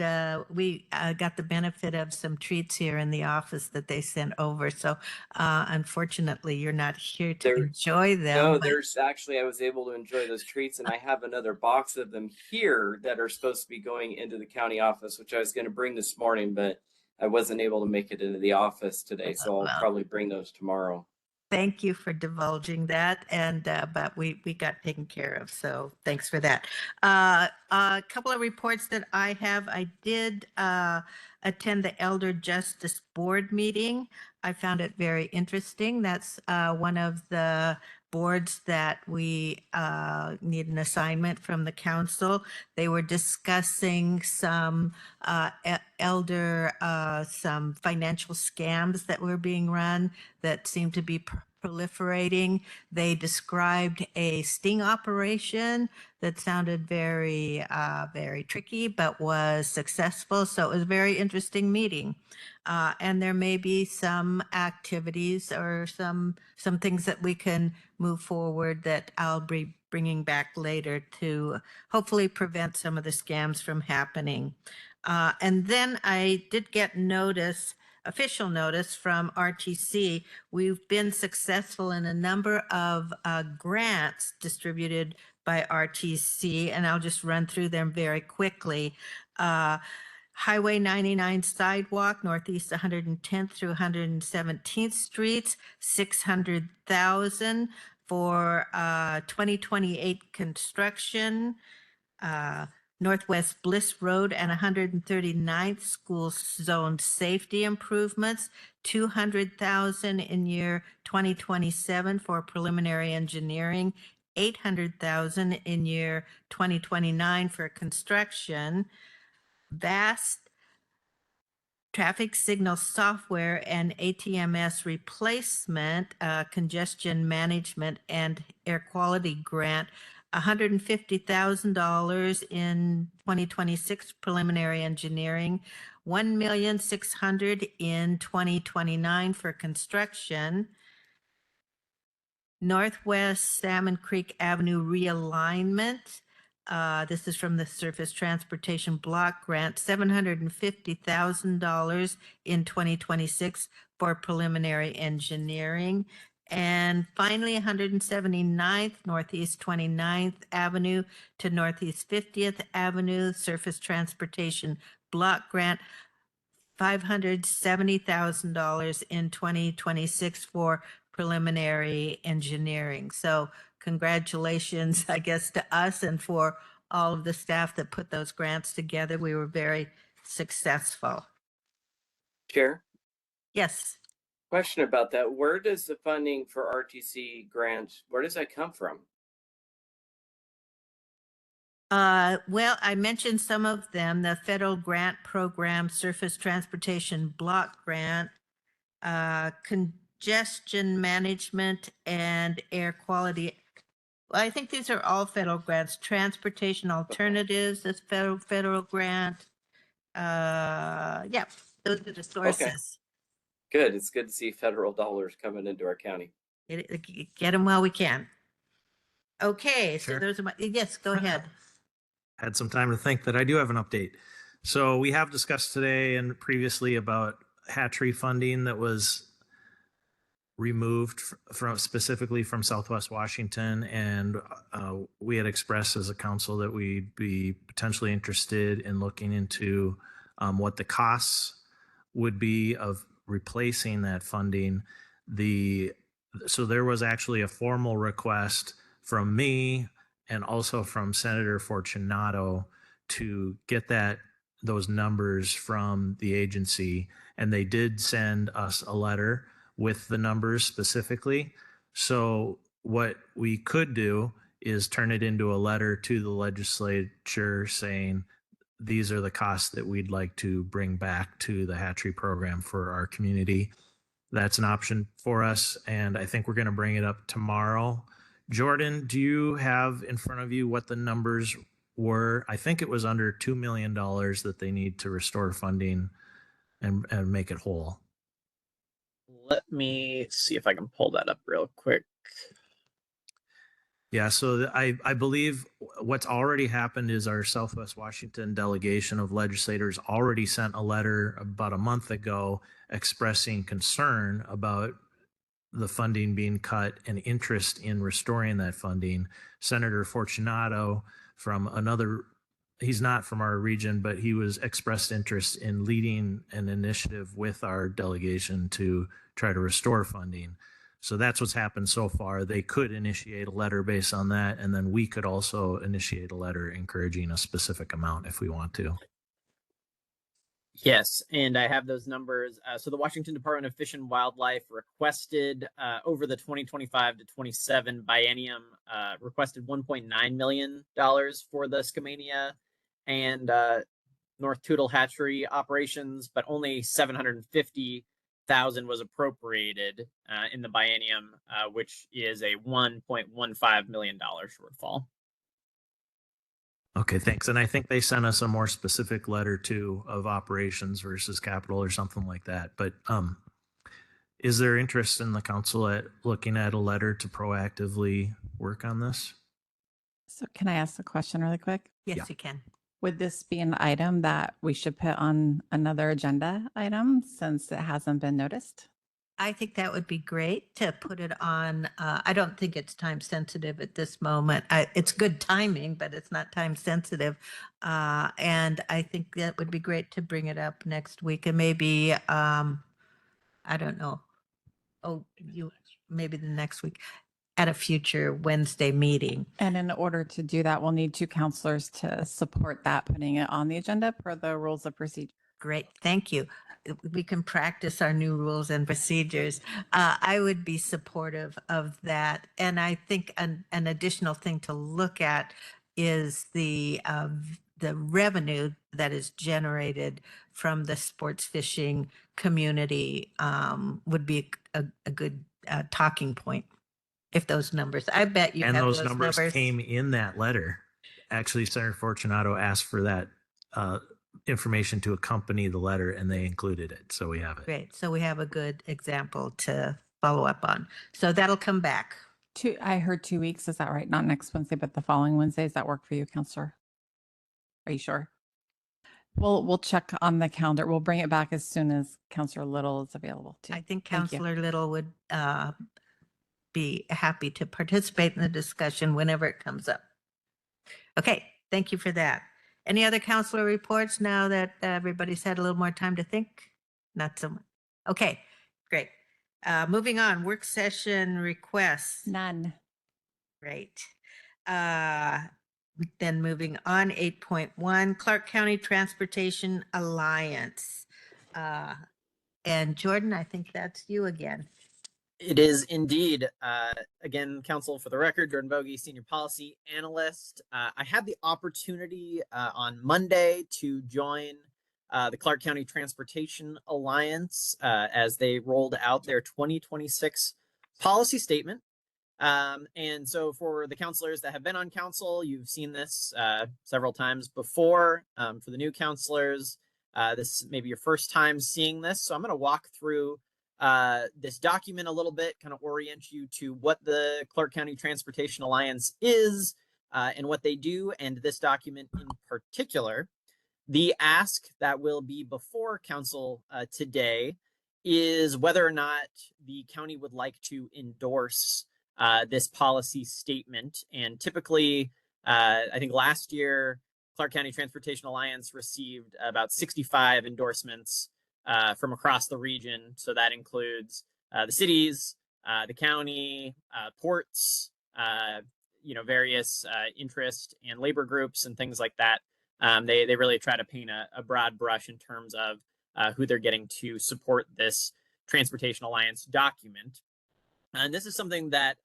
we got the benefit of some treats here in the office that they sent over. So unfortunately, you're not here to enjoy them. No, but- there's actually, I was able to enjoy those treats, and I have another box of them here that are supposed to be going into the county office, which I was going to bring this morning, but I wasn't able to make it into the office today. So I'll probably bring those tomorrow. Thank you for divulging that. And but we got taken care of. So thanks for that. A couple of reports that I have. I did attend the Elder Justice Board meeting. I found it very interesting. That's one of the boards that we need an assignment from the council. They were discussing some some financial scams that were being run that seemed to be proliferating. They described a sting operation that sounded very, very tricky, but was successful. So it was a very interesting meeting. And there may be some activities or some things that we can move forward that I'll be bringing back later to hopefully prevent some of the scams from happening. And then I did get official notice from RTC. We've been successful in a number of grants distributed by RTC, and I'll just run through them very quickly. Highway 99 sidewalk, Northeast 110th through 117th Streets, $600,000 for 2028 construction. Northwest Bliss Road and 139th School Zone safety improvements, $200,000 in year 2027 for preliminary engineering, $800,000 in year 2029 for construction. Vast traffic signal software and ATMS replacement, congestion management and air quality grant, $150,000 in 2026 preliminary engineering, $1,600,000 in 2029 for construction. Northwest Salmon Creek Avenue realignment, This is from the Surface Transportation Block Grant, $750,000 in 2026 for preliminary engineering. And finally, 179th Northeast 29th Avenue to Northeast 50th Avenue, Surface Transportation Block Grant, $570,000 in 2026 for preliminary engineering. So congratulations, I guess, to us and for all of the staff that put those grants together. We were very successful. Chair, Yes. question about that. Where does the funding for RTC grants, where does that come from? Well, I mentioned some of them, the federal grant program, Surface Transportation Block Grant, congestion management and air quality. Well, I think these are all federal grants. Transportation alternatives, this federal grant. Yeah, those are the sources. Good. It's good to see federal dollars coming into our county. Get them while we can. Okay, so Sure. those are my, yes, go ahead. Had some time to think that I do have an update. So we have discussed today and previously about hatchery funding that was removed from specifically from Southwest Washington, and we had expressed as a council that we'd be potentially interested in looking into what the costs would be of replacing that funding. So there was actually a formal request from me and also from Senator Fortunato to get those numbers from the agency, and they did send us a letter with the numbers specifically. So what we could do is turn it into a letter to the legislature saying these are the costs that we'd like to bring back to the hatchery program for our community. That's an option for us, and I think we're going to bring it up tomorrow. Jordan, do you have in front of you what the numbers were? I think it was under $2 million that they need to restore funding and make it whole. Let me see if I can pull that up real quick. Yeah, so I believe what's already happened is our Southwest Washington delegation of legislators already sent a letter about a month ago expressing concern about the funding being cut and interest in restoring that funding. Senator Fortunato from he's not from our region, but he was expressed interest in leading an initiative with our delegation to try to restore funding. So that's what's happened so far. They could initiate a letter based on that, and then we could also initiate a letter encouraging a specific amount if we want to. Yes, and I have those numbers. So the Washington Department of Fish and Wildlife requested over the 2025 to 27 biennium, requested $1.9 million for the Skamania and North Toutle hatchery operations, but only $750,000 was appropriated in the biennium, which is a $1.15 million shortfall. Okay, thanks. And I think they sent us a more specific letter too of operations versus capital or something like that. But is there interest in the council at looking at a letter to proactively work on this? So can I ask a question really quick? Yes, Yeah. you can. Would this be an item that we should put on another agenda item since it hasn't been noticed? I think that would be great to put it on. I don't think it's time sensitive at this moment. It's good timing, but it's not time sensitive. And I think that would be great to bring it up next week and maybe, I don't know. Oh, maybe the next week at a future Wednesday meeting. And in order to do that, we'll need two counselors to support that, putting it on the agenda per the rules of procedure. Great, thank you. We can practice our new rules and procedures. I would be supportive of that. And I think an additional thing to look at is the revenue that is generated from the sports fishing community would be a good talking point. If those numbers, I bet you And have those numbers came in that letter. Actually, Senator Fortunato asked for that information to accompany the letter, and they included it. So we have it. Great. So we have a good example to follow up on. So that'll come back. I heard 2 weeks. Is that right? Not next Wednesday, but the following Wednesday. Does that work for you, Counselor? Are you sure? We'll check on the calendar. We'll bring it back as soon as Counselor Little is available too. I think Thank you. Counselor Little would be happy to participate in the discussion whenever it comes up. Okay, thank you for that. Any other counselor reports now that everybody's had a little more time to think? Not so much. Okay, great. Moving on, work session requests. None. Great. Then moving on, 8.1, Clark County Transportation Alliance. And Jordan, I think that's you again. It is indeed. Again, counsel, for the record, Jordan Bogey, Senior Policy Analyst. I had the opportunity on Monday to join the Clark County Transportation Alliance as they rolled out their 2026 policy statement. And so for the counselors that have been on council, you've seen this several times before. For the new counselors, this may be your first time seeing this. So I'm going to walk through this document a little bit, kind of orient you to what the Clark County Transportation Alliance is and what they do, and this document in particular. The ask that will be before council today is whether or not the county would like to endorse this policy statement. And typically, I think last year, Clark County Transportation Alliance received about 65 endorsements from across the region. So that includes the cities, the county, ports, various interest and labor groups and things like that. They really try to paint a broad brush in terms of who they're getting to support this Transportation Alliance document. And this is something that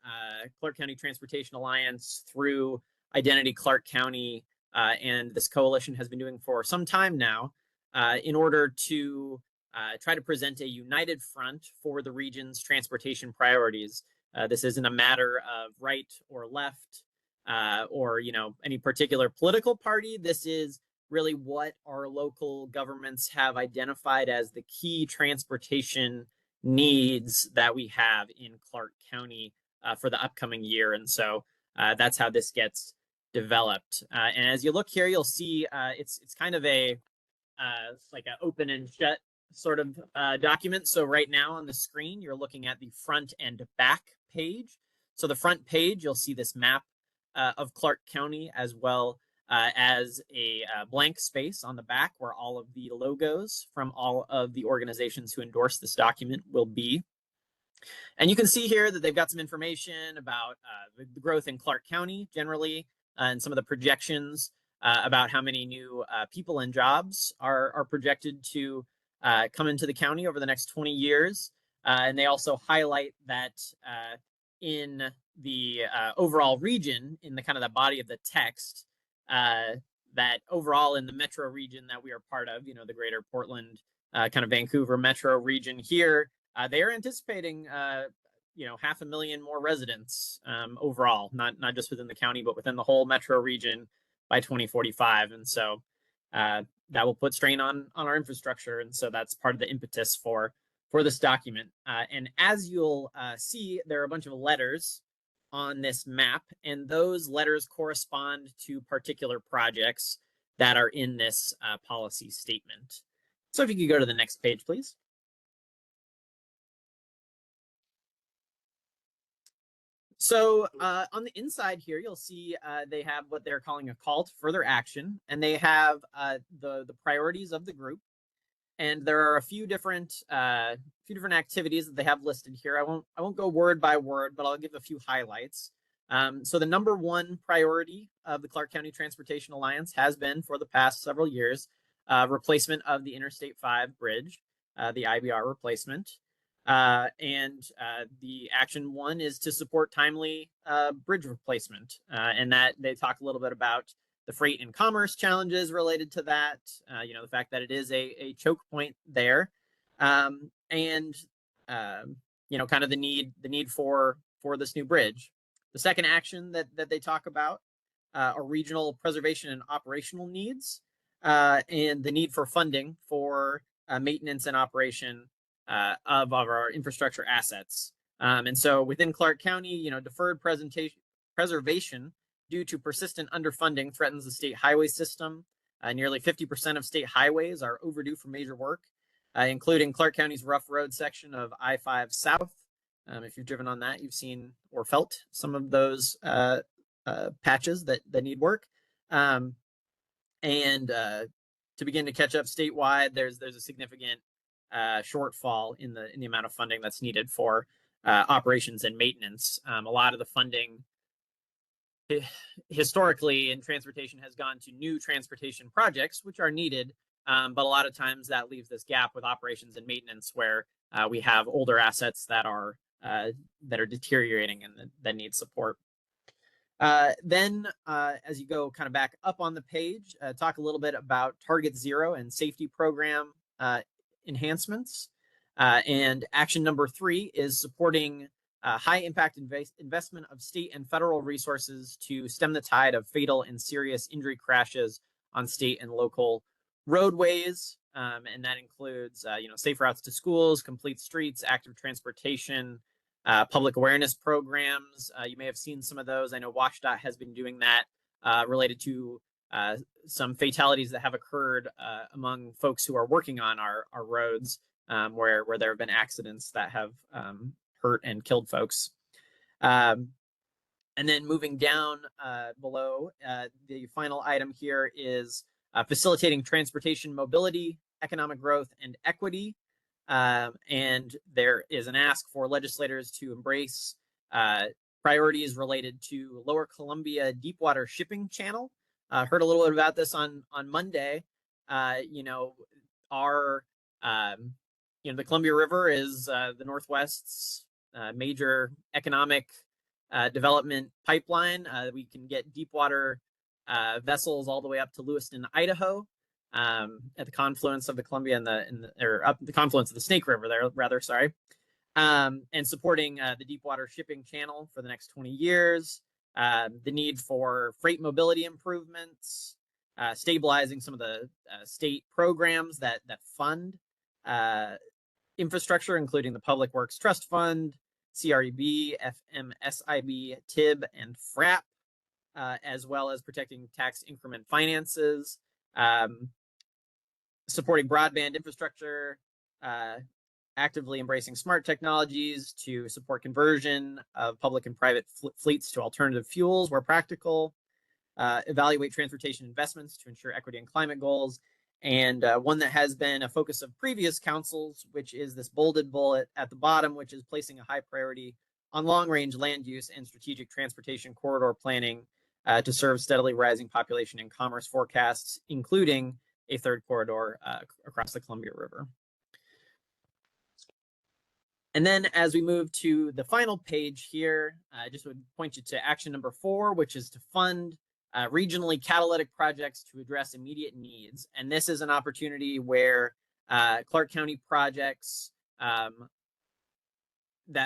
Clark County Transportation Alliance, through Identity Clark County and this coalition, has been doing for some time now in order to try to present a united front for the region's transportation priorities. This isn't a matter of right or left or any particular political party. This is really what our local governments have identified as the key transportation needs that we have in Clark County for the upcoming year. And so that's how this gets developed. And as you look here, you'll see it's kind of a like an open and shut sort of document. So right now on the screen, you're looking at the front and back page. So the front page, you'll see this map of Clark County, as well as a blank space on the back where all of the logos from all of the organizations who endorse this document will be. And you can see here that they've got some information about the growth in Clark County generally, and some of the projections about how many new people and jobs are projected to come into the county over the next 20 years. And they also highlight that in the overall region, in the kind of the body of the text, that overall in the metro region that we are part of, the greater Portland, kind of Vancouver metro region here, they are anticipating 500,000 more residents overall, not just within the county, but within the whole metro region by 2045. And so that will put strain on our infrastructure. And so that's part of the impetus for this document. And as you'll see, there are a bunch of letters on this map, and those letters correspond to particular projects that are in this policy statement. So if you could go to the next page, please. So on the inside here, you'll see they have what they're calling a call to further action, and they have the priorities of the group. And there are a few different activities that they have listed here. I won't go word by word, but I'll give a few highlights. So the number one priority of the Clark County Transportation Alliance has been, for the past several years, replacement of the Interstate 5 bridge, the IBR replacement. And the action one is to support timely bridge replacement, and that they talk a little bit about the freight and commerce challenges related to that, the fact that it is a choke point there, and kind of the need for this new bridge. The second action that they talk about are regional preservation and operational needs, and the need for funding for maintenance and operation of our infrastructure assets. And so within Clark County, deferred preservation due to persistent underfunding threatens the state highway system. Nearly 50% of state highways are overdue for major work, including Clark County's rough road section of I-5 South. If you've driven on that, you've seen or felt some of those patches that need work. And to begin to catch up statewide, there's a significant shortfall in the amount of funding that's needed for operations and maintenance. A lot of the funding historically in transportation has gone to new transportation projects, which are needed, but a lot of times that leaves this gap with operations and maintenance where we have older assets that are deteriorating and that need support. Then, as you go kind of back up on the page, talk a little bit about Target Zero and safety program enhancements. And action number 3 is supporting high impact investment of state and federal resources to stem the tide of fatal and serious injury crashes on state and local roadways. And that includes, safe routes to schools, complete streets, active transportation, public awareness programs. You may have seen some of those. I know WashDOT has been doing that related to some fatalities that have occurred among folks who are working on our roads, where there have been accidents that have hurt and killed folks. And then moving down below, the final item here is facilitating transportation mobility, economic growth, and equity. And there is an ask for legislators to embrace priorities related to Lower Columbia Deepwater Shipping Channel. Heard a little bit about this on Monday. The Columbia River is the Northwest's major economic development pipeline. We can get deepwater vessels all the way up to Lewiston, Idaho, at the confluence of the Columbia and the confluence of the Snake River there, rather, sorry. And supporting the Deepwater Shipping Channel for the next 20 years, the need for freight mobility improvements, stabilizing some of the state programs that fund infrastructure, including the Public Works Trust Fund, CREB, FMSIB, TIB, and FRAP, as well as protecting tax increment finances, supporting broadband infrastructure, actively embracing smart technologies to support conversion of public and private fleets to alternative fuels where practical, evaluate transportation investments to ensure equity and climate goals, and one that has been a focus of previous councils, which is this bolded bullet at the bottom, which is placing a high priority on long-range land use and strategic transportation corridor planning to serve steadily rising population and commerce forecasts, including a third corridor across the Columbia River. And then as we move to the final page here, I just would point you to action number 4, which is to fund regionally catalytic projects to address immediate needs. And this is an opportunity where Clark County projects that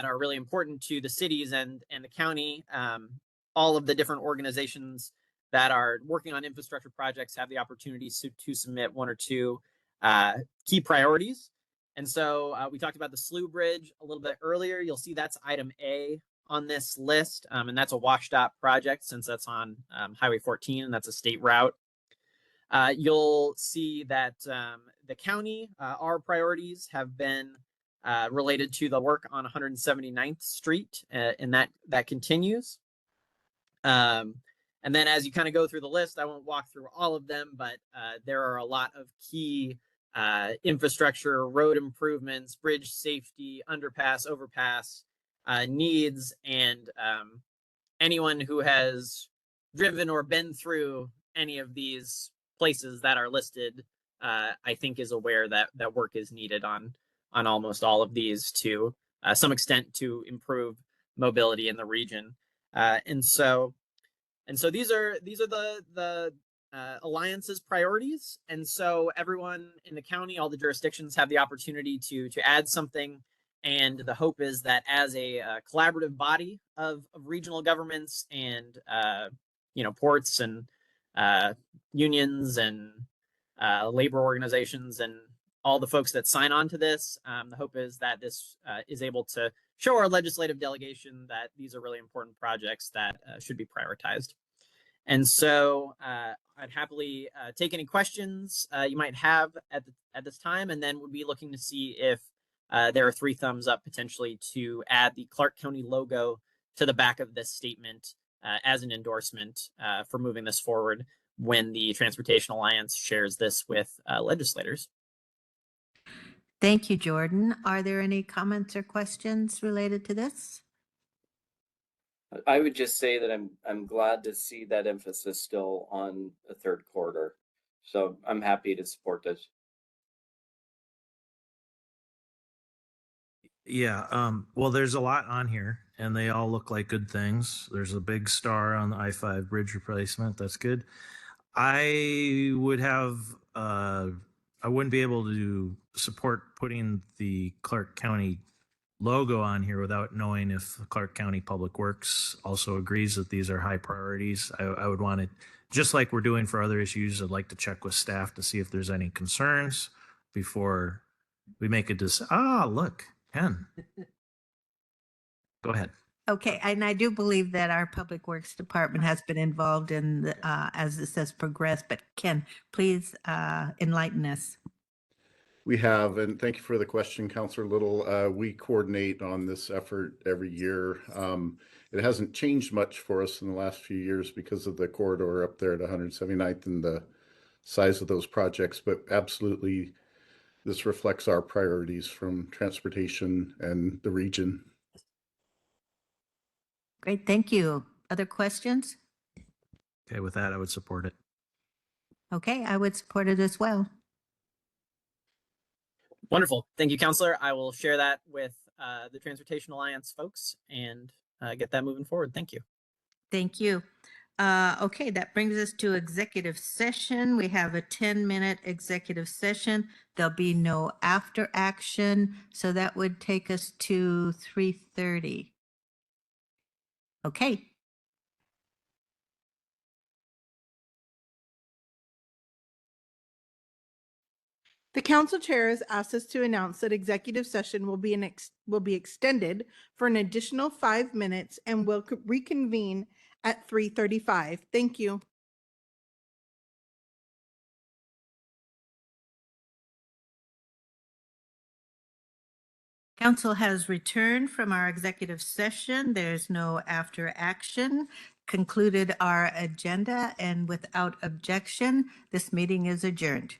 are really important to the cities and the county, all of the different organizations that are working on infrastructure projects have the opportunity to submit 1 or 2 key priorities. And so we talked about the Slough Bridge a little bit earlier. You'll see that's item A on this list, and that's a WashDOT project since that's on Highway 14 and that's a state route. You'll see that the county, our priorities have been related to the work on 179th Street, and that continues. And then as you kind of go through the list, I won't walk through all of them, but there are a lot of key infrastructure, road improvements, bridge safety, underpass, overpass needs, and anyone who has driven or been through any of these places that are listed, I think is aware that work is needed on almost all of these to some extent to improve mobility in the region. And so these are the Alliance's priorities. And so everyone in the county, all the jurisdictions have the opportunity to add something. And the hope is that as a collaborative body of regional governments and, ports and unions and labor organizations and all the folks that sign on to this, the hope is that this is able to show our legislative delegation that these are really important projects that should be prioritized. And so I'd happily take any questions you might have at this time, and then would be looking to see if there are 3 thumbs up potentially to add the Clark County logo to the back of this statement as an endorsement for moving this forward when the Transportation Alliance shares this with legislators. Thank you, Jordan. Are there any comments or questions related to this? I would just say that I'm glad to see that emphasis still on the third corridor. So I'm happy to support this. Yeah, well, there's a lot on here, and they all look like good things. There's a big star on the I-5 bridge replacement. That's good. I would have, I wouldn't be able to support putting the Clark County logo on here without knowing if Clark County Public Works also agrees that these are high priorities. I would want it, just like we're doing for other issues, I'd like to check with staff to see if there's any concerns before we make a decision. Ah, look, Ken. Go ahead. Okay, and I do believe that our Public Works Department has been involved in, as this has progressed, but Ken, please enlighten us. We have, and thank you for the question, Councilor Little. We coordinate on this effort every year. It hasn't changed much for us in the last few years because of the corridor up there at 179th and the size of those projects, but absolutely this reflects our priorities from transportation and the region. Great, thank you. Other questions? Okay, with that, I would support it. Okay, I would support it as well. Wonderful. Thank you, Counselor. I will share that with the Transportation Alliance folks and get that moving forward. Thank you. Thank you. Okay, that brings us to executive session. We have a 10-minute executive session. There'll be no after action, so that would take us to 3:30. Okay. The council chair has asked us to announce that executive session will be extended for an additional 5 minutes and will reconvene at 3:35. Thank you. Council has returned from our executive session. There's no after action. Concluded our agenda, and without objection, this meeting is adjourned.